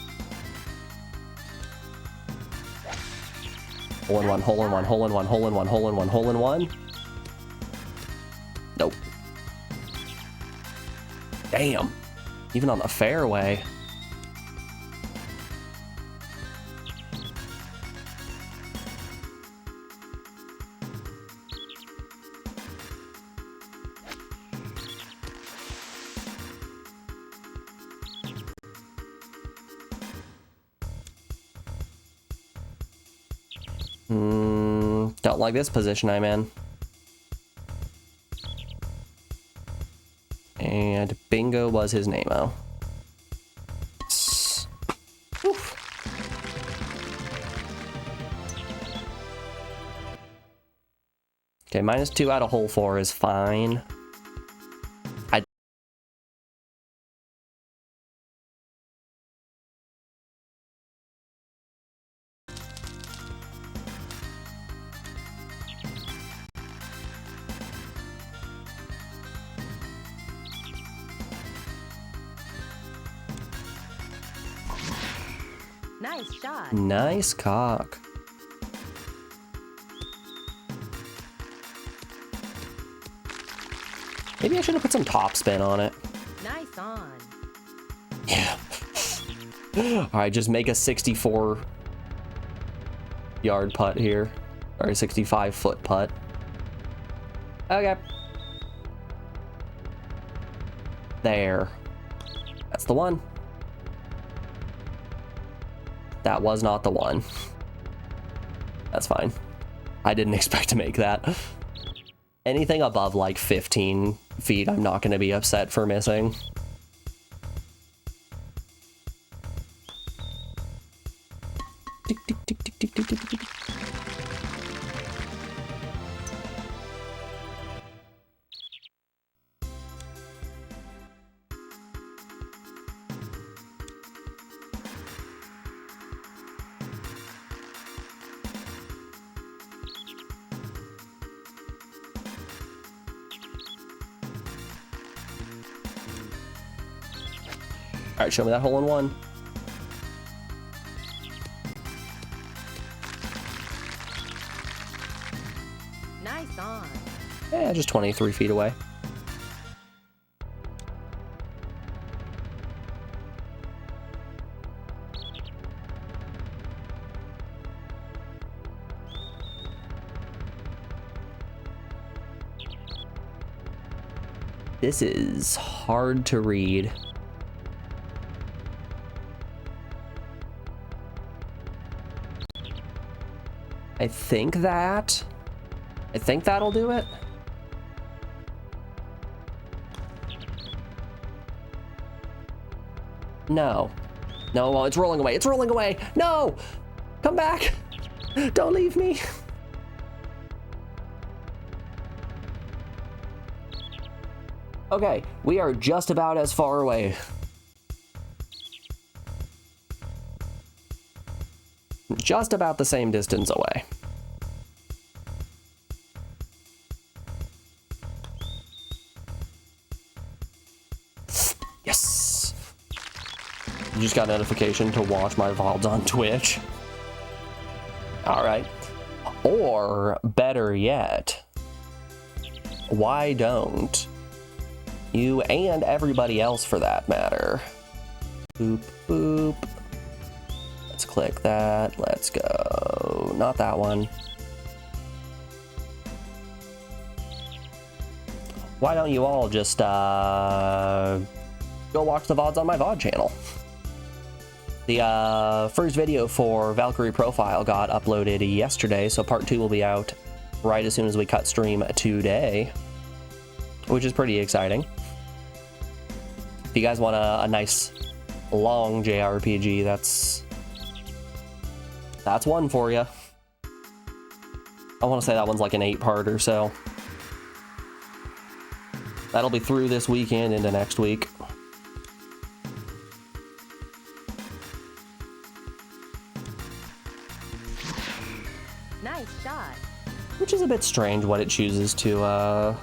Hole in one, hole in one, hole in one, hole in one, hole in one, hole in one. Nope. Damn. Even on the fairway. Don't like this position I'm in. And bingo was his name-o. Okay, -2 out of hole 4 is fine. Nice shot. Nice cock. Maybe I should have put some topspin on it. Nice on. Yeah. Alright, just make a 64 yard putt here. Or a 65 foot putt. Okay. There. That's the one. That was not the one. That's fine. I didn't expect to make that. Anything above like 15 feet, I'm not going to be upset for missing. Tick, tick, tick, tick, tick, tick, tick, tick. All right, show me that hole in one. Nice on. Yeah, just 23 feet away. This is hard to read. I think that'll do it. No. No, well, it's rolling away. It's rolling away. No! Come back! Don't leave me. Okay, we are just about as far away. Just about the same distance away. Yes! You just got a notification to watch my VODs on Twitch. Alright. Or, better yet, why don't you and everybody else for that matter? Boop, boop. Let's click that. Let's go. Not that one. Why don't you all just go watch the VODs on my VOD channel? The first video for Valkyrie Profile got uploaded yesterday, so part 2 will be out right as soon as we cut stream today, which is pretty exciting. If you guys want a nice long JRPG, that's one for you. I want to say that one's like an 8-parter, so that'll be through this weekend into next week. Nice shot. Which is a bit strange what it chooses to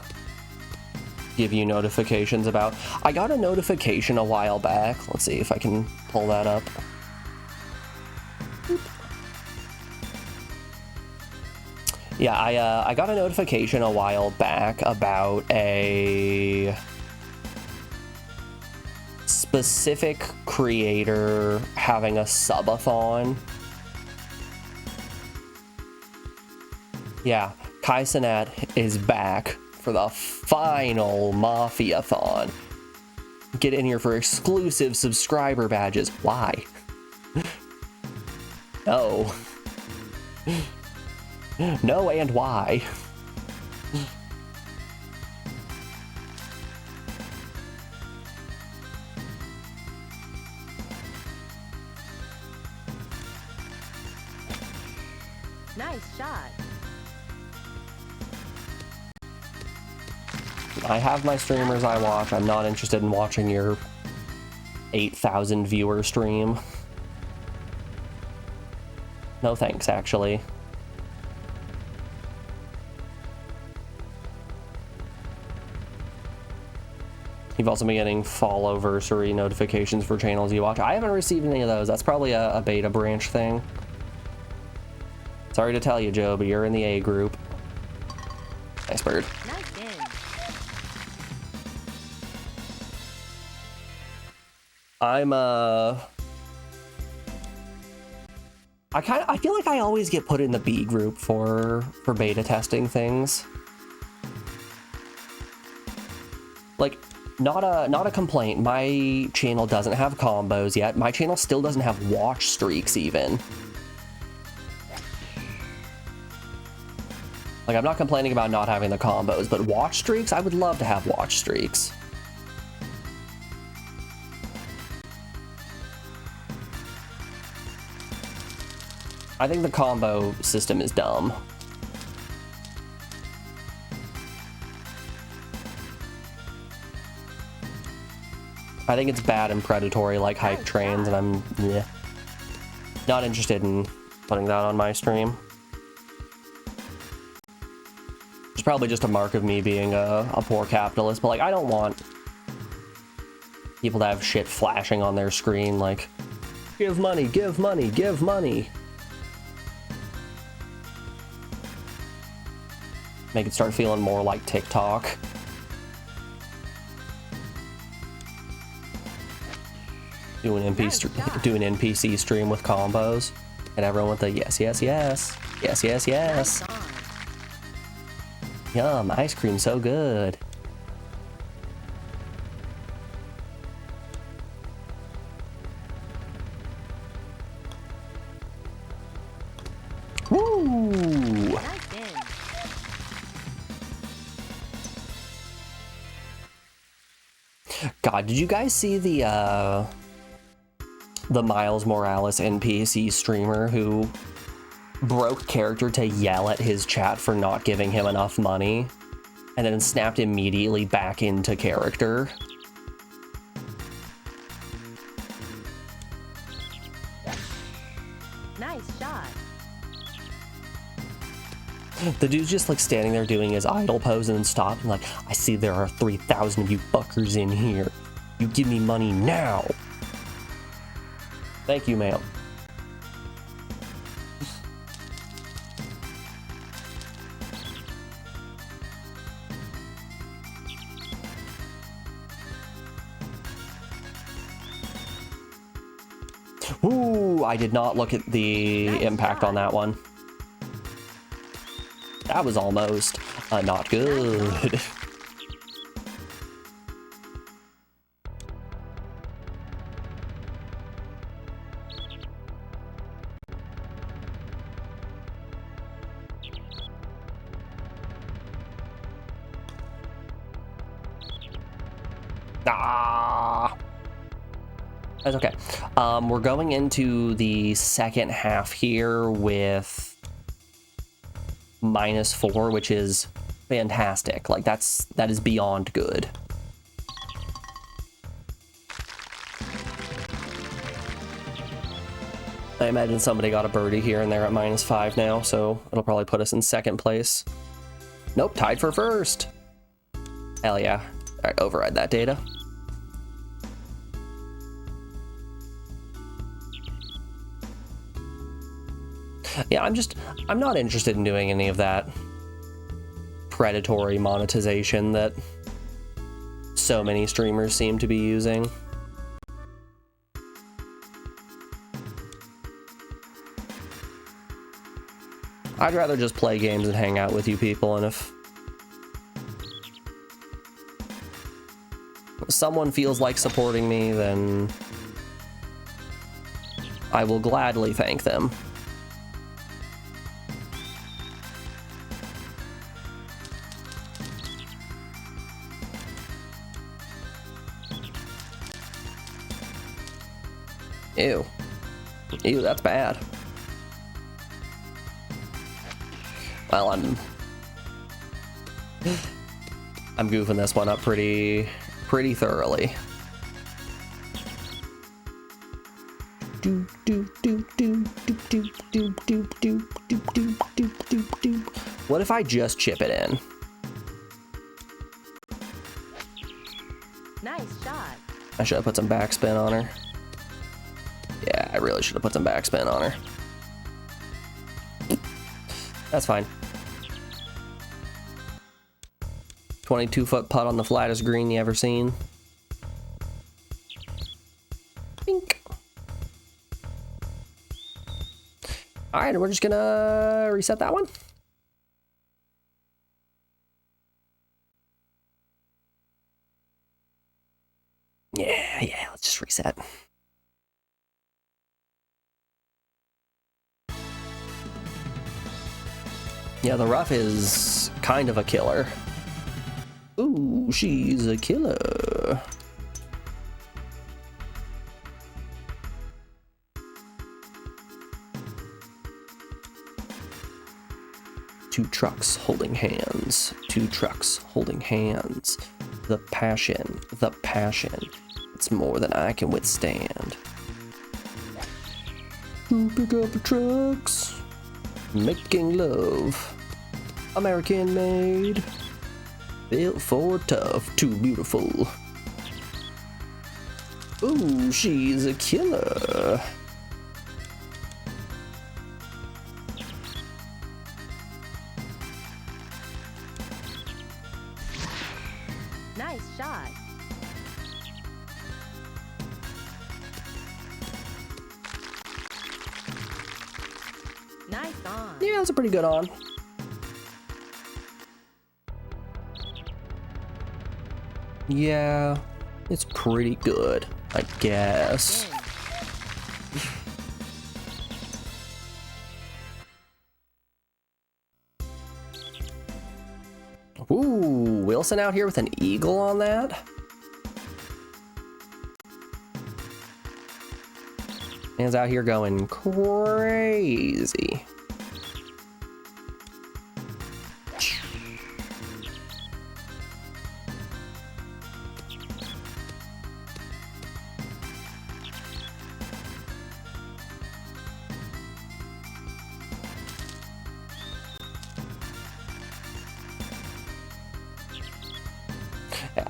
give you notifications about. I got a notification a while back. Let's see if I can pull that up. Yeah, I got a notification a while back about a specific creator having a subathon. Yeah, Kai Cenat is back for the final Mafia-thon. Get in here for exclusive subscriber badges. Why? No. No, and why? Nice shot. I have my streamers I watch. I'm not interested in watching your 8,000 viewer stream. No thanks, actually. You've also been getting fall-anniversary notifications for channels you watch. I haven't received any of those. That's probably a beta branch thing. Sorry to tell you, Joe, but you're in the A group. Nice bird. Nice in. I feel like I always get put in the B group for beta testing things. Like, not a complaint. My channel doesn't have combos yet. My channel still doesn't have watch streaks even. Like, I'm not complaining about not having the combos, but watch streaks, I would love to have watch streaks. I think the combo system is dumb. I think it's bad and predatory like hype trains, and I'm not interested in putting that on my stream. It's probably just a mark of me being a poor capitalist, but like, I don't want people to have shit flashing on their screen like, give money, give money, give money. Make it start feeling more like TikTok. Do an NPC stream with combos, and everyone with the yes, yes, yes, yes, yes, yes. Nice on. Yum, ice cream so good. Woo! Nice in. God, did you guys see the Miles Morales NPC streamer who broke character to yell at his chat for not giving him enough money and then snapped immediately back into character? Nice shot. The dude's just like standing there doing his idle pose and then stopped and like, I see there are 3,000 of you fuckers in here. You give me money now. Thank you, ma'am. Ooh, I did not look at the impact on that one. That was almost not good. That's okay. We're going into the second half here with -4, which is fantastic. Like, that is beyond good. I imagine somebody got a birdie here and they're at -5 now, so it'll probably put us in second place. Nope, tied for first. Hell yeah. All right, override that data. Yeah, I'm not interested in doing any of that predatory monetization that so many streamers seem to be using. I'd rather just play games and hang out with you people, and if someone feels like supporting me, then I will gladly thank them. Ew. Ew, that's bad. Well, I'm goofing this one up pretty thoroughly. What if I just chip it in? Nice shot. I should have put some backspin on her. Yeah, I really should have put some backspin on her. That's fine. 22-foot putt on the flattest green you ever seen. Bink. All right, we're just gonna reset that one. Yeah, let's just reset. Yeah, the rough is kind of a killer. Ooh, she's a killer. Two trucks holding hands. Two trucks holding hands. The passion, the passion. It's more than I can withstand. Two pickup trucks. Making love. American made. Built for tough. Too beautiful. Ooh, she's a killer. Nice shot. Nice on. Yeah, that's a pretty good on. Yeah, it's pretty good, I guess. Ooh, Wilson out here with an eagle on that. Man's out here going crazy.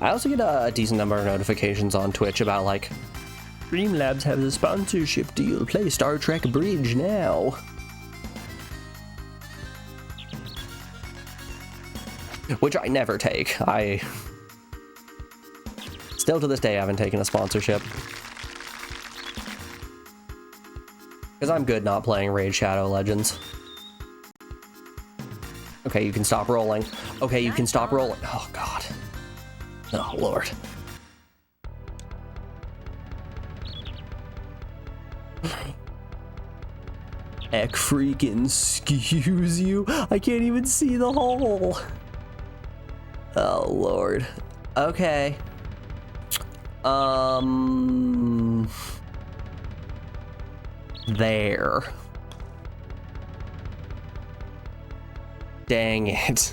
I also get a decent number of notifications on Twitch about, like, Streamlabs has a sponsorship deal. Play Star Trek Bridge now. Which I never take. Still to this day, I haven't taken a sponsorship. Because I'm good not playing Raid Shadow Legends. Okay, you can stop rolling. Okay, you can stop rolling. Oh, God. Oh, Lord. Heck freaking excuse you. I can't even see the hole. Oh, Lord. Okay. There. Dang it.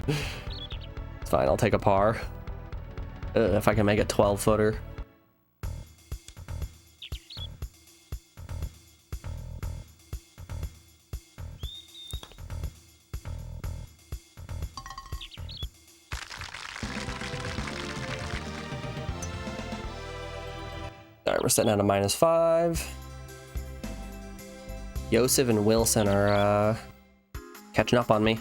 It's fine, I'll take a par. If I can make a 12-footer. Alright, we're sitting at a -5. Yosef and Wilson are catching up on me.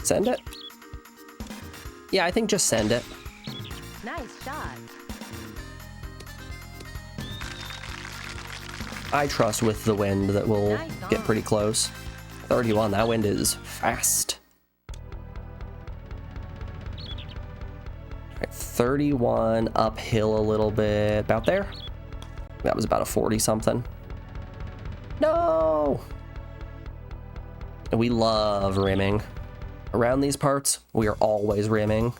Send it? Yeah, I think just send it. Nice shot. I trust with the wind that we'll Nice get on. pretty close. 31, that wind is fast. Alright, 31, uphill a little bit. About there? That was about a 40 something. No! We love rimming. Around these parts, we are always rimming.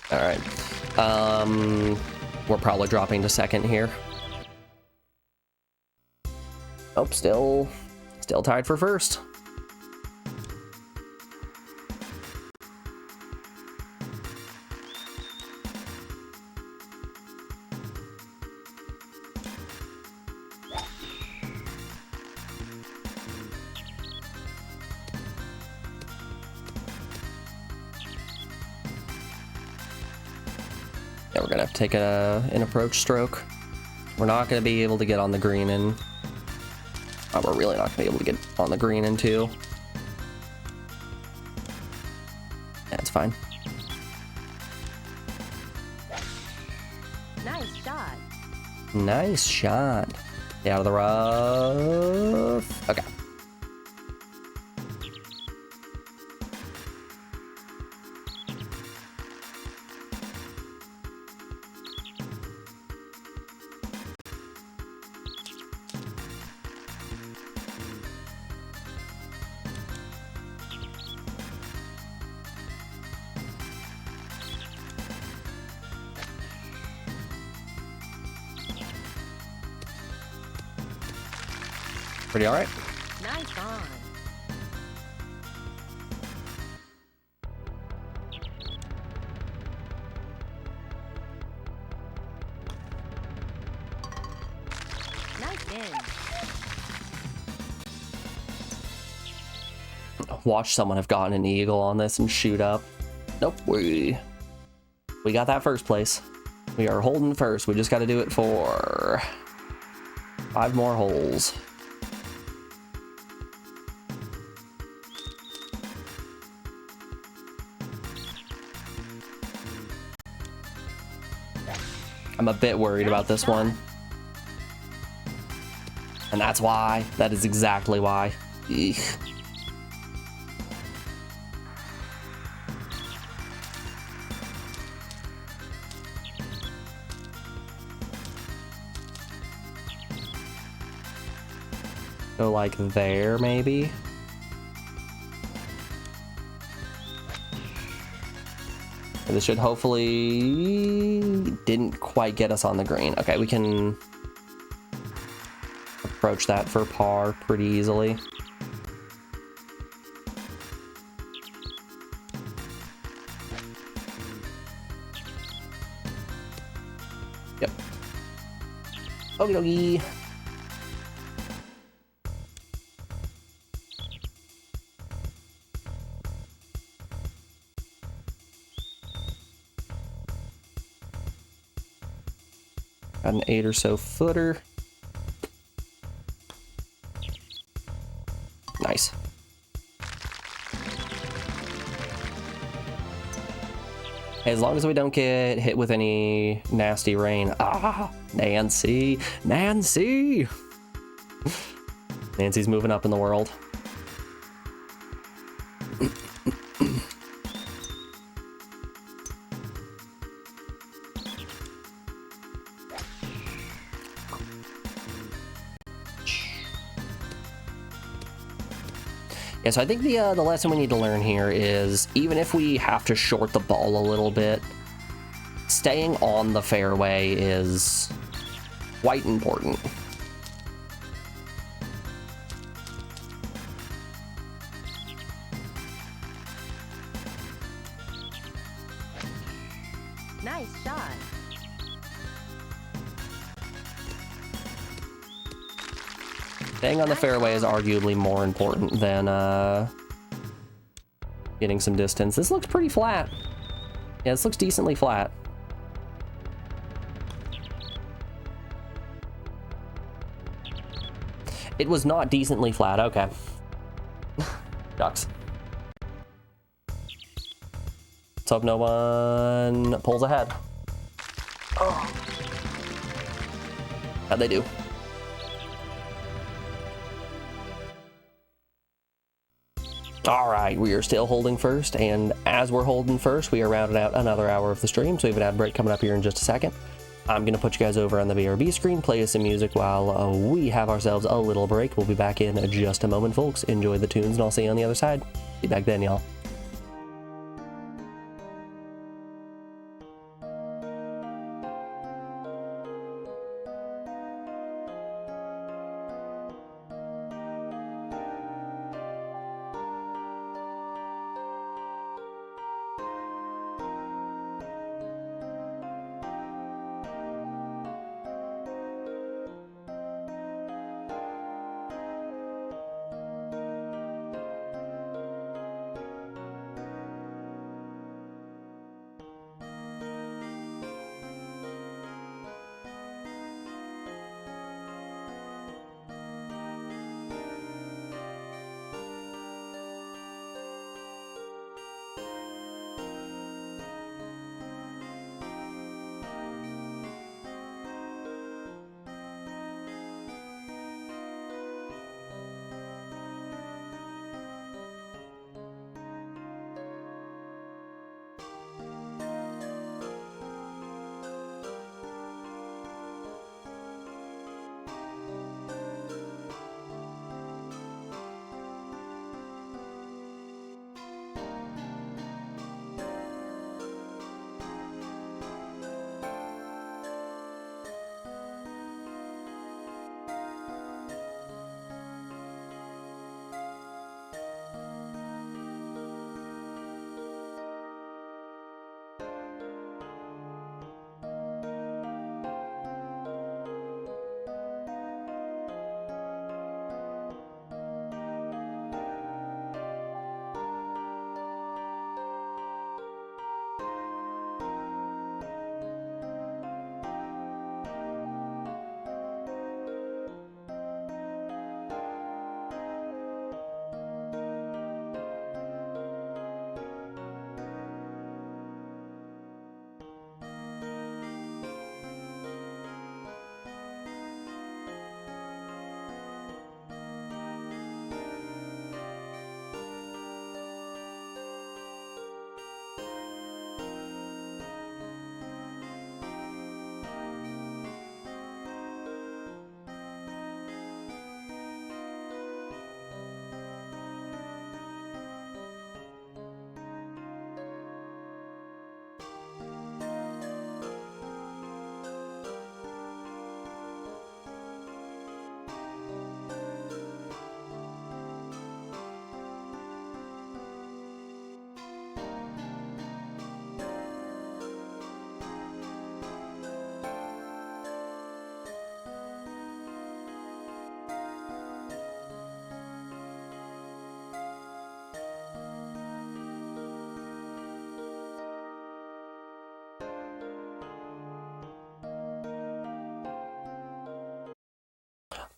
Alright. We're probably dropping to second here. Oh, still tied for first. Yeah, we're gonna have to take an approach stroke. We're not gonna be able to get on the green in. Oh, we're really not gonna be able to get on the green in two. Yeah, it's fine. Nice shot. Nice shot. Get out of the rough. Okay. Pretty all right. Nice on. Nice in. Watch someone have gotten an eagle on this and shoot up. Nope, we got that first place. We are holding first. We just got to do it for 5 more holes. I'm a bit worried about this one. And that's why. That is exactly why. Eek. Go like there, maybe? This should hopefully didn't quite get us on the green. Okay, we can approach that for par pretty easily. Yep. Okie dokie. Got an 8 or so footer. Nice. As long as we don't get hit with any nasty rain. Ah, Nancy, Nancy. Nancy's moving up in the world. Yeah, so I think the lesson we need to learn here is even if we have to short the ball a little bit, staying on the fairway is quite important. Nice shot. Staying on the fairway is arguably more important than getting some distance. This looks pretty flat. Yeah, this looks decently flat. It was not decently flat, okay. Ducks. Let's hope no one pulls ahead. Oh. How'd they do? All right, we are still holding first, and as we're holding first, we are rounding out another hour of the stream, so we have an ad break coming up here in just a second. I'm gonna put you guys over on the BRB screen, play us some music while we have ourselves a little break. We'll be back in just a moment, folks. Enjoy the tunes, and I'll see you on the other side. Be back then, y'all.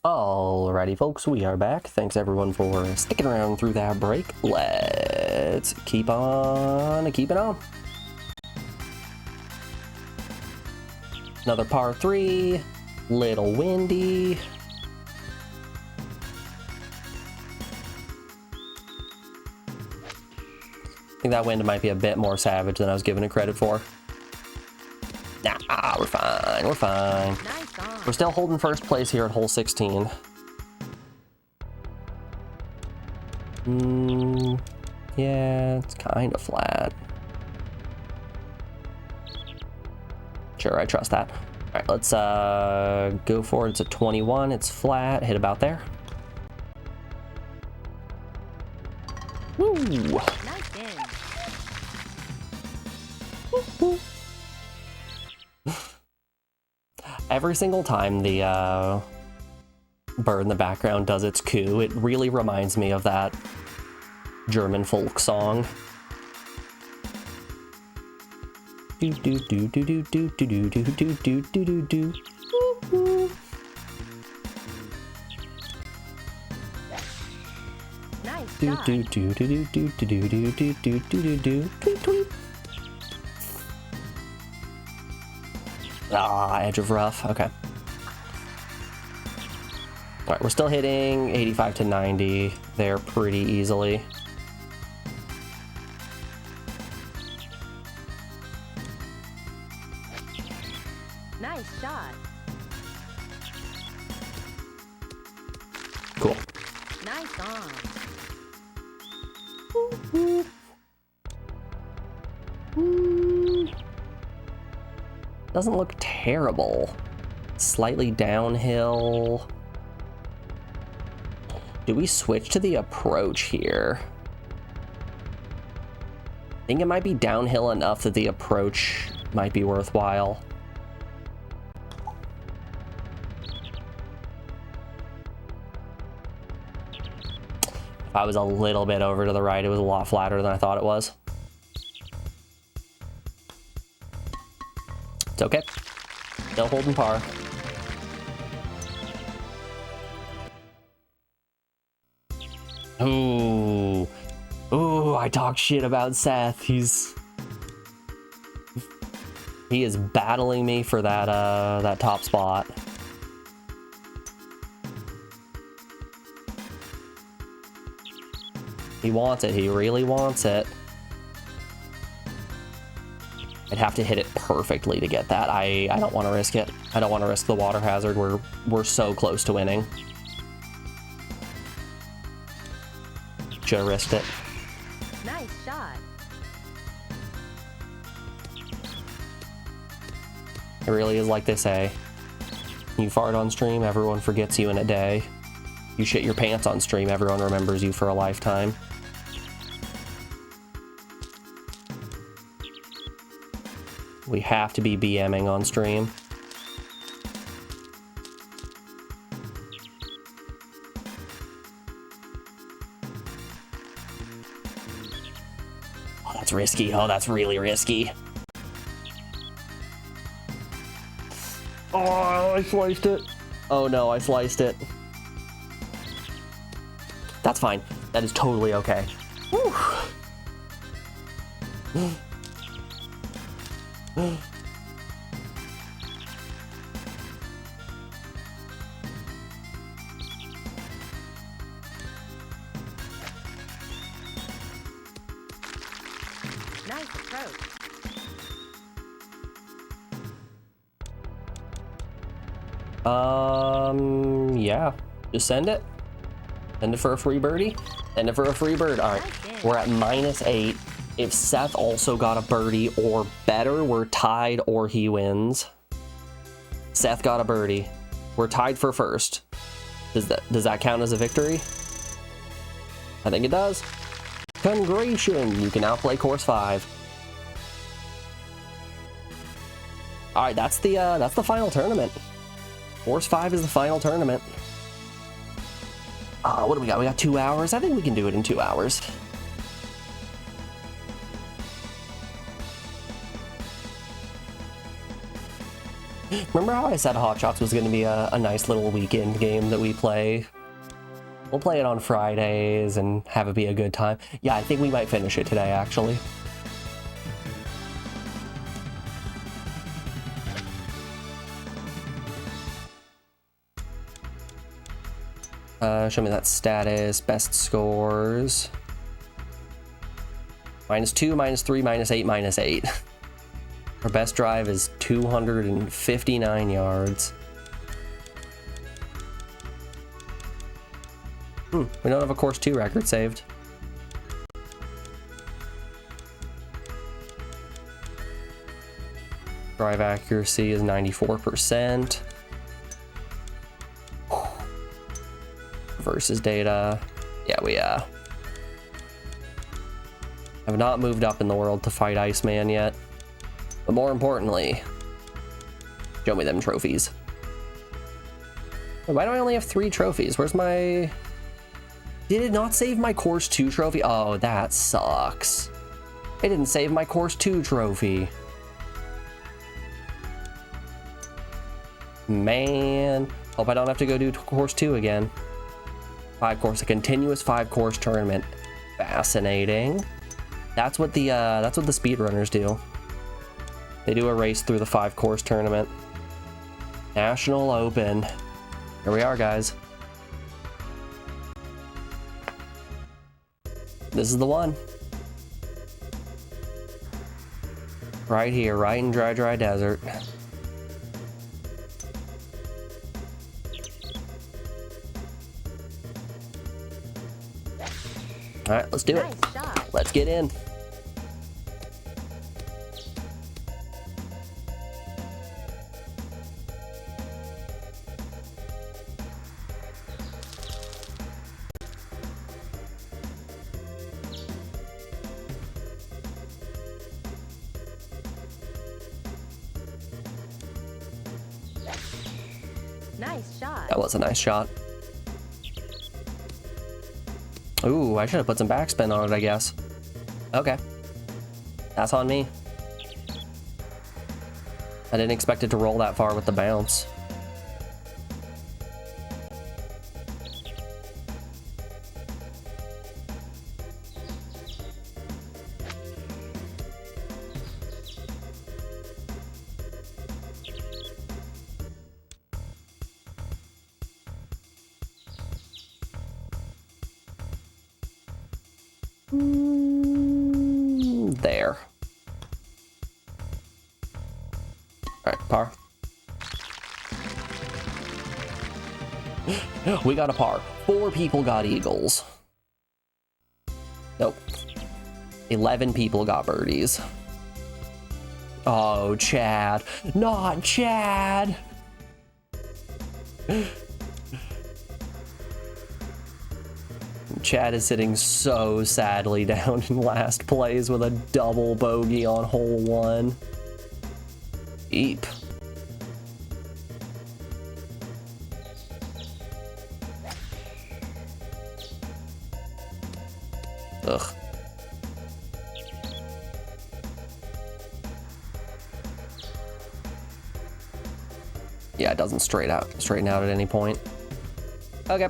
Alrighty, folks, we are back. Thanks everyone for sticking around through that break. Let's keep on keeping on. Another par 3, little windy. I think that wind might be a bit more savage than I was giving it credit for. Nah, we're fine, we're fine. Nice on. We're still holding first place here at hole 16. Yeah, it's kind of flat. Sure, I trust that. All right, let's go for it. It's a 21. It's flat. Hit about there. Woo! Nice in. Every single time the bird in the background does its coo. It really reminds me of that German folk song. Do do do do do do do do do do do do do. Nice Do shot. do do do do do do do do do do do. Tweet tweet. Ah, edge of rough. Okay. All right, we're still hitting 85 to 90 there pretty easily. Nice shot. Cool. Nice on. Doesn't look terrible. Slightly downhill. Do we switch to the approach here? I think it might be downhill enough that the approach might be worthwhile. If I was a little bit over to the right, it was a lot flatter than I thought it was. It's okay. Still holding par. Ooh. Ooh, I talk shit about Seth. He is battling me for that top spot. He wants it. He really wants it. I'd have to hit it perfectly to get that. I don't want to risk it. I don't want to risk the water hazard. We're so close to winning. Should have risked it. Nice shot. It really is like they say. You fart on stream, everyone forgets you in a day. You shit your pants on stream, everyone remembers you for a lifetime. We have to be BMing on stream. Oh, that's risky. Oh, that's really risky. Oh, I sliced it. Oh no, I sliced it. That's fine. That is totally okay. Whew. Nice approach. Yeah. Just send it. Send it for a free birdie. Send it for a free bird. All right. We're at -8. If Seth also got a birdie or better, we're tied or he wins. Seth got a birdie. We're tied for first. Does that count as a victory? I think it does. Congratulations, you can now play course 5. All right, that's the final tournament. Course 5 is the final tournament. What do we got? We got 2 hours. I think we can do it in 2 hours. Remember how I said Hot Shots was going to be a nice little weekend game that we play? We'll play it on Fridays and have it be a good time. Yeah, I think we might finish it today, actually. Show me that status, best scores. -2, -3, -8, -8. Our best drive is 259 yards. We don't have a course 2 record saved. Drive accuracy is 94%. Versus data. Yeah, we have not moved up in the world to fight Iceman yet. But more importantly, show me them trophies. Why do I only have 3 trophies? Where's my... Did it not save my Course 2 trophy? Oh, that sucks. It didn't save my Course 2 trophy. Man. Hope I don't have to go do Course 2 again. 5 course, a continuous 5 course tournament. Fascinating. That's what the speedrunners do. They do a race through the 5 course tournament. National Open. Here we are, guys. This is the one. Right here, right in dry desert. All right, let's do it. Nice shot. Let's get in. Nice shot. That was a nice shot. Ooh, I should have put some backspin on it, I guess. Okay. That's on me. I didn't expect it to roll that far with the bounce. There. All right, par. We got a par. 4 people got eagles. Nope. 11 people got birdies. Oh, Chad. Not Chad. Chad is sitting so sadly down in last place with a double bogey on hole 1. Eep. Ugh. Yeah, it doesn't straighten out at any point. Okay.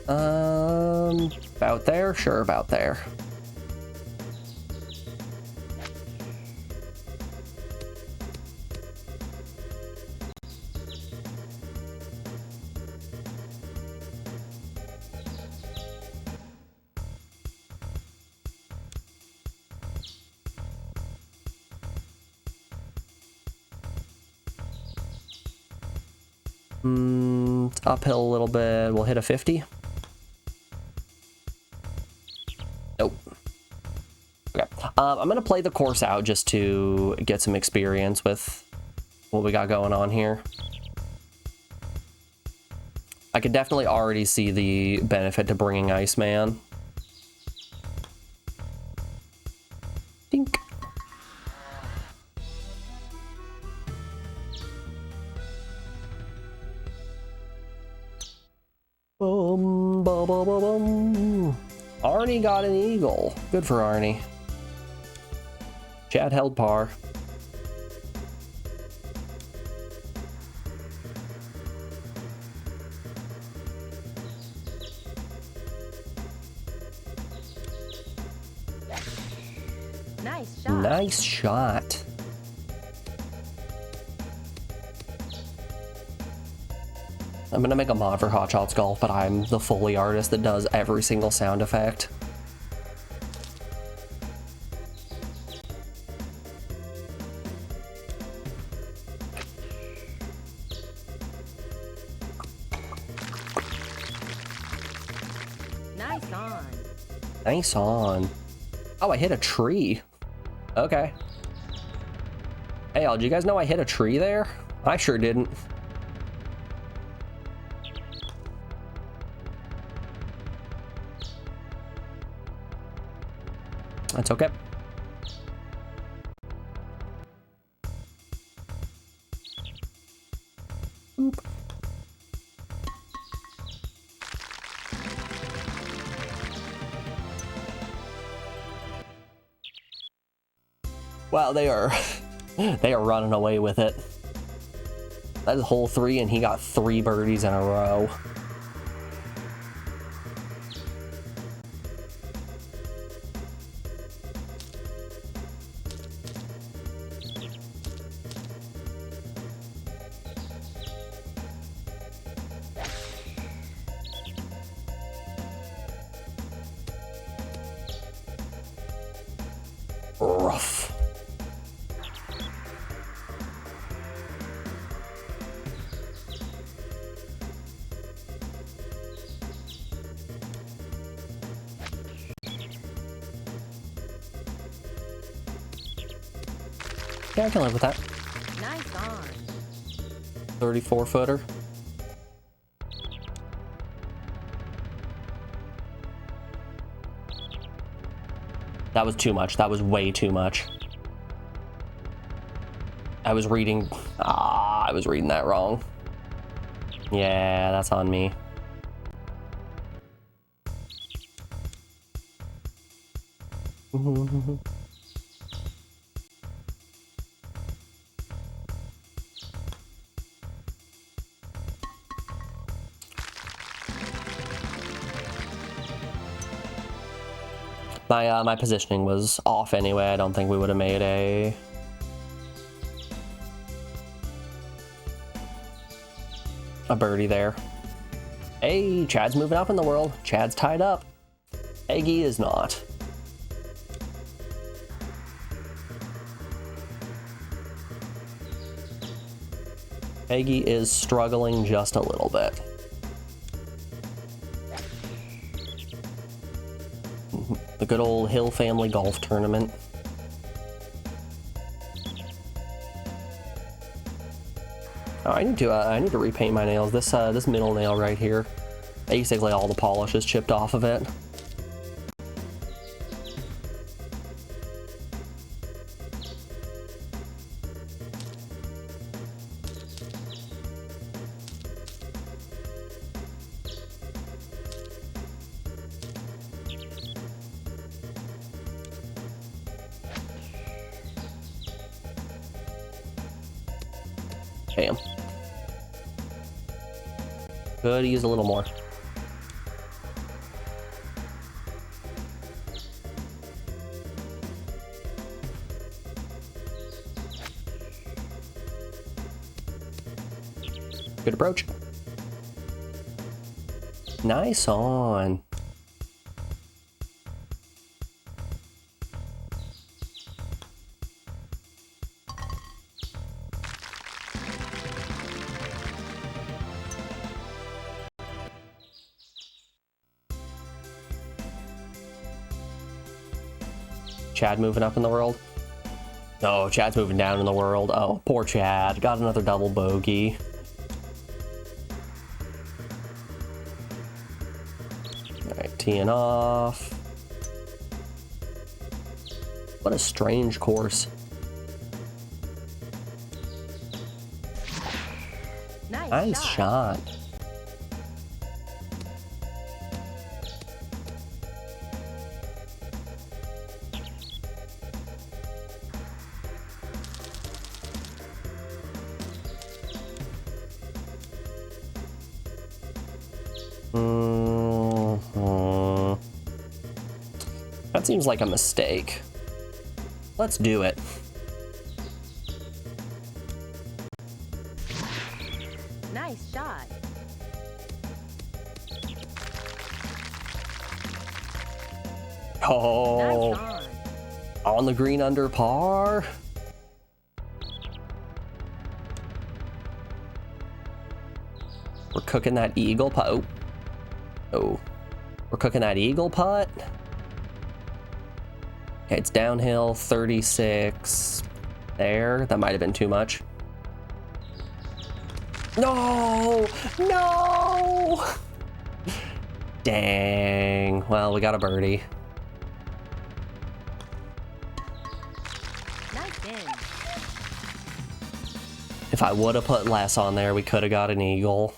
About there? Sure, about there. It's uphill a little bit. We'll hit a 50. Nope. Okay. I'm gonna play the course out just to get some experience with what we got going on here. I could definitely already see the benefit to bringing Iceman. Dink. Boom, boom, boom, boom, boom. Arnie got an eagle. Good for Arnie. Chad held par. Nice shot. Nice shot. I'm gonna make a mod for Hot Shots Golf, but I'm the Foley artist that does every single sound effect. Nice on. Nice on. Oh, I hit a tree. Okay. Hey, y'all, did you guys know I hit a tree there? I sure didn't. That's okay. Oop. Wow, they are they are running away with it. That is hole 3, and he got 3 birdies in a row. Rough. Yeah, I can live with that. Nice on. 34 footer. That was too much. That was way too much. I was reading that wrong. Yeah, that's on me. My positioning was off anyway. I don't think we would have made a birdie there. Hey, Chad's moving up in the world. Chad's tied up. Eggy is not. Eggy is struggling just a little bit. The good old Hill family golf tournament. Oh, I need to repaint my nails. This middle nail right here, basically all the polish is chipped off of it. Bam. Could use a little more. Good approach. Nice on. Chad moving up in the world? No, Chad's moving down in the world. Oh, poor Chad. Got another double bogey. Alright, teeing off. What a strange course. Nice shot. That seems like a mistake. Let's do it. Nice shot. Oh, Nice on the green under par. We're cooking that eagle putt. Oh. Oh, we're cooking that eagle putt. Okay, it's downhill 36 there. That might have been too much. No, no. Dang. Well, we got a birdie. Nice in. If I would have put less on there, we could have got an eagle.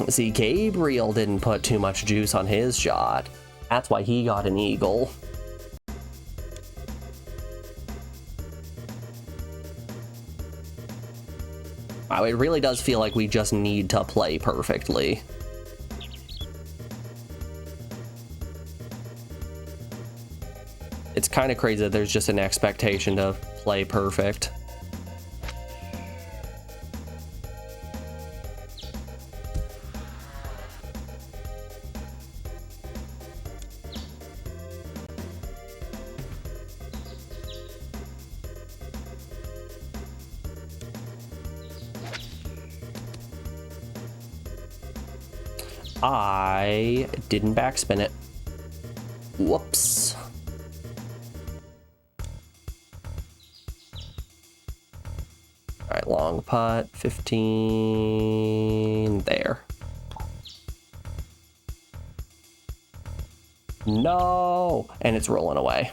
See, Gabriel didn't put too much juice on his shot. That's why he got an eagle. Wow, it really does feel like we just need to play perfectly. It's kind of crazy that there's just an expectation to play perfect. I didn't backspin it. Whoops. All right, long putt, 15, there. No, and it's rolling away.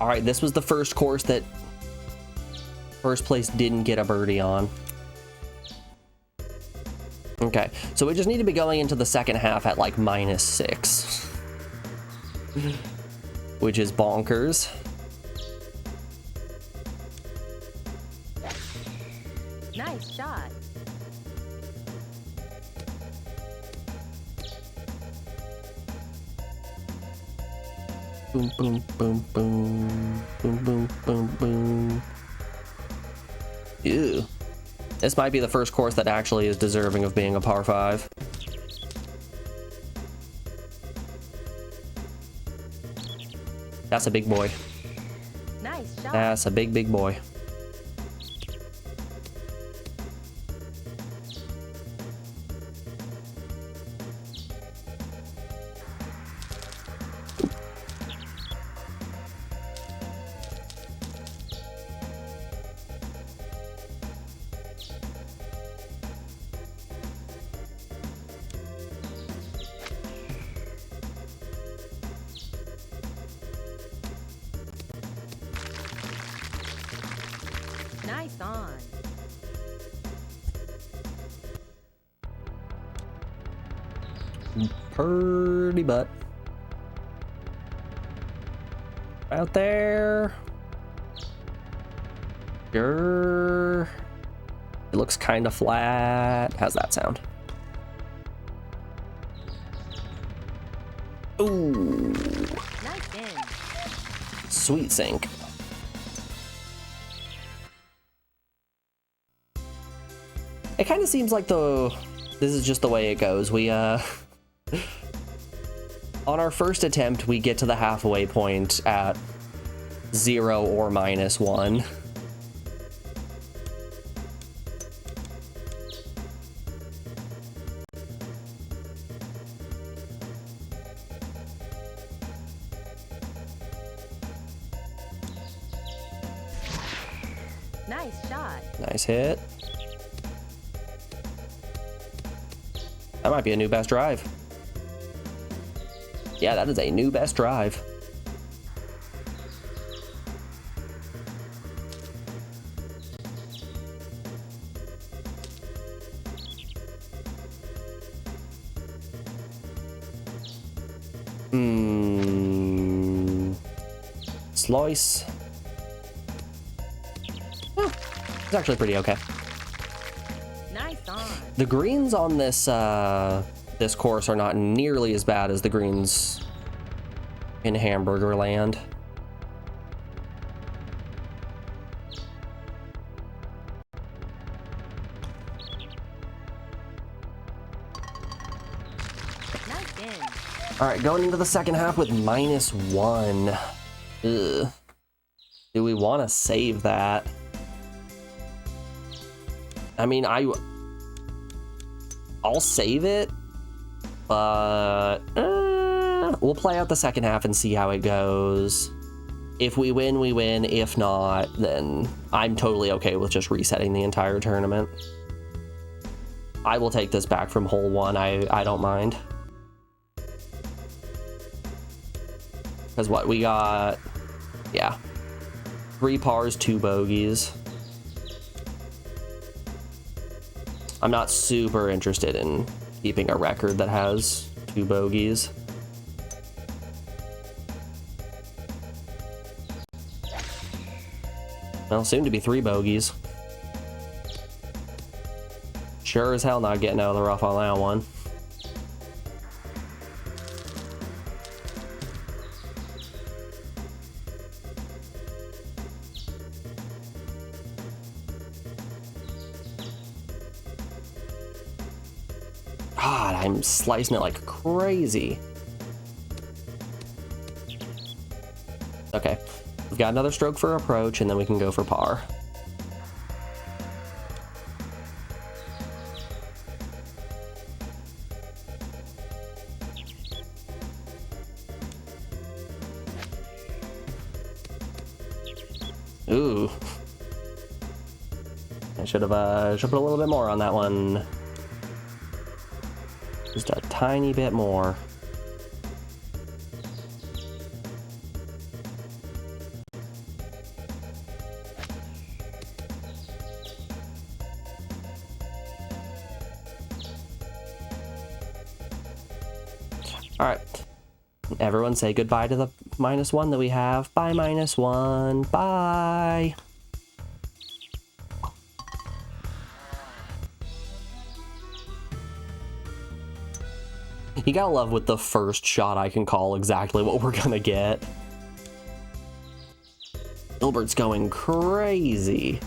All right, this was the first course that first place didn't get a birdie on. Okay, so we just need to be going into the second half at like -6, which is bonkers. Nice shot. Boom, boom, boom, boom, boom, boom, boom, boom. Ew. This might be the first course that actually is deserving of being a par 5. That's a big boy. Nice shot. That's a big, big boy. Nice on. Purdy butt. Out there. Sure. It looks kind of flat. How's that sound? Ooh. Nice in. Sweet sink. It kind of seems like this is just the way it goes. We on our first attempt, we get to the halfway point at 0 or -1. Nice shot. Nice hit. That might be a new best drive. Yeah, that is a new best drive. Slice. Oh, it's actually pretty okay. Nice on. The greens on this this course are not nearly as bad as the greens in Hamburger Land. Nice in. All right, going into the second half with -1. Ugh. Do we want to save that? I mean, I'll save it, but we'll play out the second half and see how it goes. If we win, we win. If not, then I'm totally okay with just resetting the entire tournament. I will take this back from hole 1. I don't mind. Because what we got, yeah, 3 pars, 2 bogeys. I'm not super interested in keeping a record that has 2 bogeys. Well, soon to be 3 bogeys. Sure as hell not getting out of the rough on that one. God, I'm slicing it like crazy. Okay, we've got another stroke for approach, and then we can go for par. Ooh. I should have put a little bit more on that one. Just a tiny bit more. All right. Everyone say goodbye to the -1 that we have. Bye, -1. Bye. You gotta love with the first shot I can call exactly what we're gonna get. Gilbert's going crazy.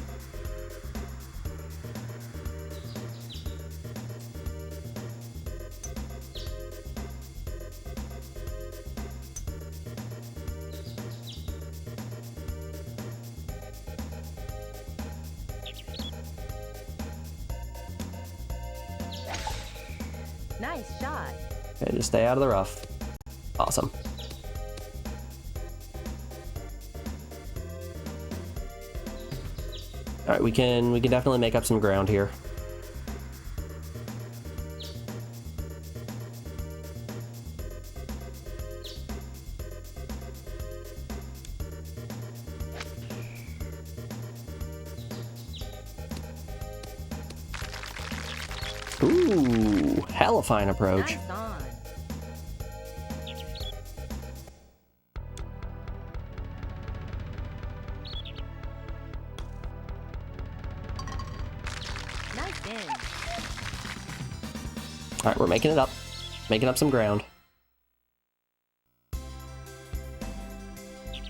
Nice shot. Okay, just stay out of the rough. Awesome. All right, we can definitely make up some ground here. Ooh, hella fine approach. Nice on. Nice in. All right, we're making it up. Making up some ground.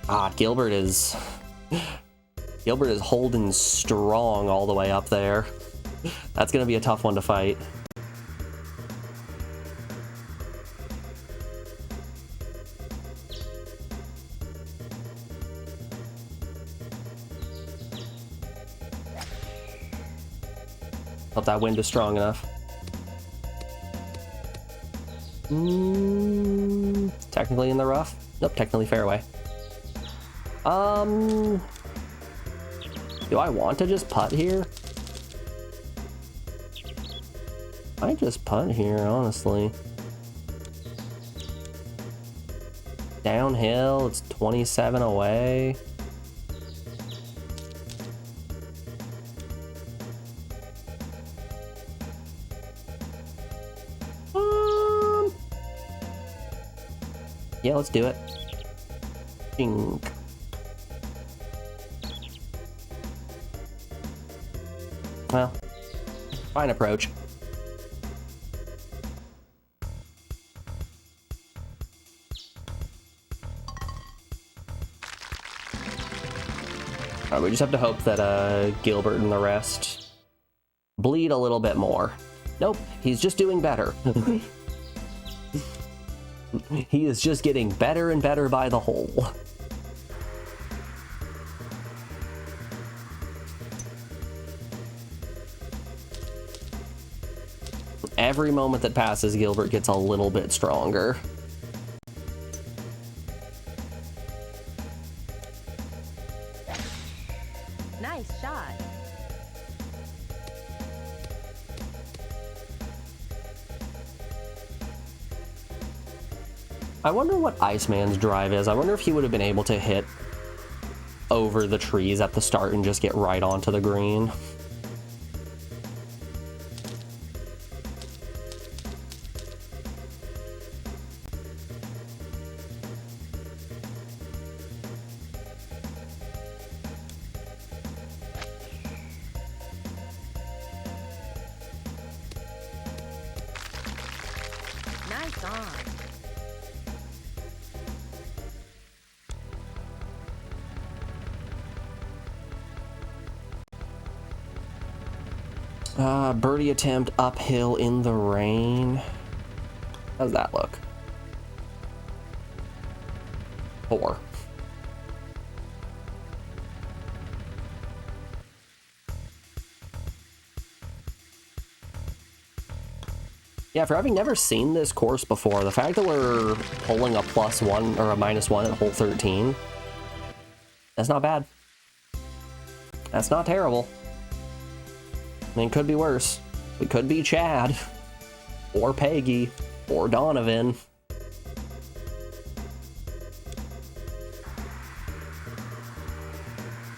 Ah, Gilbert is holding strong all the way up there. That's gonna be a tough one to fight. Hope that wind is strong enough. Technically in the rough? Nope, technically fairway. Do I want to just putt here? I just putt here, honestly. Downhill, it's 27 away. Yeah, let's do it. Ding. Well, fine approach. Alright, we just have to hope that Gilbert and the rest bleed a little bit more. Nope, he's just doing better. He is just getting better and better by the hole. Every moment that passes, Gilbert gets a little bit stronger. Nice shot. I wonder what Iceman's drive is. I wonder if he would have been able to hit over the trees at the start and just get right onto the green. Birdie attempt uphill in the rain. How's that look? 4. Yeah, for having never seen this course before, the fact that we're pulling a +1 or a -1 at hole 13, that's not bad. That's not terrible. I mean, it could be worse. We could be Chad, or Peggy, or Donovan.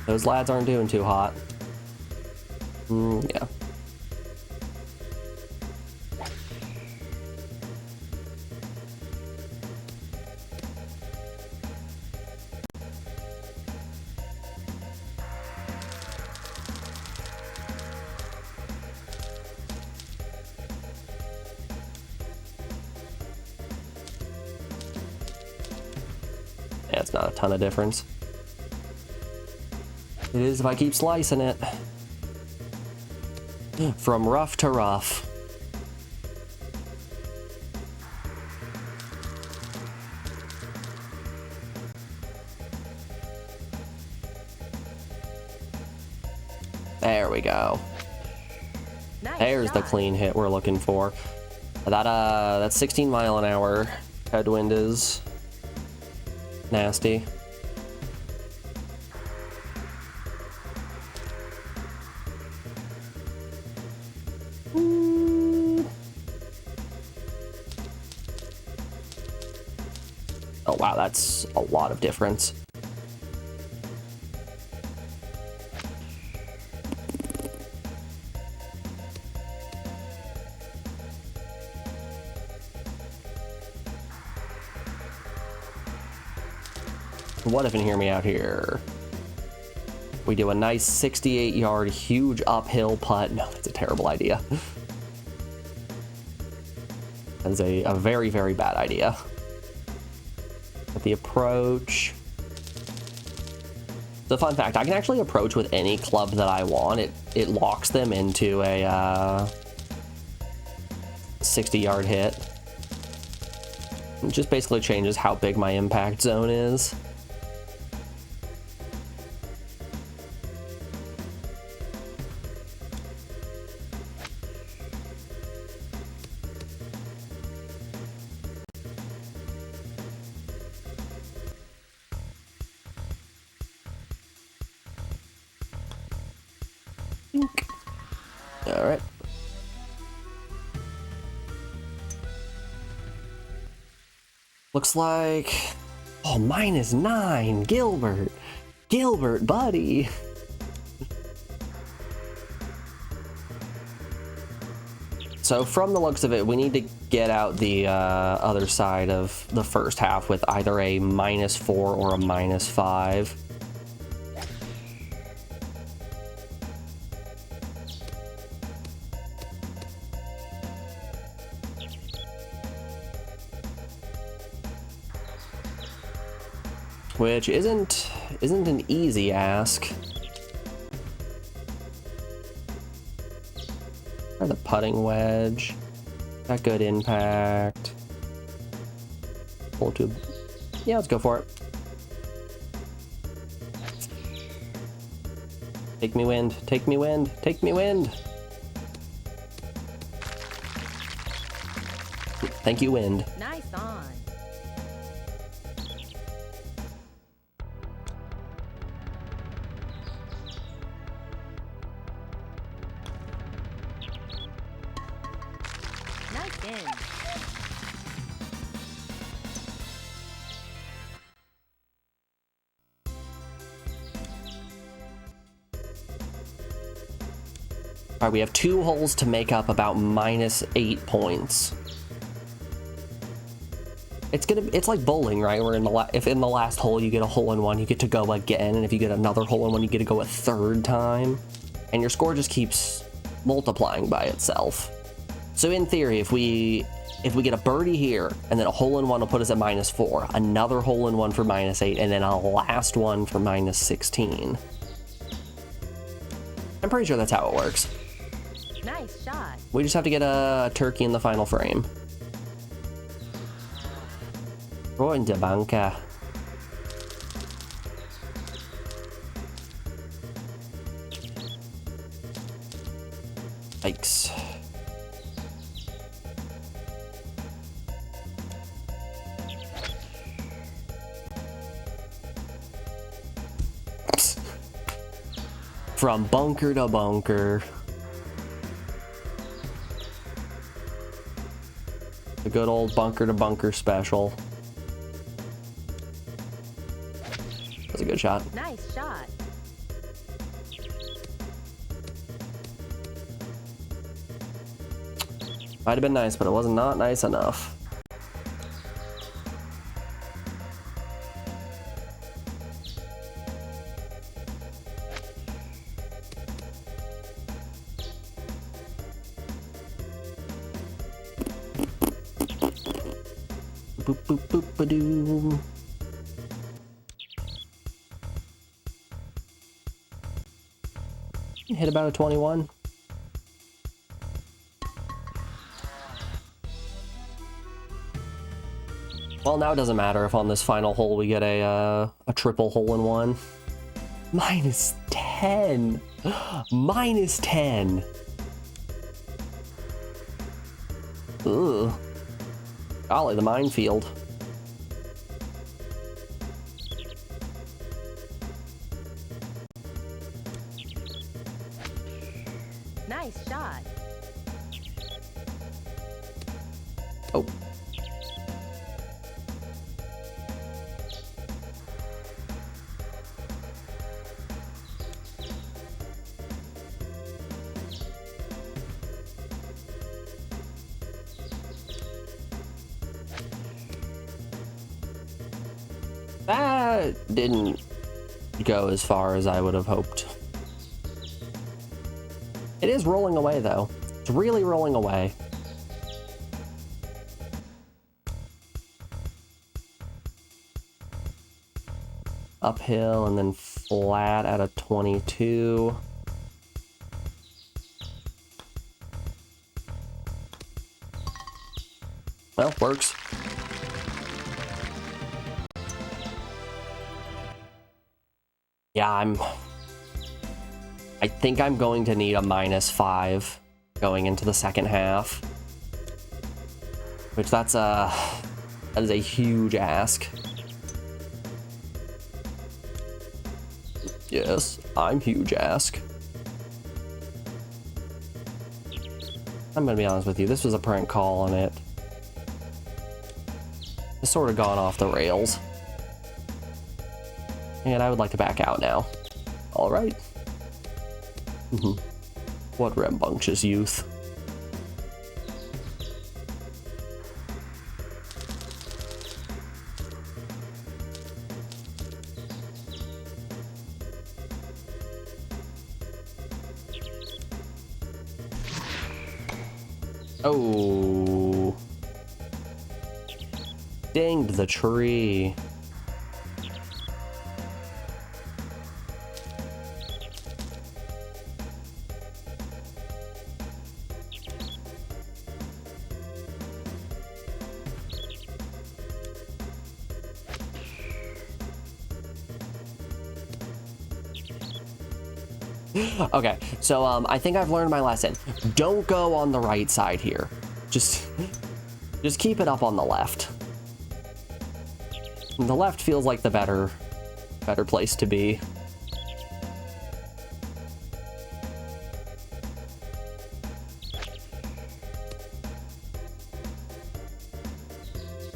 Those lads aren't doing too hot. Yeah. Yeah, it's not a ton of difference. It is if I keep slicing it. From rough to rough. There we go. Nice There's the shot. clean hit we're looking for. That 16 mile an hour headwind is nasty. Oh wow, that's a lot of difference. What if, and hear me out here, we do a nice 68-yard huge uphill putt? No, that's a terrible idea. That's a very, very bad idea. At the approach. The fun fact, I can actually approach with any club that I want. It locks them into a 60-yard hit. It just basically changes how big my impact zone is. All right. Looks like, oh, -9, Gilbert. Gilbert, buddy. So from the looks of it, we need to get out the other side of the first half with either a -4 or a -5. Which isn't an easy ask. Try the putting wedge. Got good impact. Pull to. Yeah, let's go for it. Take me wind. Take me wind. Take me wind. Thank you, wind. Nice on. Nice in. All right, we have 2 holes to make up about -8 points. It's like bowling, right? Where if in the last hole you get a hole in one, you get to go again, and if you get another hole in one, you get to go a 3rd time, and your score just keeps multiplying by itself. So in theory, if we get a birdie here, and then a hole in one will put us at -4, another hole in one for -8, and then a last one for -16. I'm pretty sure that's how it works. Nice shot. We just have to get a turkey in the final frame. Going to banca. Yikes. From bunker to bunker. The good old bunker to bunker special. That's a good shot. Nice shot. Might have been nice, but it was not nice enough. Boop boop boop ba doo. Hit about a 21. Well, now it doesn't matter if on this final hole we get a triple hole in one. Minus 10. Minus 10. Ugh. Golly, the minefield. Nice shot. Oh. That didn't go as far as I would have hoped. It is rolling away, though. It's really rolling away. Uphill and then flat at a 22. Well, works. Yeah, I think I'm going to need a -5 going into the second half. Which that is a huge ask. Yes, I'm huge ask. I'm gonna be honest with you, this was a prank call on it. It's sort of gone off the rails. And I would like to back out now. Alright. What rambunctious youth. Oh. Dinged the tree. Okay, so I think I've learned my lesson. Don't go on the right side here. Just keep it up on the left. The left feels like the better place to be.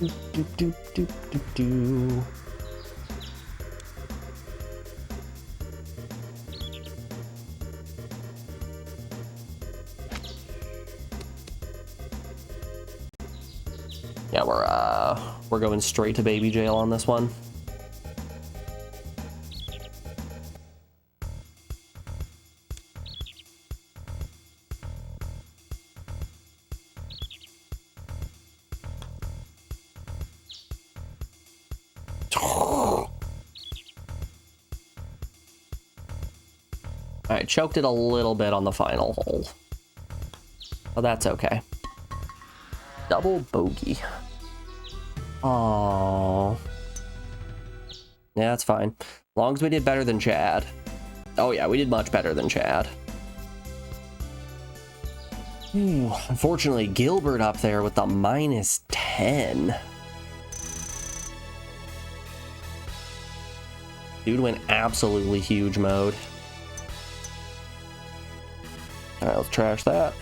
Doop doop doop doop doo. Yeah, we're going straight to baby jail on this one. Alright, choked it a little bit on the final hole. Oh, that's okay. Double bogey. Oh. Yeah, that's fine. As long as we did better than Chad. Oh yeah, we did much better than Chad. Ooh, unfortunately, Gilbert up there with the -10. Dude went absolutely huge mode. Alright, let's trash that.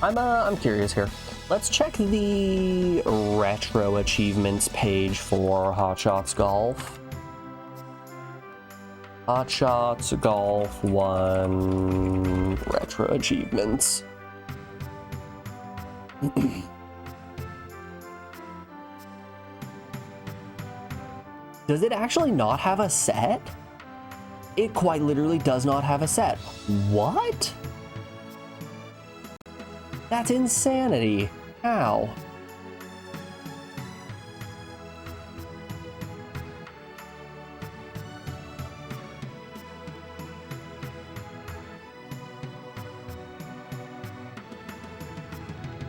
I'm curious here. Let's check the retro achievements page for Hot Shots Golf. Hot Shots Golf 1 retro achievements. Does it actually not have a set? It quite literally does not have a set. What? That's insanity. How?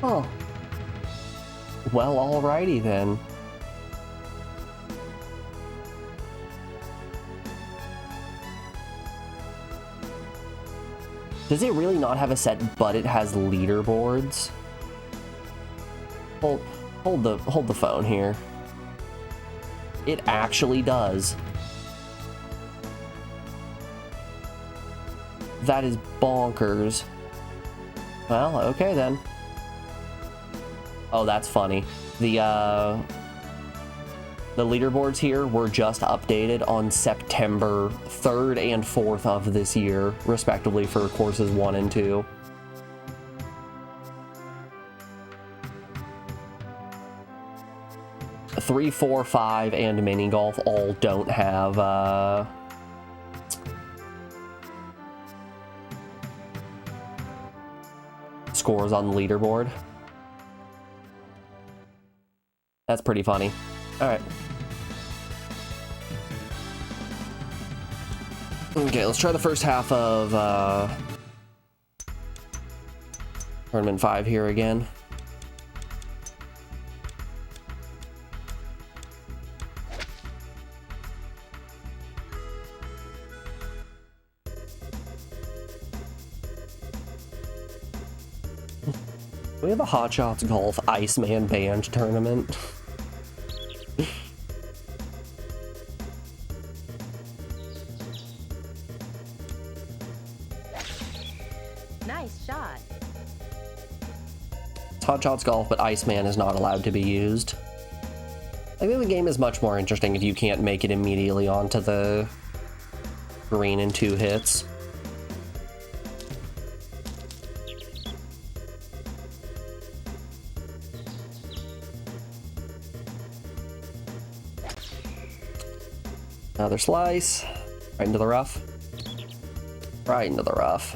Oh. Well, alrighty then. Does it really not have a set, but it has leaderboards? Hold the phone here. It actually does. That is bonkers. Well, okay then. Oh, that's funny. The leaderboards here were just updated on September 3rd and 4th of this year, respectively, for courses 1 and 2. Three, 4, 5, and mini golf all don't have scores on the leaderboard. That's pretty funny. All right. Okay, let's try the first half of Tournament 5 here again. We have a Hot Shots Golf Iceman Band tournament. Nice shot. It's Hot Shots Golf, but Iceman is not allowed to be used. I think the game is much more interesting if you can't make it immediately onto the green in 2 hits. Another slice. Right into the rough. Right into the rough.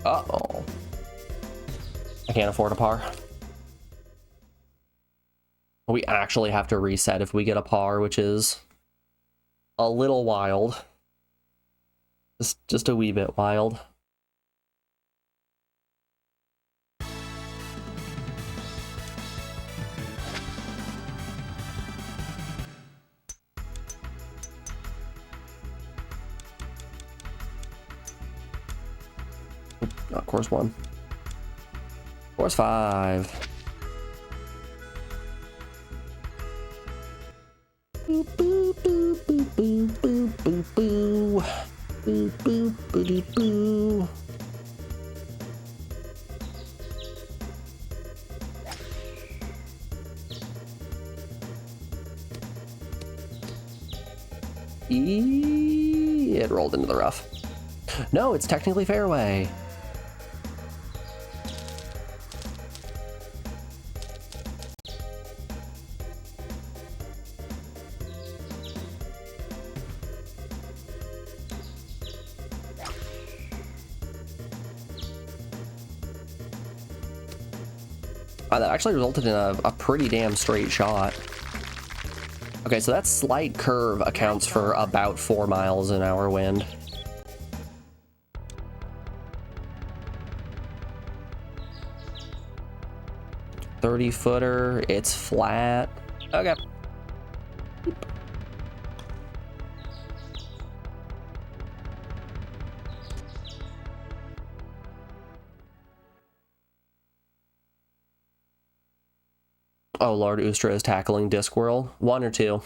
Uh-oh. I can't afford a par. We actually have to reset if we get a par, which is a little wild. Just a wee bit wild. Not course 1. Course 5. Boop, boop, boop, boop, boop, boop, boop, boo. Boop, boop, boop, boo. It rolled into the rough. No, it's technically fairway. Wow, that actually resulted in a pretty damn straight shot. Okay, so that slight curve accounts for about 4 miles an hour wind. .30-footer, it's flat. Okay. Oh, Lord Ustra is tackling Discworld. 1 or 2?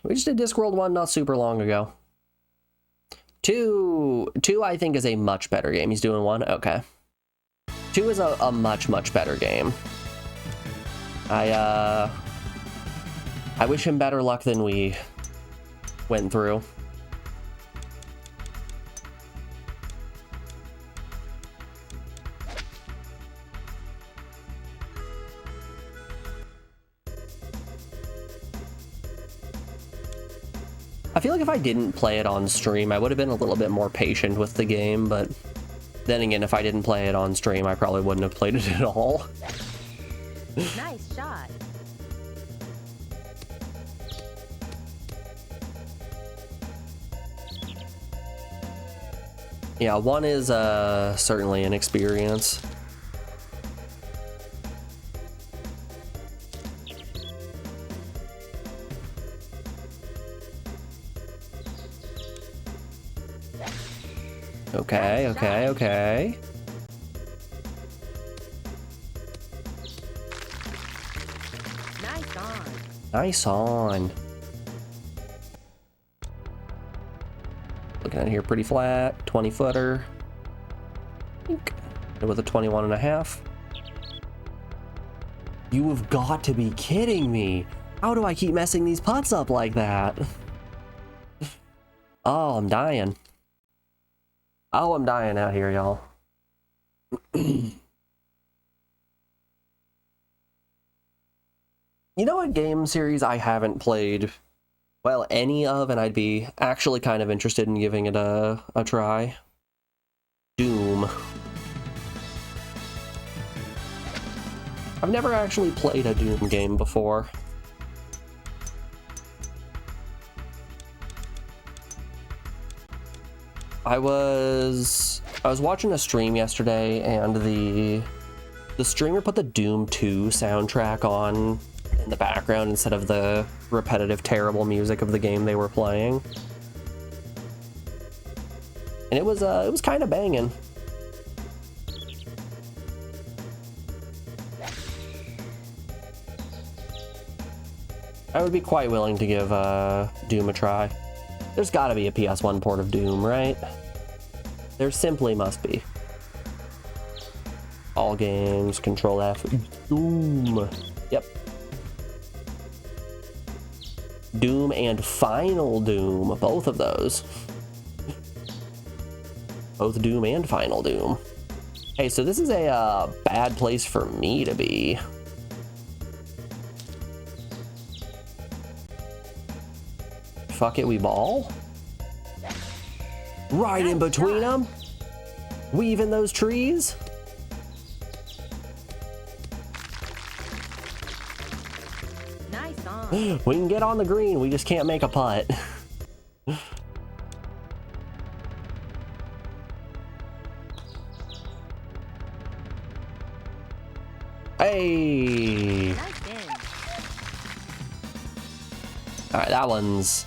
We just did Discworld 1 not super long ago. 2 I think is a much better game. He's doing 1? Okay. 2 is a much better game. I wish him better luck than we went through. I feel like if I didn't play it on stream, I would have been a little bit more patient with the game, but then again, if I didn't play it on stream, I probably wouldn't have played it at all. Nice shot. Yeah, 1 is certainly an experience. Okay, okay, okay. Nice on. Nice on. Looking at it here, pretty flat. 20-footer. With a 21.5. You have got to be kidding me. How do I keep messing these putts up like that? Oh, I'm dying. Oh, I'm dying out here, y'all. You know what game series I haven't played, well, any of, and I'd be actually kind of interested in giving it a try? Doom. I've never actually played a Doom game before. I was watching a stream yesterday, and the streamer put the Doom 2 soundtrack on in the background instead of the repetitive, terrible music of the game they were playing. And it was kind of banging. I would be quite willing to give Doom a try. There's gotta be a PS1 port of Doom, right? There simply must be. All games, Control F, Doom. Yep. Doom and Final Doom, both of those. Both Doom and Final Doom. Hey, so this is a bad place for me to be. Fuck it, we ball? Right in between them? Weaving those trees? Nice on. We can get on the green, we just can't make a putt. Hey! Nice in. Alright, that one was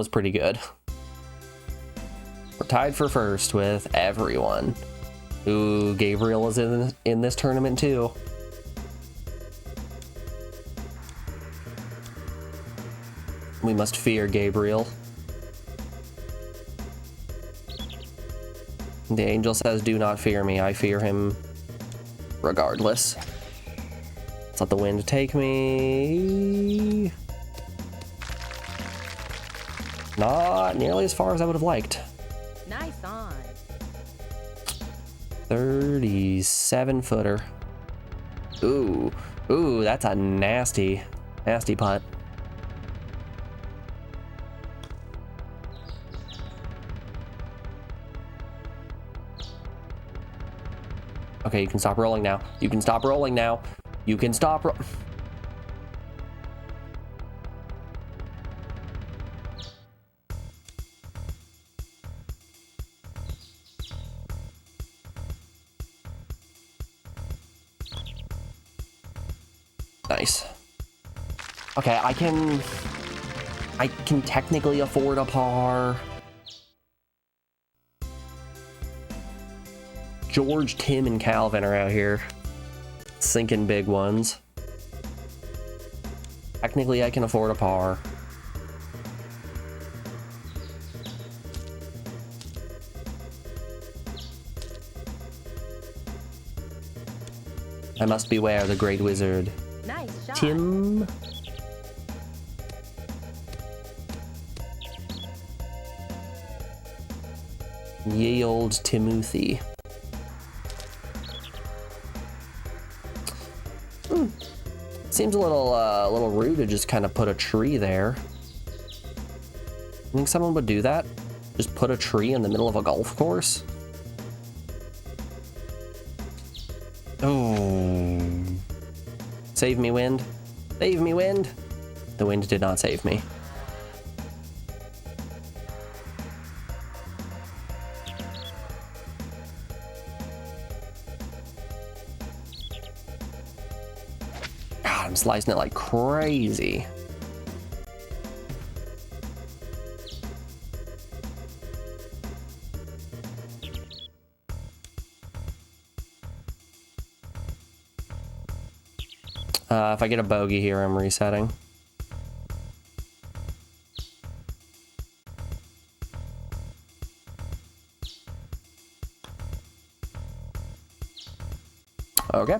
pretty good. We're tied for first with everyone. Ooh, Gabriel is in this tournament too. We must fear Gabriel. The angel says, "Do not fear me, I fear him regardless." Let's let the wind take me. Not nearly as far as I would have liked. Nice on. 37-footer. Ooh, that's a nasty putt. Okay, you can stop rolling now. You can stop rolling now. You can stop Nice. Okay, I can technically afford a par. George, Tim, and Calvin are out here sinking big ones. Technically, I can afford a par. I must beware the great wizard. Nice shot. Tim. Ye old Timothy. Seems a little rude to just kind of put a tree there. You think someone would do that? Just put a tree in the middle of a golf course? Oh. Save me, wind. Save me, wind. The wind did not save me. God, I'm slicing it like crazy. If I get a bogey here, I'm resetting. Okay.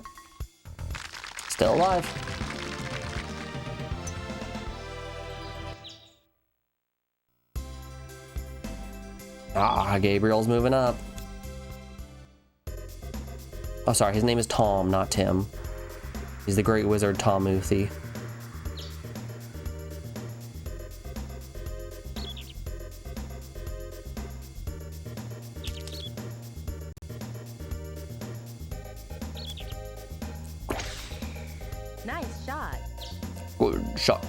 Still alive. Ah, Gabriel's moving up. Oh, sorry, his name is Tom, not Tim. He's the great wizard Tom Uthi. Nice shot. Good shot.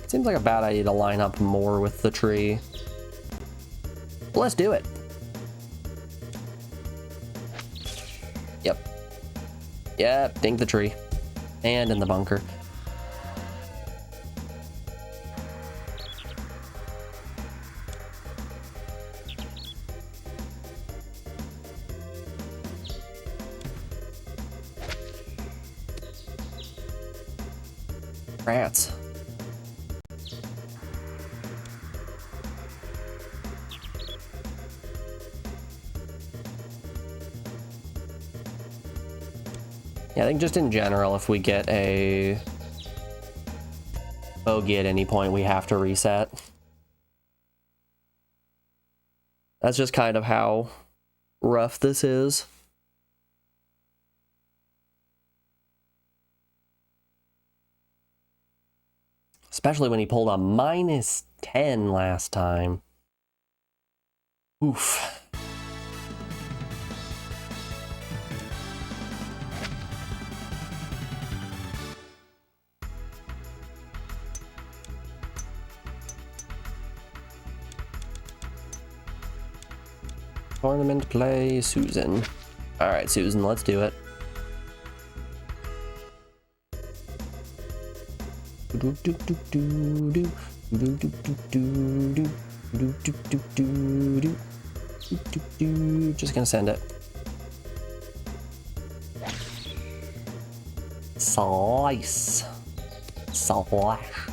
Seems like a bad idea to line up more with the tree. But let's do it. Yep. Yep, dink the tree. And in the bunker. Rats. Yeah, I think just in general, if we get a bogey at any point, we have to reset. That's just kind of how rough this is. Especially when he pulled a -10 last time. Oof. Tournament play, Susan. All right, Susan, let's do it. Just gonna send it. Slice. Slash.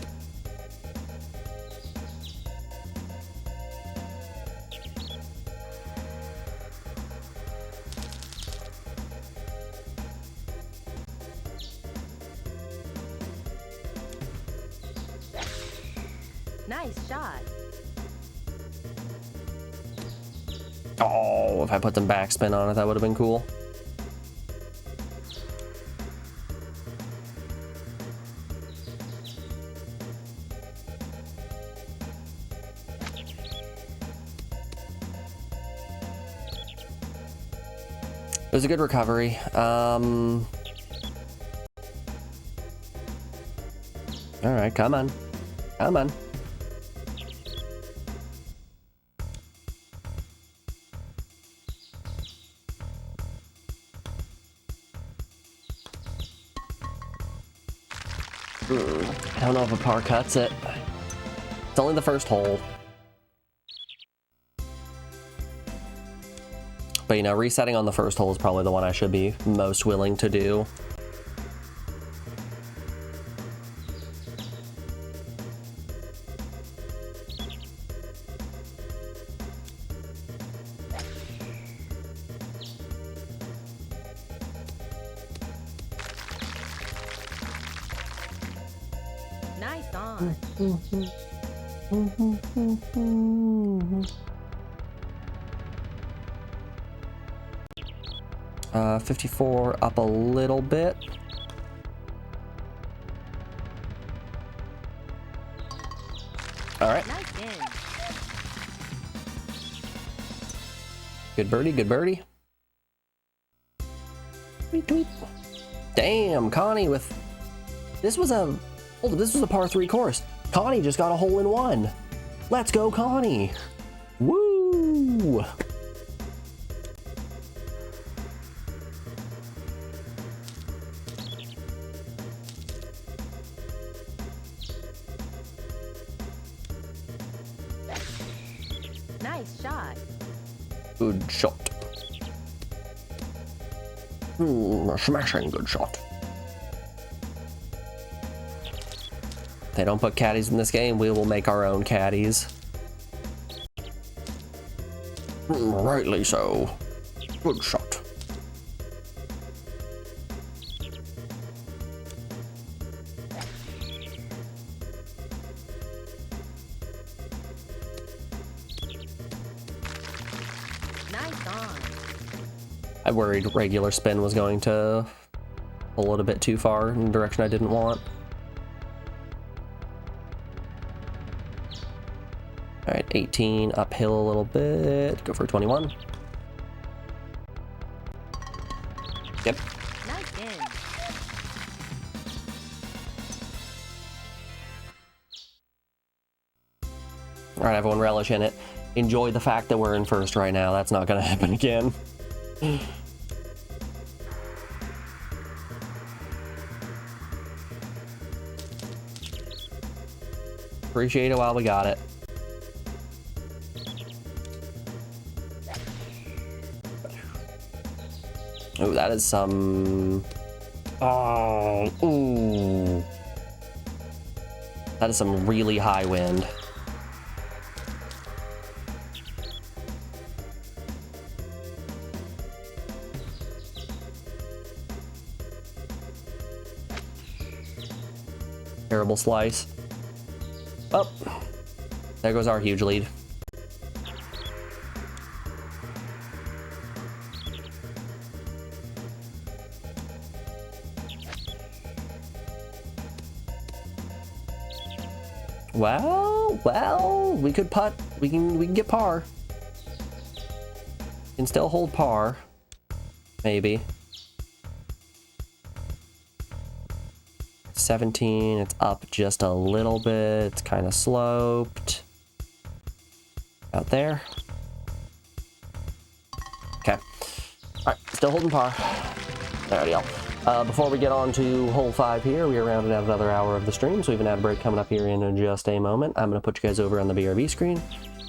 Nice shot. Oh, if I put some backspin on it, that would have been cool. It was a good recovery. All right, come on. Come on. I don't know if a par cuts it. It's only the first hole. But you know, resetting on the first hole is probably the one I should be most willing to do. Nice on. 54 up a little bit. All right. Nice in. Good birdie, good birdie. Tweet, tweet. Damn, Connie with... This was a par 3 course. Connie just got a hole in one. Let's go, Connie. Woo! Nice shot. Good shot. A smashing good shot. If they don't put caddies in this game, we will make our own caddies. Rightly so. Good shot. Nice on. I worried regular spin was going to pull it a bit too far in the direction I didn't want. All right, 18 uphill a little bit. Go for 21. Yep. Nice in. All right, everyone, relish in it. Enjoy the fact that we're in first right now. That's not going to happen again. Appreciate it while we got it. Oh, that is some... Oh, ooh. That is some really high wind. Terrible slice. Oh, there goes our huge lead. Well, we could putt. We can get par. Can still hold par. Maybe. 17, it's up just a little bit. It's kind of sloped. Out there. Okay. All right, still holding par. There we go. Before we get on to hole 5 here, we are rounding out another hour of the stream, so we have an ad break coming up here in just a moment. I'm going to put you guys over on the BRB screen,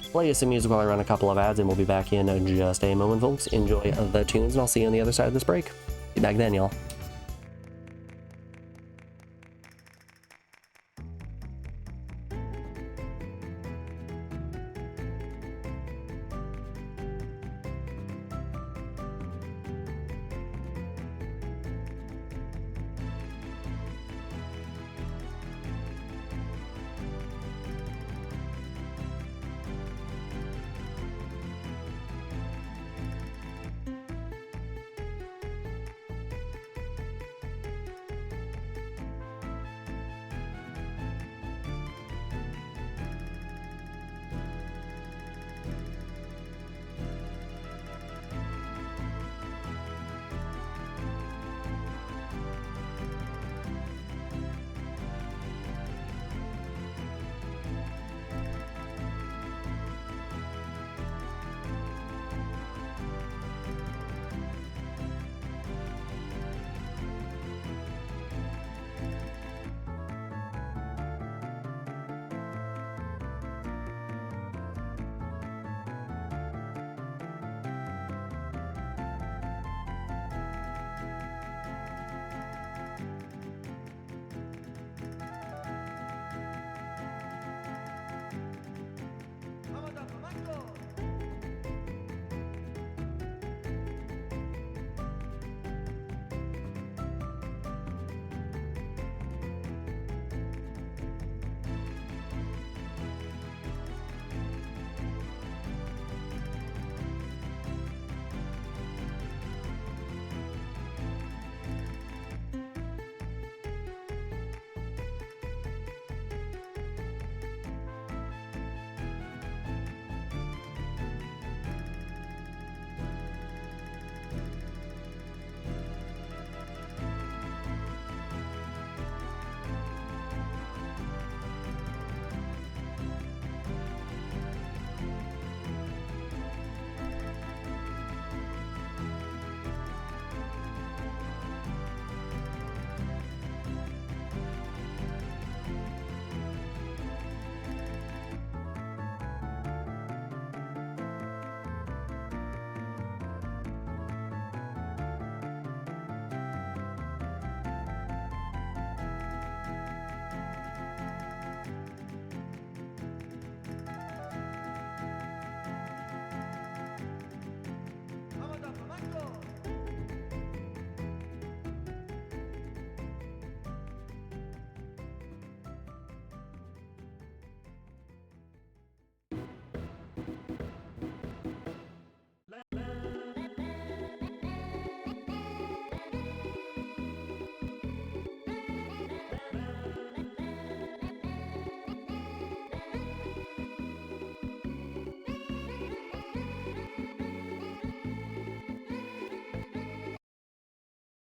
play you some music while I run a couple of ads, and we'll be back in just a moment, folks. Enjoy the tunes, and I'll see you on the other side of this break. Be back then, y'all.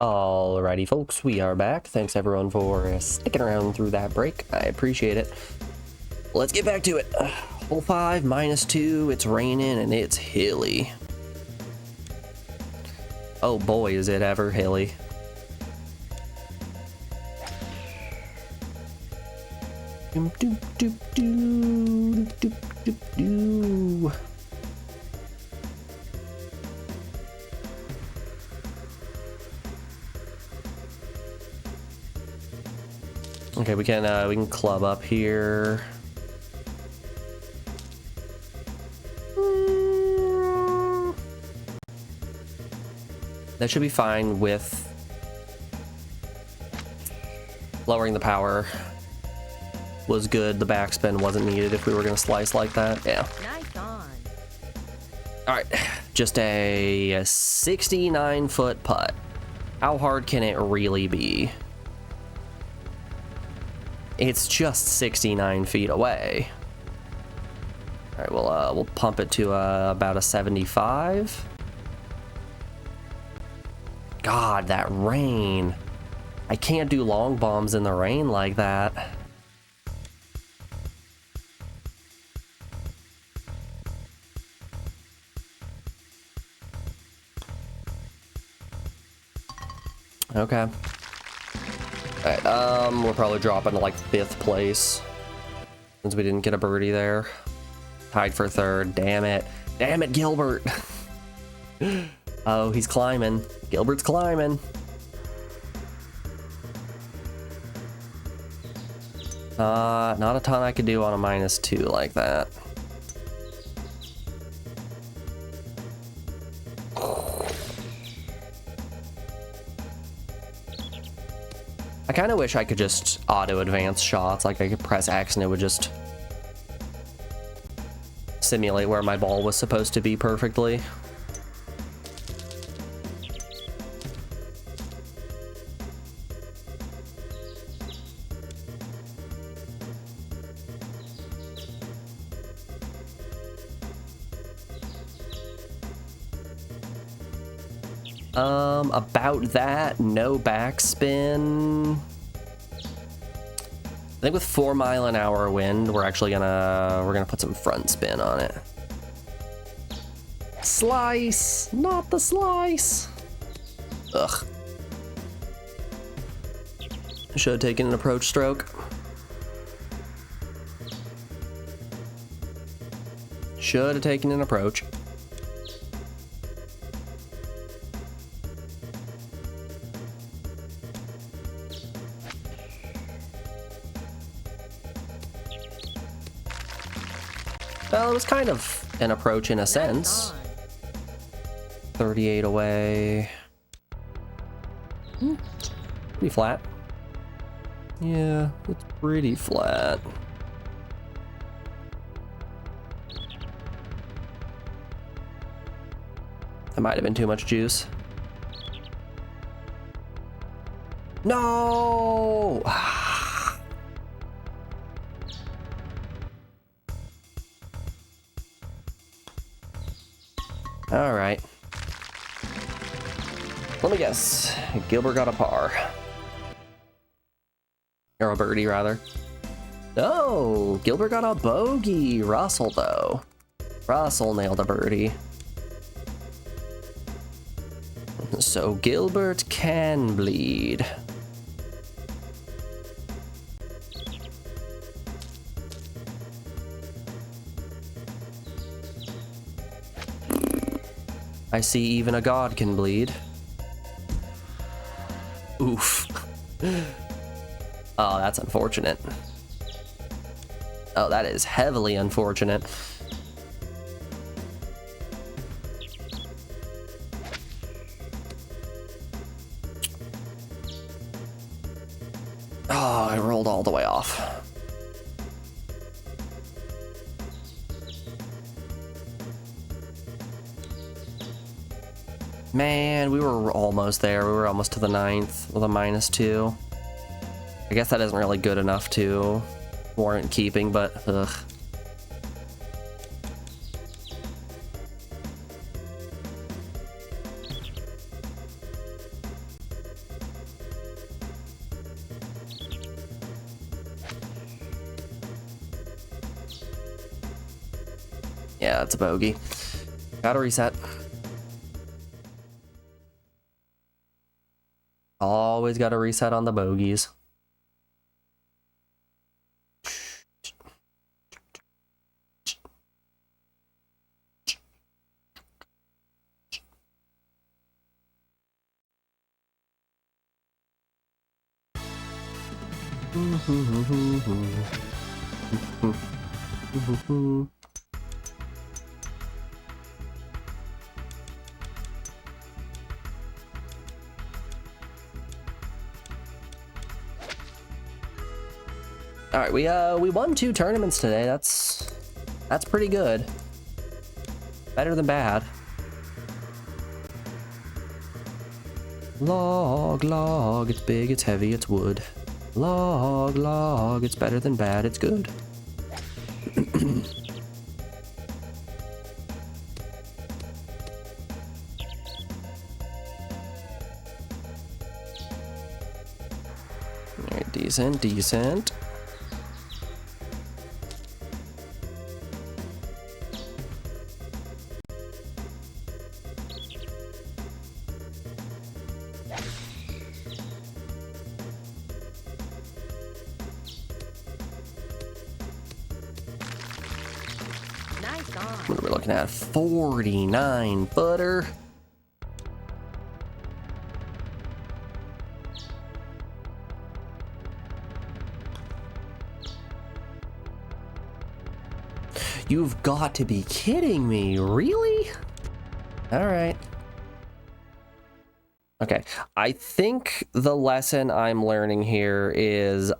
Alrighty, folks, we are back. Thanks everyone for sticking around through that break. I appreciate it. Let's get back to it. Hole 5, -2. It's raining and it's hilly. Oh boy, is it ever hilly. Doop, doop, doop, doop, doop, doop, doop. Okay, we can club up here. That should be fine with lowering the power. Was good. The backspin wasn't needed if we were going to slice like that. Yeah. Nice on. All right. Just a 69-foot putt. How hard can it really be? It's just 69 feet away. All right, we'll pump it to about a 75. God, that rain. I can't do long bombs in the rain like that. Okay. Alright, we're probably dropping to like 5th place since we didn't get a birdie there. Tied for 3rd. Damn it. Damn it, Gilbert. Oh, he's climbing. Gilbert's climbing. Not a ton I could do on a -2 like that. I kind of wish I could just auto advance shots, like I could press X and it would just simulate where my ball was supposed to be perfectly. About that, no backspin. I think with 4-mile-an-hour wind, we're gonna put some front spin on it. Slice, not the slice. Ugh. Should have taken an approach stroke. Should have taken an approach. Well, it was kind of an approach in a sense. 38 away. Pretty flat. Yeah, it's pretty flat. That might have been too much juice. No! All right. Let me guess. Gilbert got a par. Or a birdie, rather. No, Gilbert got a bogey. Russell, though. Russell nailed a birdie. So Gilbert can bleed. I see even a god can bleed. Oof. Oh, that's unfortunate. Oh, that is heavily unfortunate. Oh, I rolled all the way off. Man, we were almost there. We were almost to the 9th with a -2. I guess that isn't really good enough to warrant keeping, but ugh. Yeah, it's a bogey. Gotta reset. Always gotta reset on the bogeys. All right, we won 2 tournaments today. That's pretty good. Better than bad. Log, log, it's big, it's heavy, it's wood. Log, log, it's better than bad, it's good. Alright, decent, decent. Nice on. What are we looking at? 49 footer. You've got to be kidding me, really? All right. Okay, I think the lesson I'm learning here is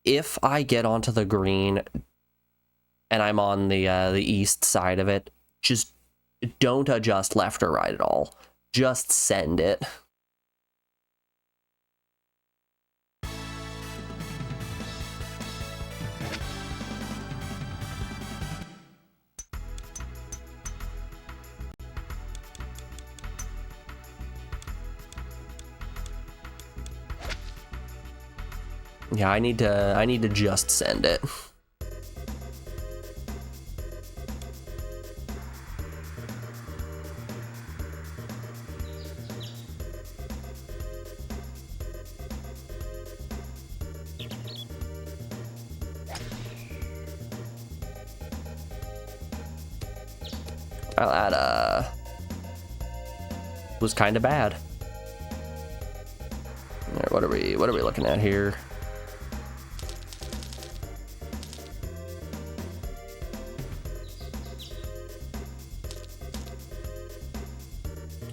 if I get onto the green and I'm on the east side of it, just don't adjust left or right at all. Just send it. Yeah, I need to just send it. Well, that was kind of bad. All right, what are we looking at here?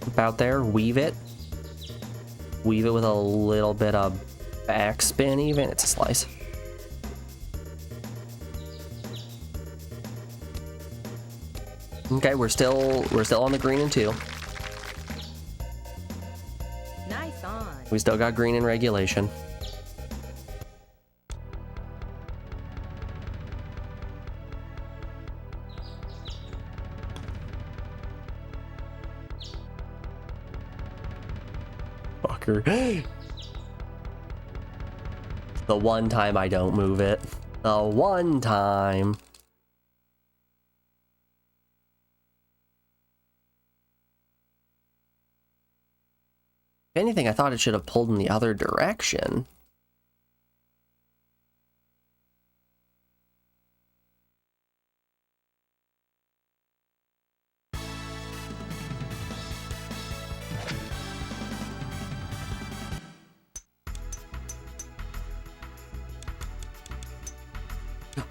About there, weave it with a little bit of backspin. Even it's a slice. Okay, we're still on the green in 2. Nice on. We still got green in regulation. Fucker. The one time I don't move it. The one time. If anything, I thought it should have pulled in the other direction.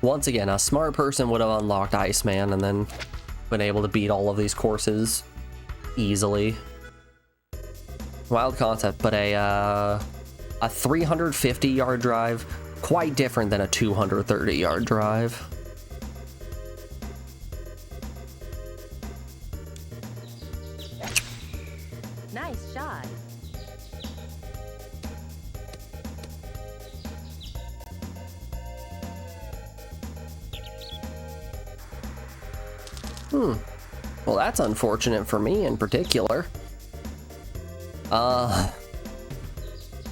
Once again, a smart person would have unlocked Iceman and then been able to beat all of these courses easily. Wild concept, but a 350-yard drive, quite different than a 230-yard drive. Nice shot. Well, that's unfortunate for me in particular.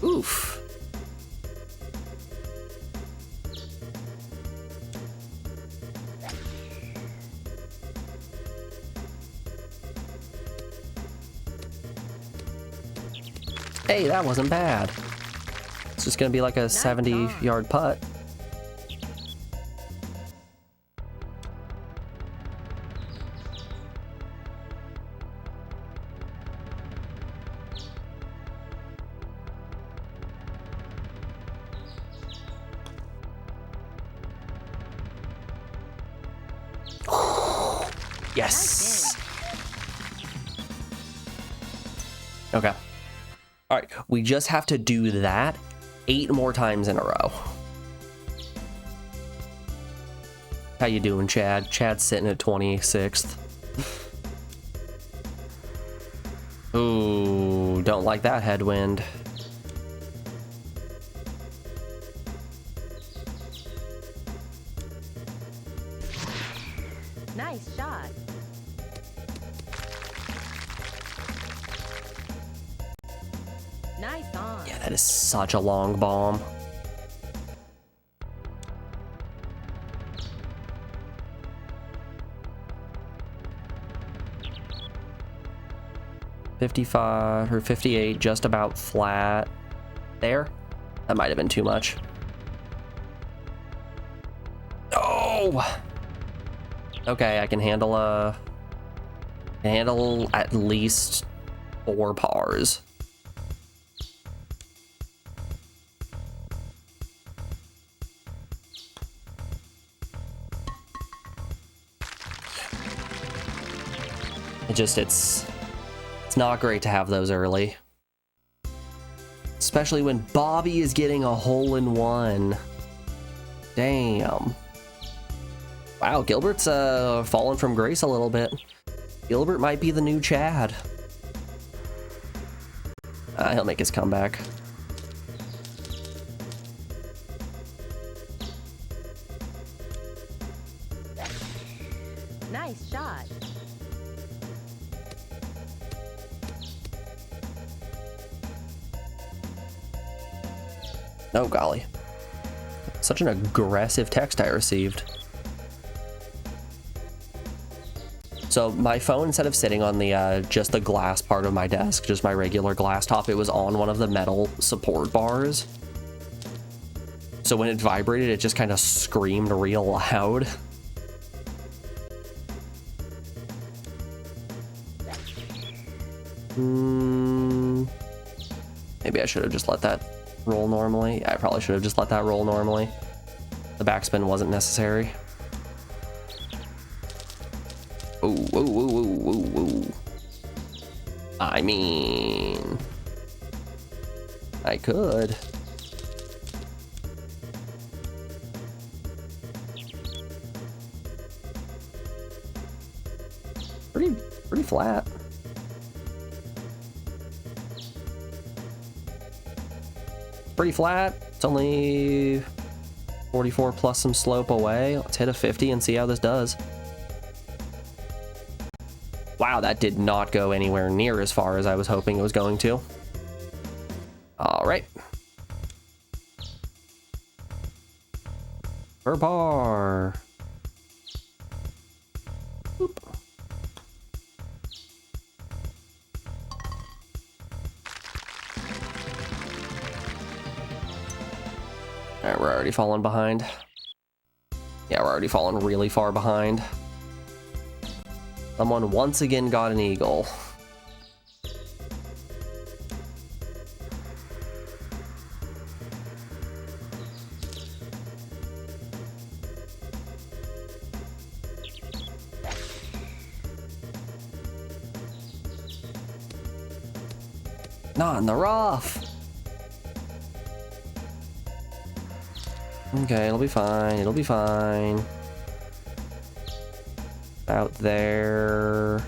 Oof. Hey, that wasn't bad. It's just gonna be like a 70-yard putt. Yes. Okay. All right, we just have to do that 8 more times in a row. How you doing, Chad? Chad's sitting at 26th. Ooh, don't like that headwind. Nice shot. Nice on. Yeah, that is such a long bomb. $55 or $58, just about flat. There? That might have been too much. Oh! Okay, I can handle at least 4 pars. It's not great to have those early. Especially when Bobby is getting a hole-in-one. Damn. Wow, Gilbert's fallen from grace a little bit. Gilbert might be the new Chad. He'll make his comeback. Nice shot. Oh, golly. Such an aggressive text I received. So my phone, instead of sitting on the just the glass part of my desk, just my regular glass top, it was on one of the metal support bars. So when it vibrated, it just kind of screamed real loud. Maybe I should have just let that roll normally. I probably should have just let that roll normally. The backspin wasn't necessary. Ooh, ooh, ooh, ooh, ooh, ooh. I mean, I could. Pretty flat. Pretty flat. It's only 44 plus some slope away. Let's hit a 50 and see how this does. Wow, that did not go anywhere near as far as I was hoping it was going to. All right. Per par. Boop. All right, we're already falling behind. Yeah, we're already falling really far behind. Someone once again got an eagle. Not in the rough. Okay, it'll be fine. It'll be fine. Out there.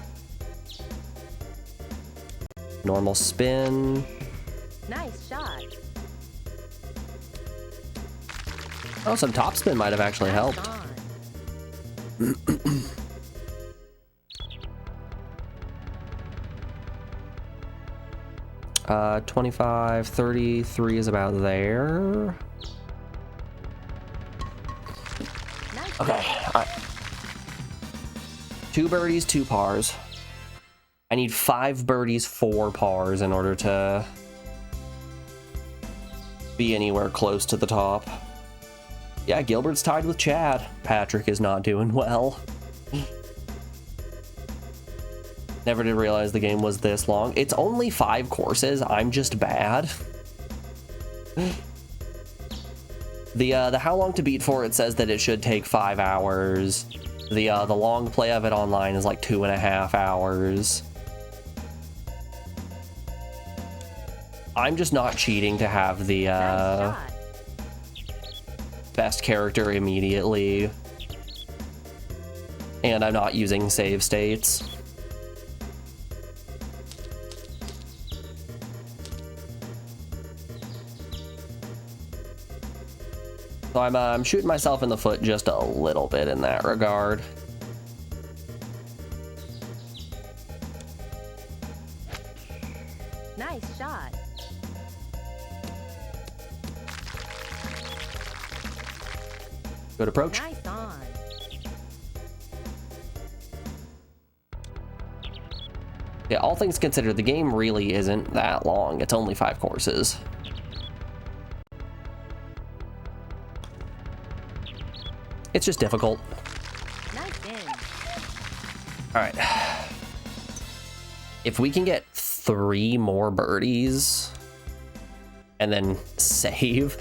Normal spin. Nice shot. Oh, some top spin might have actually Nice helped. on. 25, 33 is about there. Nice Okay, shot. all right. 2 birdies, 2 pars. I need 5 birdies, 4 pars in order to be anywhere close to the top. Yeah, Gilbert's tied with Chad. Patrick is not doing well. Never did realize the game was this long. It's only 5 courses. I'm just bad. The how long to beat for it says that it should take 5 hours. The long play of it online is like 2.5 hours. I'm just not cheating to have the Nice shot. best character immediately. And I'm not using save states. So I'm shooting myself in the foot just a little bit in that regard. Nice shot. Good approach. Nice on. Yeah, all things considered, the game really isn't that long. It's only 5 courses. It's just difficult. Nice in. All right. If we can get 3 more birdies and then save,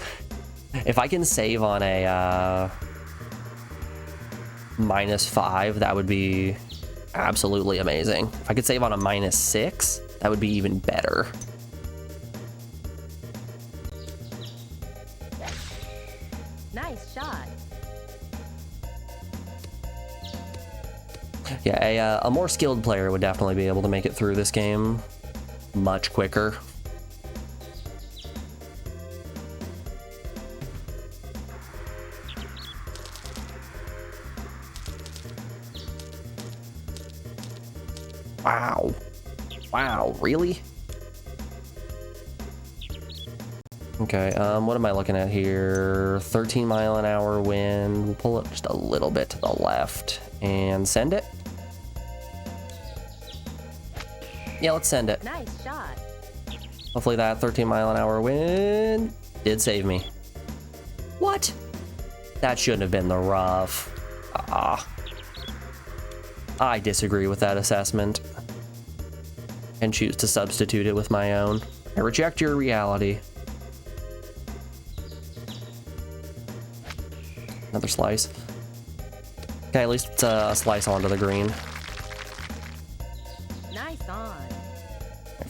if I can save on a -5, that would be absolutely amazing. If I could save on a -6, that would be even better. Nice shot. Yeah, a more skilled player would definitely be able to make it through this game much quicker. Wow. Wow, really? Okay, what am I looking at here? 13-mile-an-hour wind. We'll pull it just a little bit to the left and send it. Yeah, let's send it. Nice shot. Hopefully that 13-mile-an-hour wind did save me. What? That shouldn't have been the rough. I disagree with that assessment and choose to substitute it with my own. I reject your reality. Another slice. Okay, at least it's a slice onto the green. Nice on.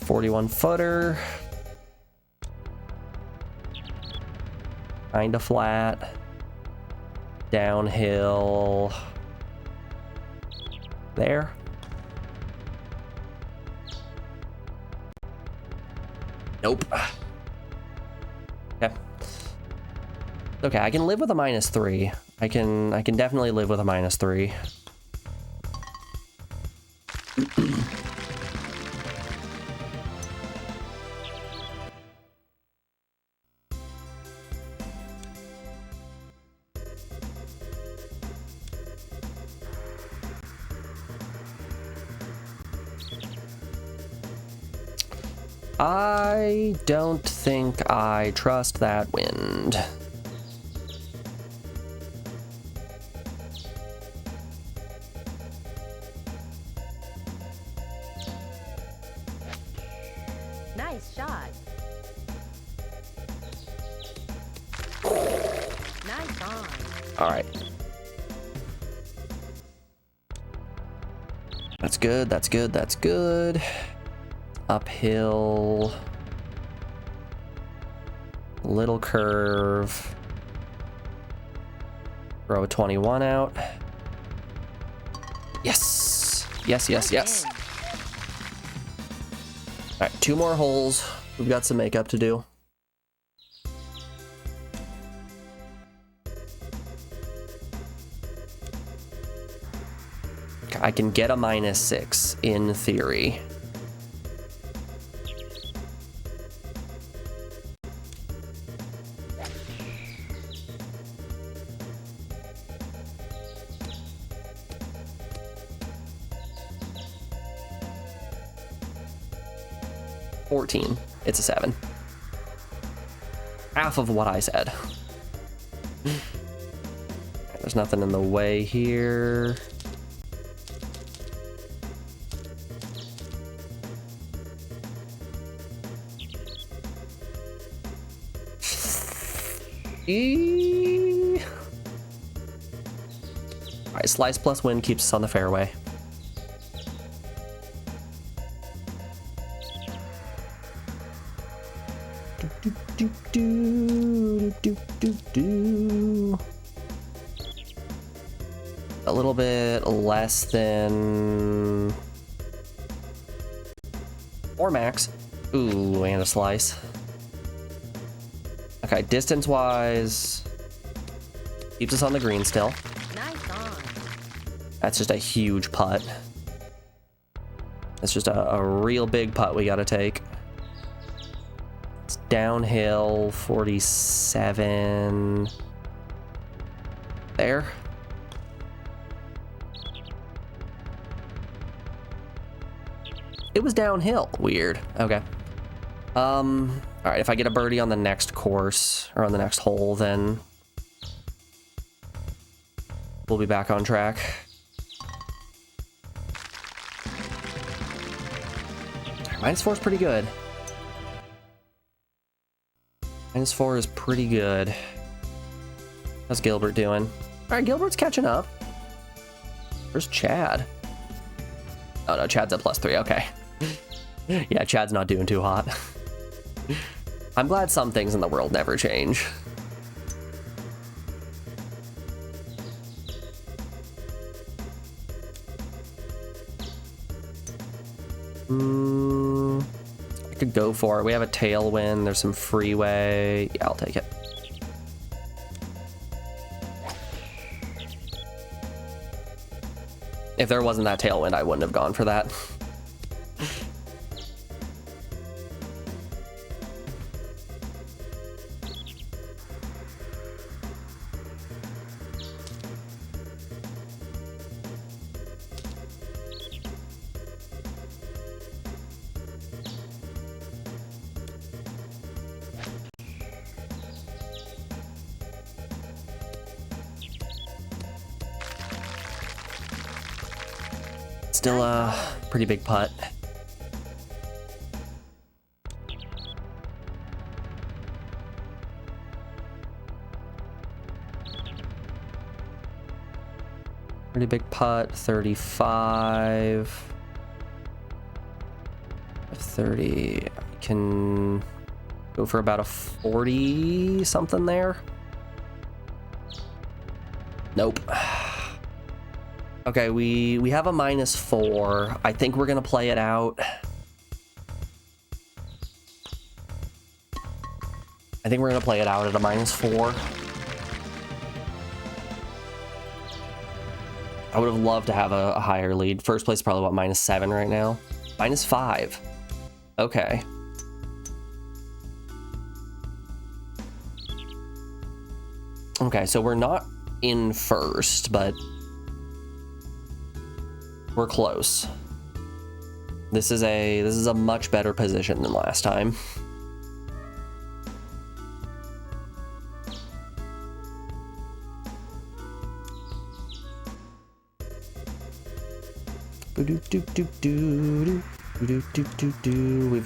41-footer. Kinda flat. Downhill. There. Nope. Okay. Okay, I can live with a -3. I can definitely live with a -3. I don't think I trust that wind. Nice shot. Nice on. All right. That's good, that's good, that's good. Uphill. Little curve. Throw a 21 out. Yes. Yes, yes, yes. Nice All right, 2 more holes. We've got some makeup to do. I can get a -6 in theory. It's a 7. half of what I said. There's nothing in the way here. Alright, slice plus win keeps us on the fairway. A little bit less than 4 max. Ooh, and a slice. Okay, distance-wise, keeps us on the green still. Nice on. That's just a huge putt. That's just a real big putt we gotta take. It's downhill, 47. There. It was downhill. Weird. Okay. Alright, if I get a birdie on the next course, or on the next hole, then we'll be back on track. -4 is pretty good. -4 is pretty good. How's Gilbert doing? Alright, Gilbert's catching up. Where's Chad? Oh no, Chad's at +3, okay. Yeah, Chad's not doing too hot. I'm glad some things in the world never change. I could go for it. We have a tailwind. There's some freeway. Yeah, I'll take it. If there wasn't that tailwind, I wouldn't have gone for that. Still a pretty big putt. Pretty big putt, 35. 30. I can go for about a 40 something there. Nope. Okay, we have a -4. I think we're gonna play it out. I think we're gonna play it out at a -4. I would have loved to have a higher lead. First place is probably about -7 right now. -5. Okay. Okay, so we're not in first, but we're close. This is a much better position than last time. We've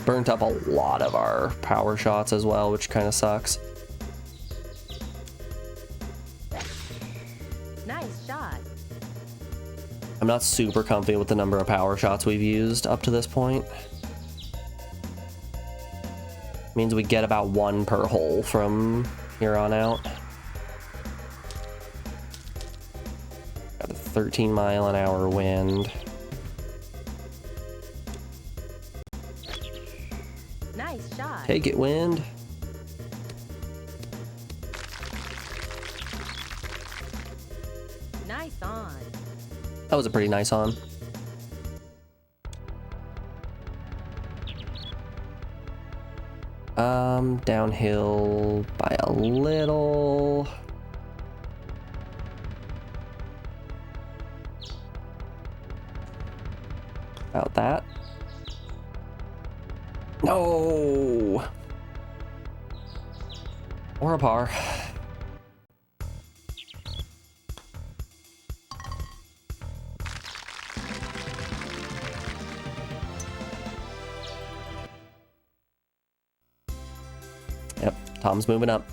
burnt up a lot of our power shots as well, which kind of sucks. Nice shot. I'm not super comfy with the number of power shots we've used up to this point. Means we get about 1 per hole from here on out. Got a 13-mile-an-hour wind. Nice shot. Take it, wind. Nice on. That was a pretty nice on. Downhill by a little. About that. No. Or a par. Yep, Tom's moving up.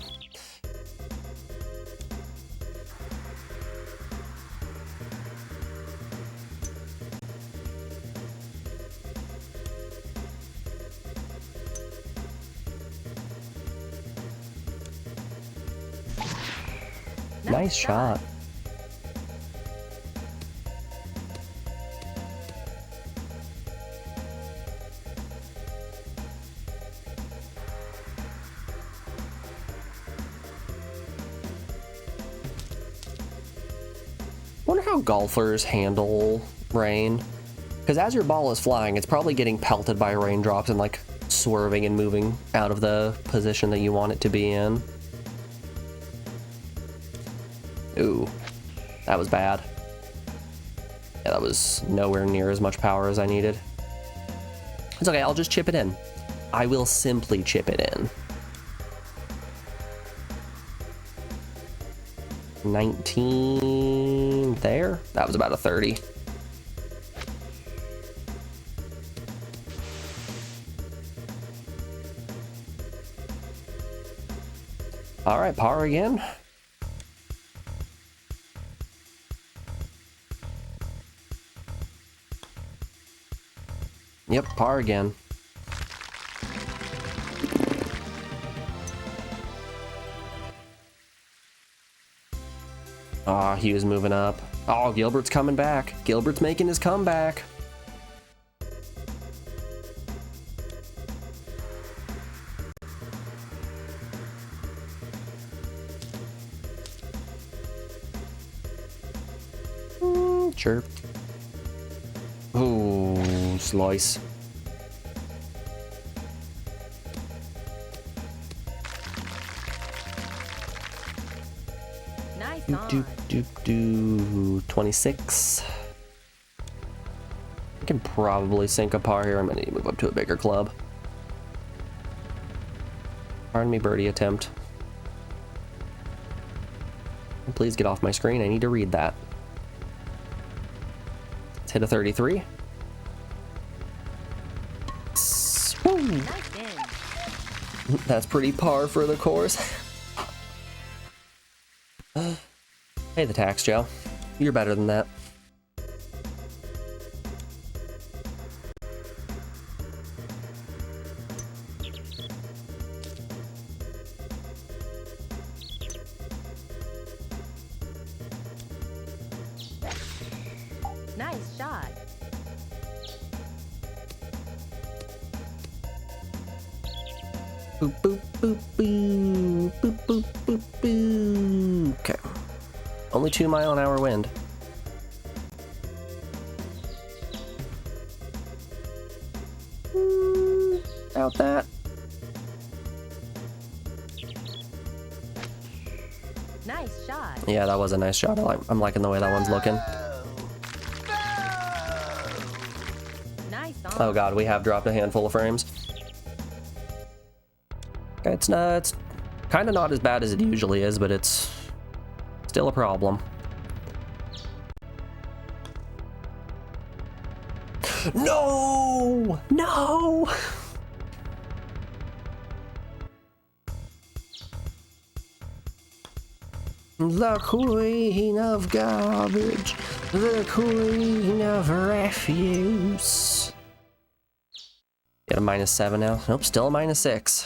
Nice shot. Wonder how golfers handle rain. Because as your ball is flying, it's probably getting pelted by raindrops and like swerving and moving out of the position that you want it to be in. Ooh, that was bad. Yeah, that was nowhere near as much power as I needed. It's okay, I'll just chip it in. I will simply chip it in. 19 there. That was about a 30. All right, par again. Yep, par again. Aw, he was moving up. Oh, Gilbert's coming back. Gilbert's making his comeback. Chirp. Ooh, slice. Nice Do, do, 26. I can probably sink a par here. I'm gonna need to move up to a bigger club. Pardon me, birdie attempt. Please get off my screen. I need to read that. Let's hit a 33. Woo. Nice in. That's pretty par for the course. Hey, the tax, Joe. You're better than that. Nice shot. Boop, boop, boop, boop, boop, boop, boop, boop. Okay. Only 2-mile-an-hour wind. Out that. Nice shot. Yeah, that was a nice shot. I'm liking the way that one's looking. Nice on. Oh god, we have dropped a handful of frames. Okay, it's kind of not as bad as it usually is, but it's still a problem. No! No! The queen of garbage, the queen of refuse. Get a -7 now. Nope, still a -6.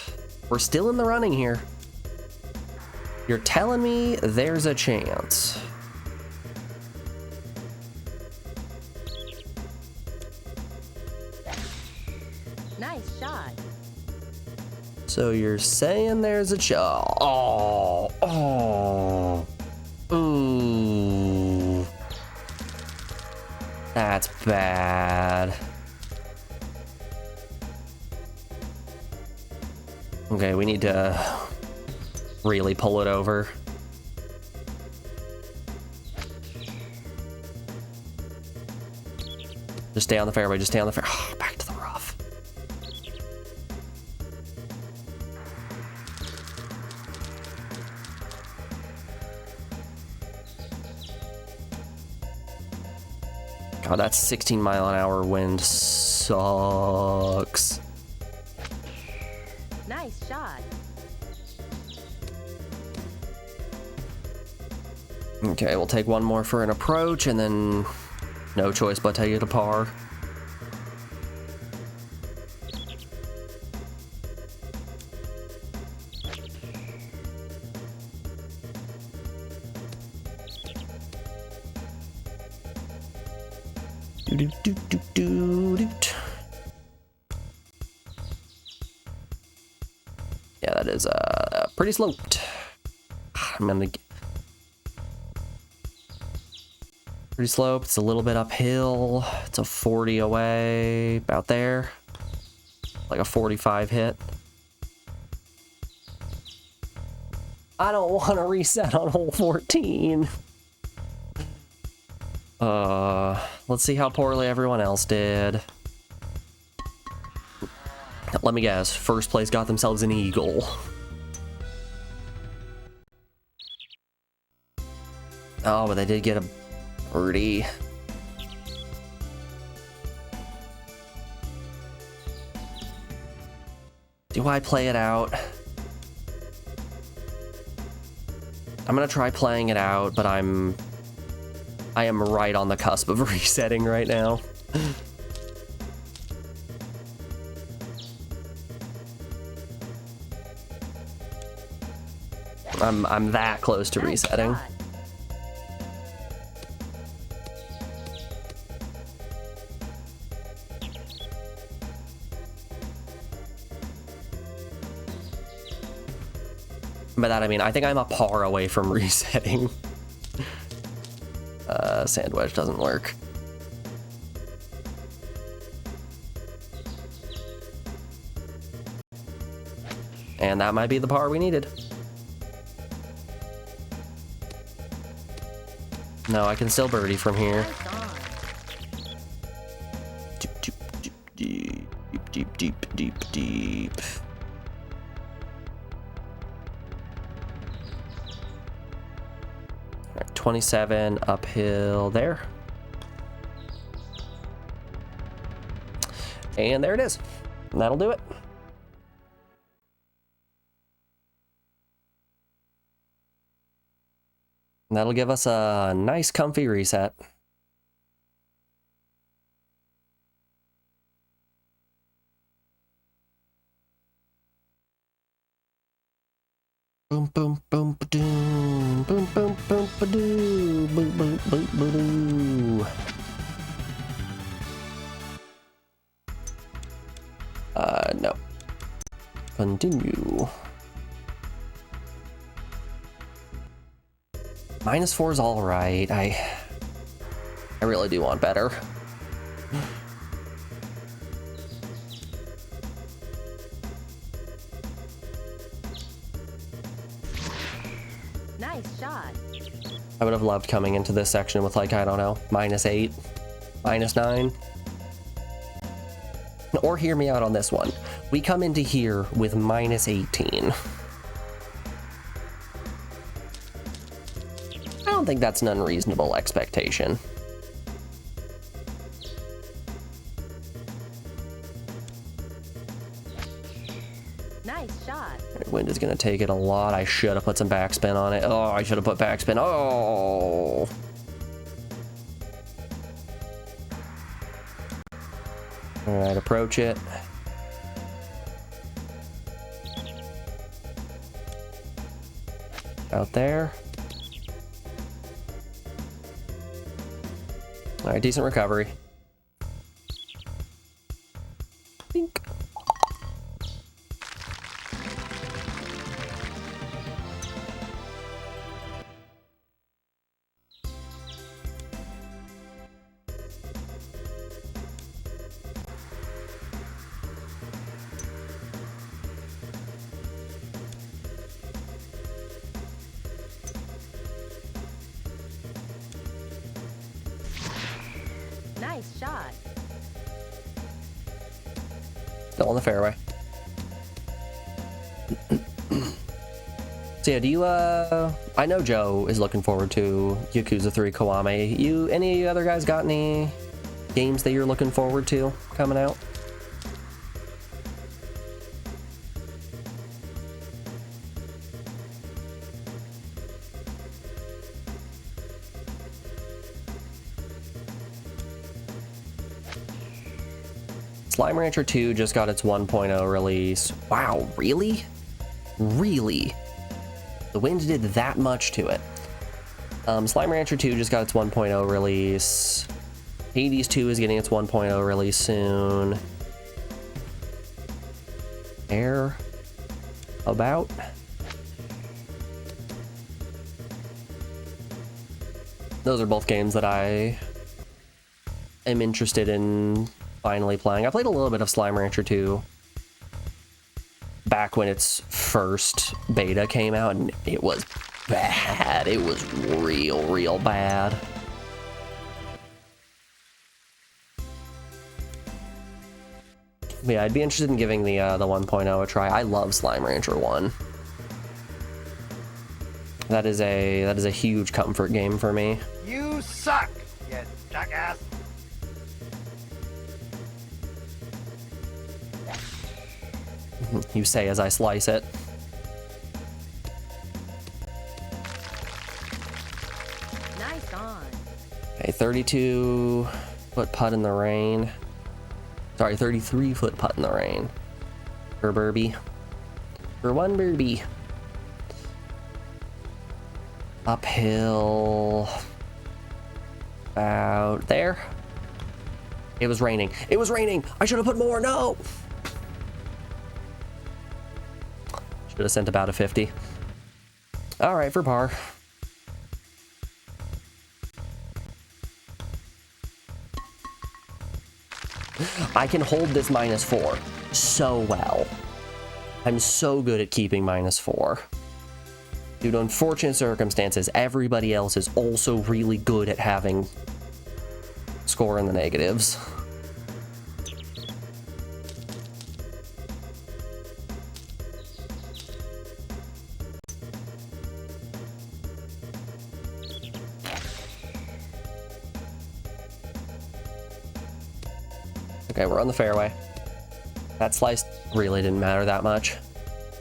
We're still in the running here. You're telling me there's a chance. Nice shot. So you're saying there's a chance. Oh, oh, ooh. That's bad. Okay, we need to really pull it over. Just stay on the fairway, just stay on the fairway. Oh, back to the rough. God, that 16-mile-an-hour wind sucks. Nice shot. Okay, we'll take one more for an approach, and then no choice but take it to par. Yeah, that is pretty sloped. I'm gonna get pretty sloped. It's a little bit uphill. It's a 40 away, about there, like a 45 hit. I don't want to reset on hole 14. Let's see how poorly everyone else did. Let me guess, first place got themselves an eagle. Oh, but they did get a birdie. Do I play it out? I'm gonna try playing it out, but I am right on the cusp of resetting right now. I'm that close to resetting. Shot. By that I mean I think I'm a par away from resetting. Sand wedge doesn't work. And that might be the par we needed. No, I can still birdie from here. Nice on. Deep. 27 uphill there. And there it is. And that'll do it. And that'll give us a nice comfy reset. Boom, boom, boom, ba-doom. Boom, boom, boom, ba-doo. Boom, boom, boom, ba-doo. No. Continue. -4 is all right. I really do want better. Nice shot. I would have loved coming into this section with, like, I don't know, -8, -9. Or hear me out on this one. We come into here with -18. I don't think that's an unreasonable expectation. Nice shot. Wind is gonna take it a lot. I should have put some backspin on it. Oh, I should have put backspin. Oh. All right, approach it. Out there. All right, decent recovery. Bink. Nice shot. Still on the fairway. So yeah, do you, I know Joe is looking forward to Yakuza 3 Kiwami. Any other guys got any games that you're looking forward to coming out? Slime Rancher 2 just got its 1.0 release. Wow, really? Really? The wind did that much to it. Slime Rancher 2 just got its 1.0 release. Hades 2 is getting its 1.0 release soon. Air about. Those are both games that I am interested in finally playing. I played a little bit of Slime Rancher 2 back when its first beta came out, and it was bad. It was real bad. But yeah, I'd be interested in giving the 1.0 a try. I love Slime Rancher 1. That is a huge comfort game for me. You suck, you jackass. You say as I slice it. Nice on. Okay, 32-foot putt in the rain. Sorry, 33-foot putt in the rain. For Burby. For one Burby. Uphill. Out there. It was raining. It was raining! I should have put more! No! Should have sent about a 50. Alright, for par. I can hold this -4 so well. I'm so good at keeping -4. Due to unfortunate circumstances, everybody else is also really good at having score in the negatives. Okay, we're on the fairway. That slice really didn't matter that much.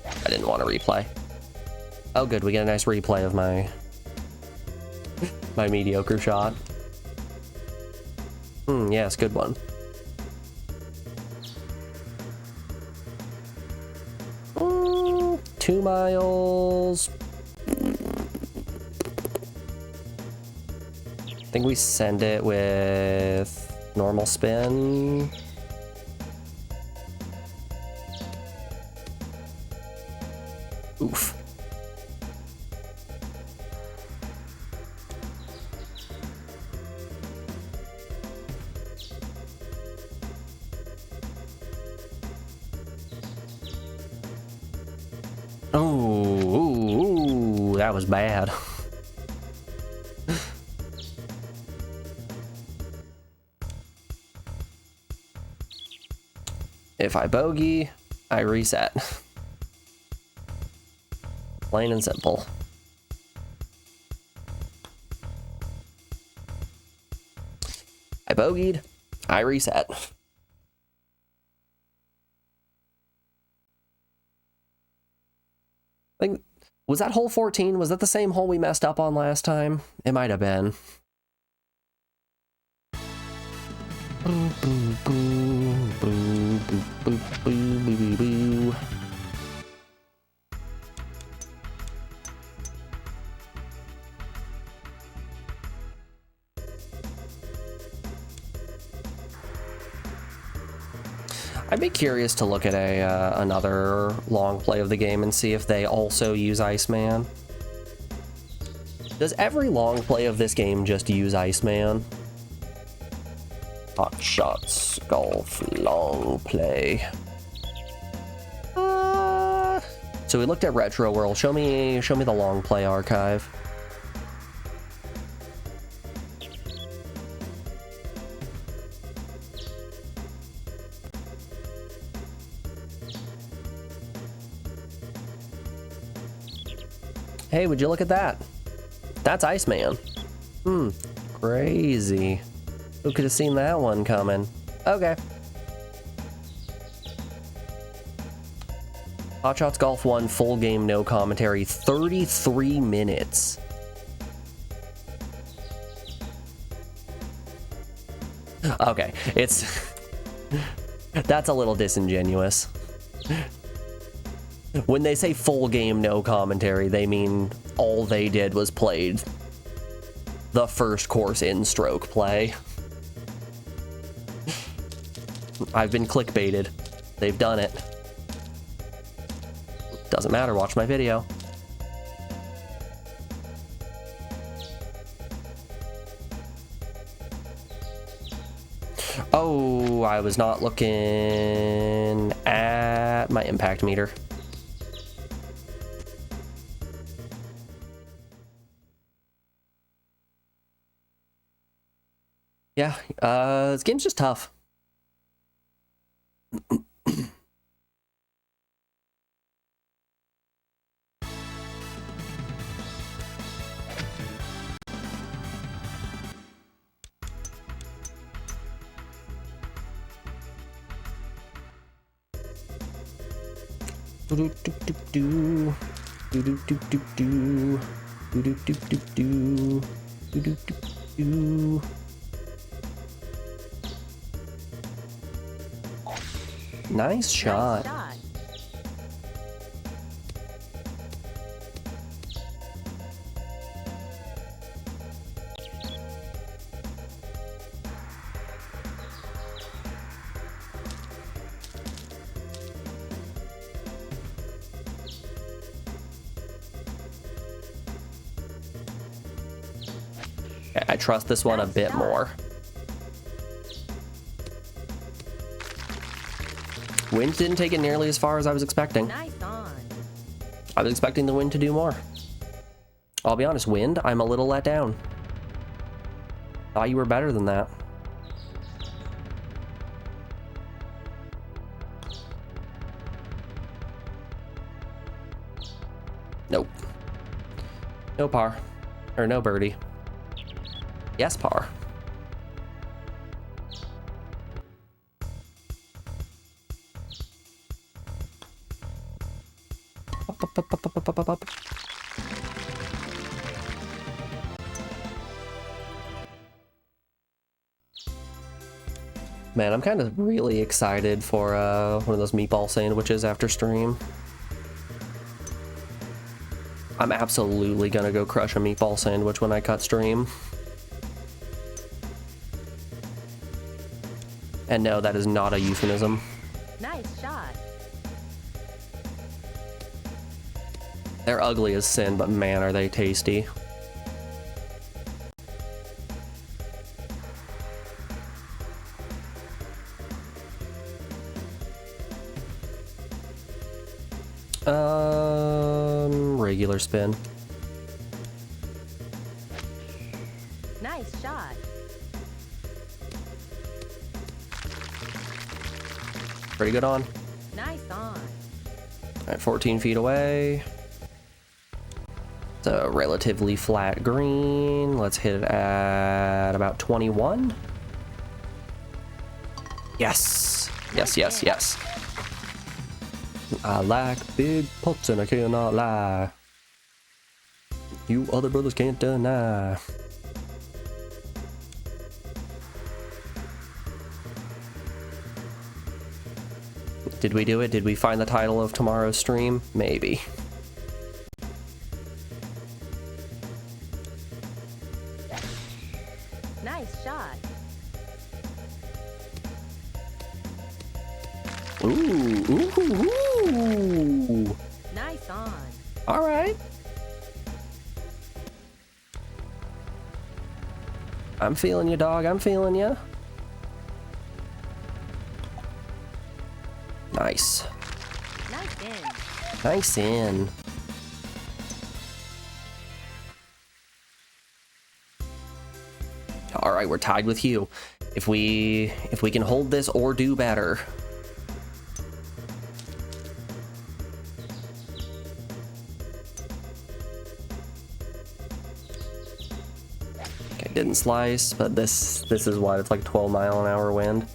I didn't want to replay. Oh good, we get a nice replay of my mediocre shot. Yes, good one. Mm, 2 miles. I think we send it with normal spin. Oof. Ooh, that was bad. If I bogey, I reset. Plain and simple. I bogeyed, I reset. I think, was that hole 14? Was that the same hole we messed up on last time? It might have been. Boo, boo, boo, boo, boo, boo, boo, boo, boo. I'd be curious to look at another long play of the game and see if they also use Iceman. Does every long play of this game just use Iceman? Hot shots, golf, long play. So we looked at Retro World. Show me the long play archive. Hey, would you look at that? That's Iceman. Crazy. Who could have seen that one coming? Okay. Hot Shots Golf 1 full game, no commentary, 33 minutes. Okay, that's a little disingenuous. When they say full game, no commentary, they mean all they did was played the first course in stroke play. I've been clickbaited. They've done it. Doesn't matter, watch my video. Oh, I was not looking at my impact meter. Yeah, this game's just tough. Nice shot. I trust this one a bit more. Wind didn't take it nearly as far as I was expecting. Nice on. I was expecting the wind to do more. I'll be honest, wind, I'm a little let down. Thought you were better than that. Nope. No par. Or no birdie. Yes, par. Up. Man, I'm kind of really excited for one of those meatball sandwiches after stream. I'm absolutely gonna go crush a meatball sandwich when I cut stream. And no, that is not a euphemism. Nice shot. They're ugly as sin, but man, are they tasty. Regular spin. Nice shot. Pretty good on. Nice on. All right, 14 feet away. It's a relatively flat green. Let's hit it at about 21. Yes. Yes, yes, yes. I like big putts and I cannot lie. You other brothers can't deny. Did we do it? Did we find the title of tomorrow's stream? Maybe. Nice shot. Ooh. Nice on. All right. I'm feeling you, dog. I'm feeling you. Nice. Nice in. Nice in. All right, we're tied with you. If we can hold this or do better. Okay, didn't slice, but this is what, it's like 12-mile-an-hour wind.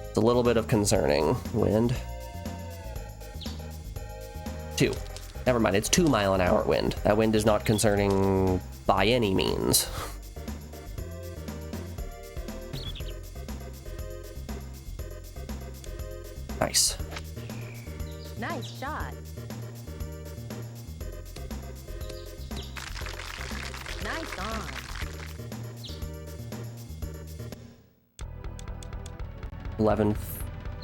It's a little bit of concerning wind. 2. Never mind, it's 2-mile-an-hour wind. That wind is not concerning by any means. Nice. Nice shot. Nice on. 11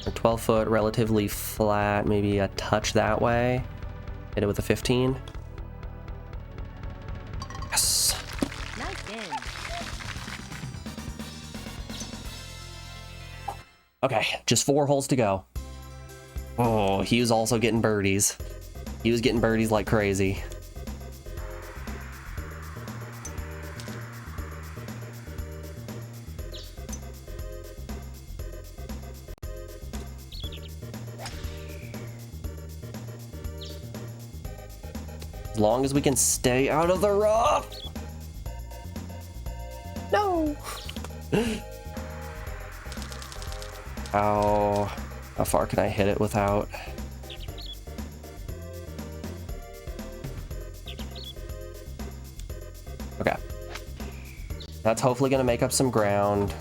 or 12 foot, relatively flat, maybe a touch that way. Hit it with a 15. Yes. Nice in. Okay, just 4 holes to go. Oh, he was also getting birdies. He was getting birdies like crazy. As long as we can stay out of the rough. No. How far can I hit it without? Okay. That's hopefully gonna make up some ground.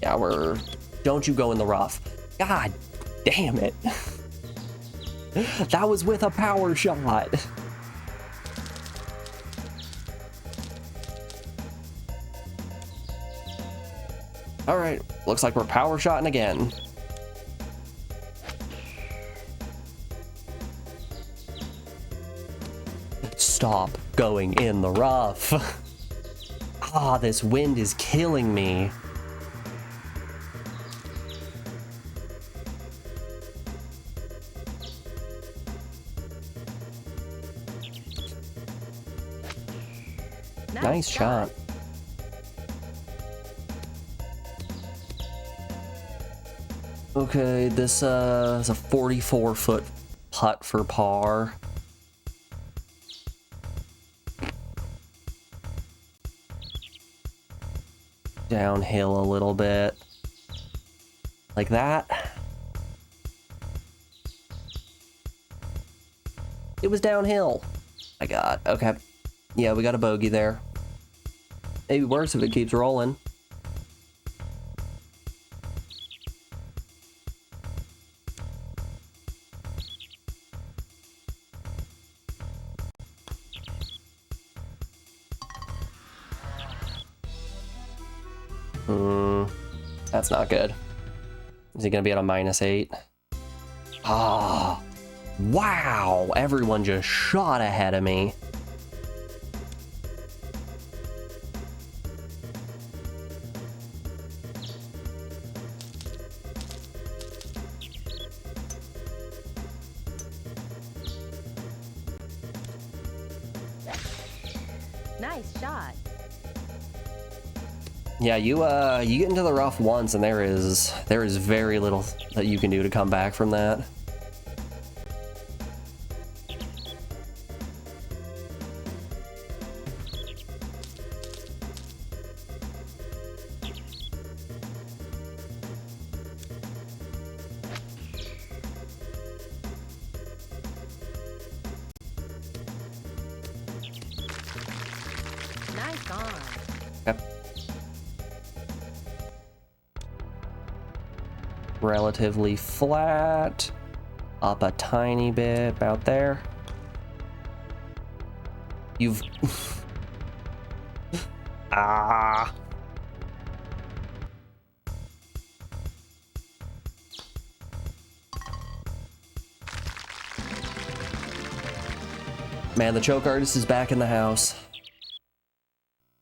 Yeah, don't you go in the rough. God damn it. That was with a power shot. All right, looks like we're power shotting again. Stop going in the rough. Ah, this wind is killing me. Nice shot. Okay, this is a 44-foot putt for par. Downhill a little bit. Like that. It was downhill. My God, okay. Yeah, we got a bogey there. Maybe worse if it keeps rolling. That's not good. Is he gonna be at a -8? Ah, wow! Everyone just shot ahead of me. Nice shot. Yeah, you get into the rough once, and there is very little that you can do to come back from that. Nice on. Yep. Relatively flat. Up a tiny bit, about there. You've... Ah. Man, the choke artist is back in the house.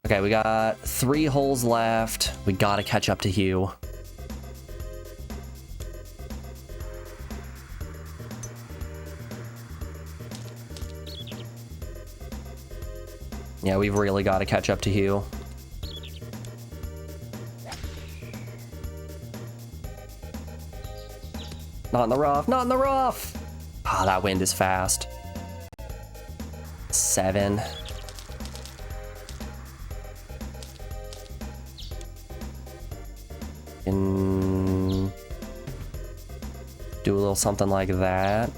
Okay, we got 3 holes left. We gotta catch up to Hugh. Yeah, we've really got to catch up to Hugh. Not in the rough, not in the rough! Ah, that wind is fast. 7. little something like that.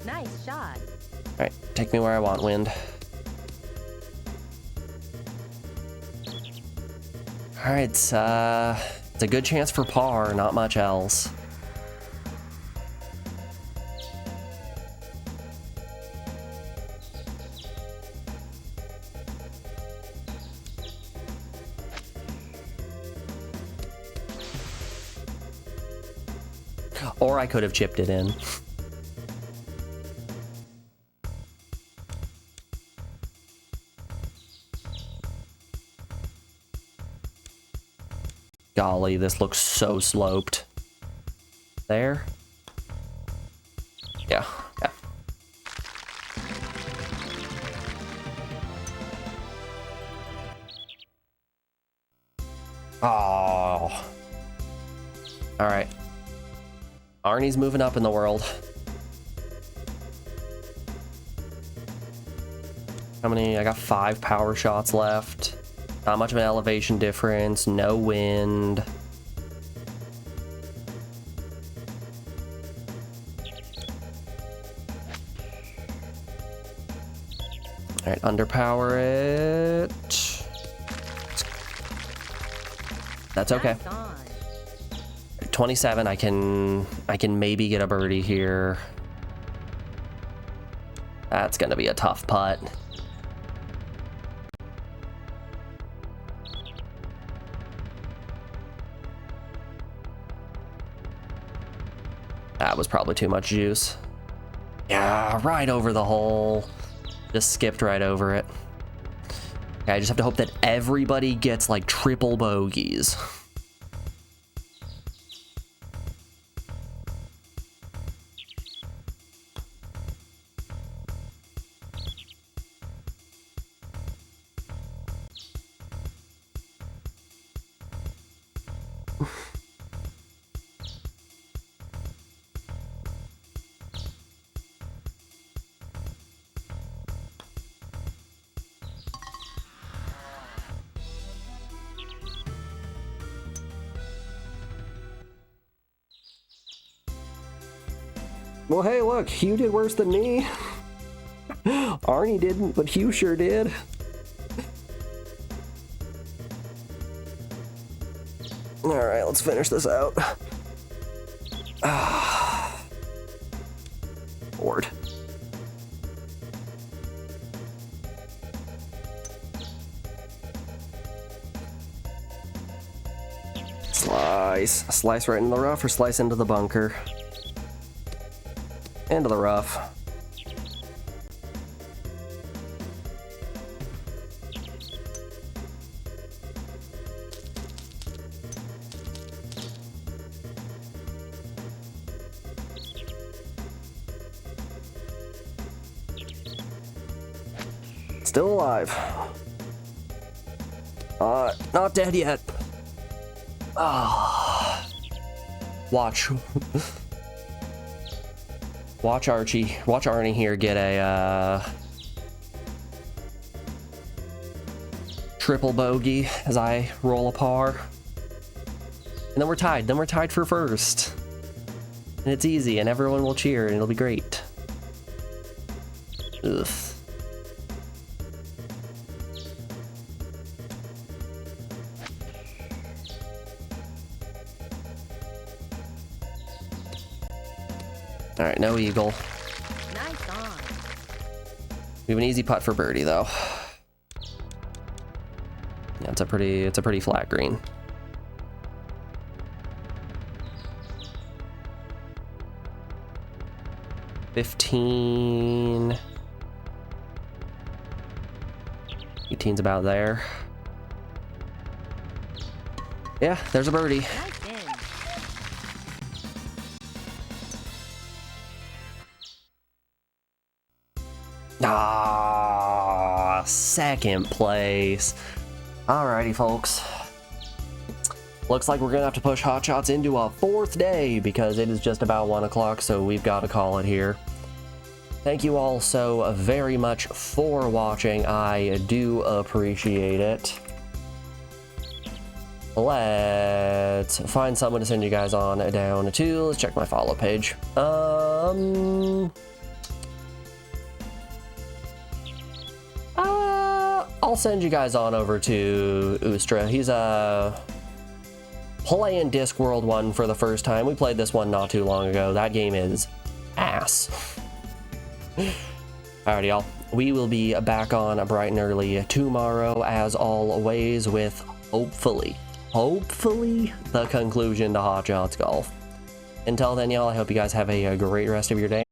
Nice shot. Alright, take me where I want, wind. Alright, it's a good chance for par, not much else. Or I could have chipped it in. Golly, this looks so sloped. There? Yeah, yeah. Oh. Alright. Arnie's moving up in the world. How many? I got 5 power shots left. Not much of an elevation difference. No wind. Alright, underpower it. That's okay. Nice on. 27, I can maybe get a birdie here. That's gonna be a tough putt. That was probably too much juice. Yeah, right over the hole. Just skipped right over it. Okay, I just have to hope that everybody gets like triple bogeys. Well, hey, look, Hugh did worse than me. Arnie didn't, but Hugh sure did. All right, let's finish this out. Bored. Slice. Slice right into the rough or slice into the bunker? Into the rough. Still alive. Not dead yet. Ah. Watch. Watch Arnie here get a triple bogey as I roll a par. And then we're tied. Then we're tied for first. And it's easy and everyone will cheer and it'll be great. Ugh. All right, no eagle. Nice on. We have an easy putt for birdie though. Yeah, it's a pretty flat green. $15. 18's about there. Yeah, there's a birdie. Nice in. Ah, second place. Alrighty, folks. Looks like we're gonna have to push Hot Shots into a 4th day because it is just about 1 o'clock, so we've got to call it here. Thank you all so very much for watching. I do appreciate it. let's find someone to send you guys on down to. Let's check my follow page. I'll send you guys on over to Ustra. He's playing Discworld 1 for the first time. We played this one not too long ago. That game is ass. Alrighty, y'all. We will be back on bright and early tomorrow, as always, with hopefully, the conclusion to Hot Shots Golf. Until then, y'all, I hope you guys have a great rest of your day.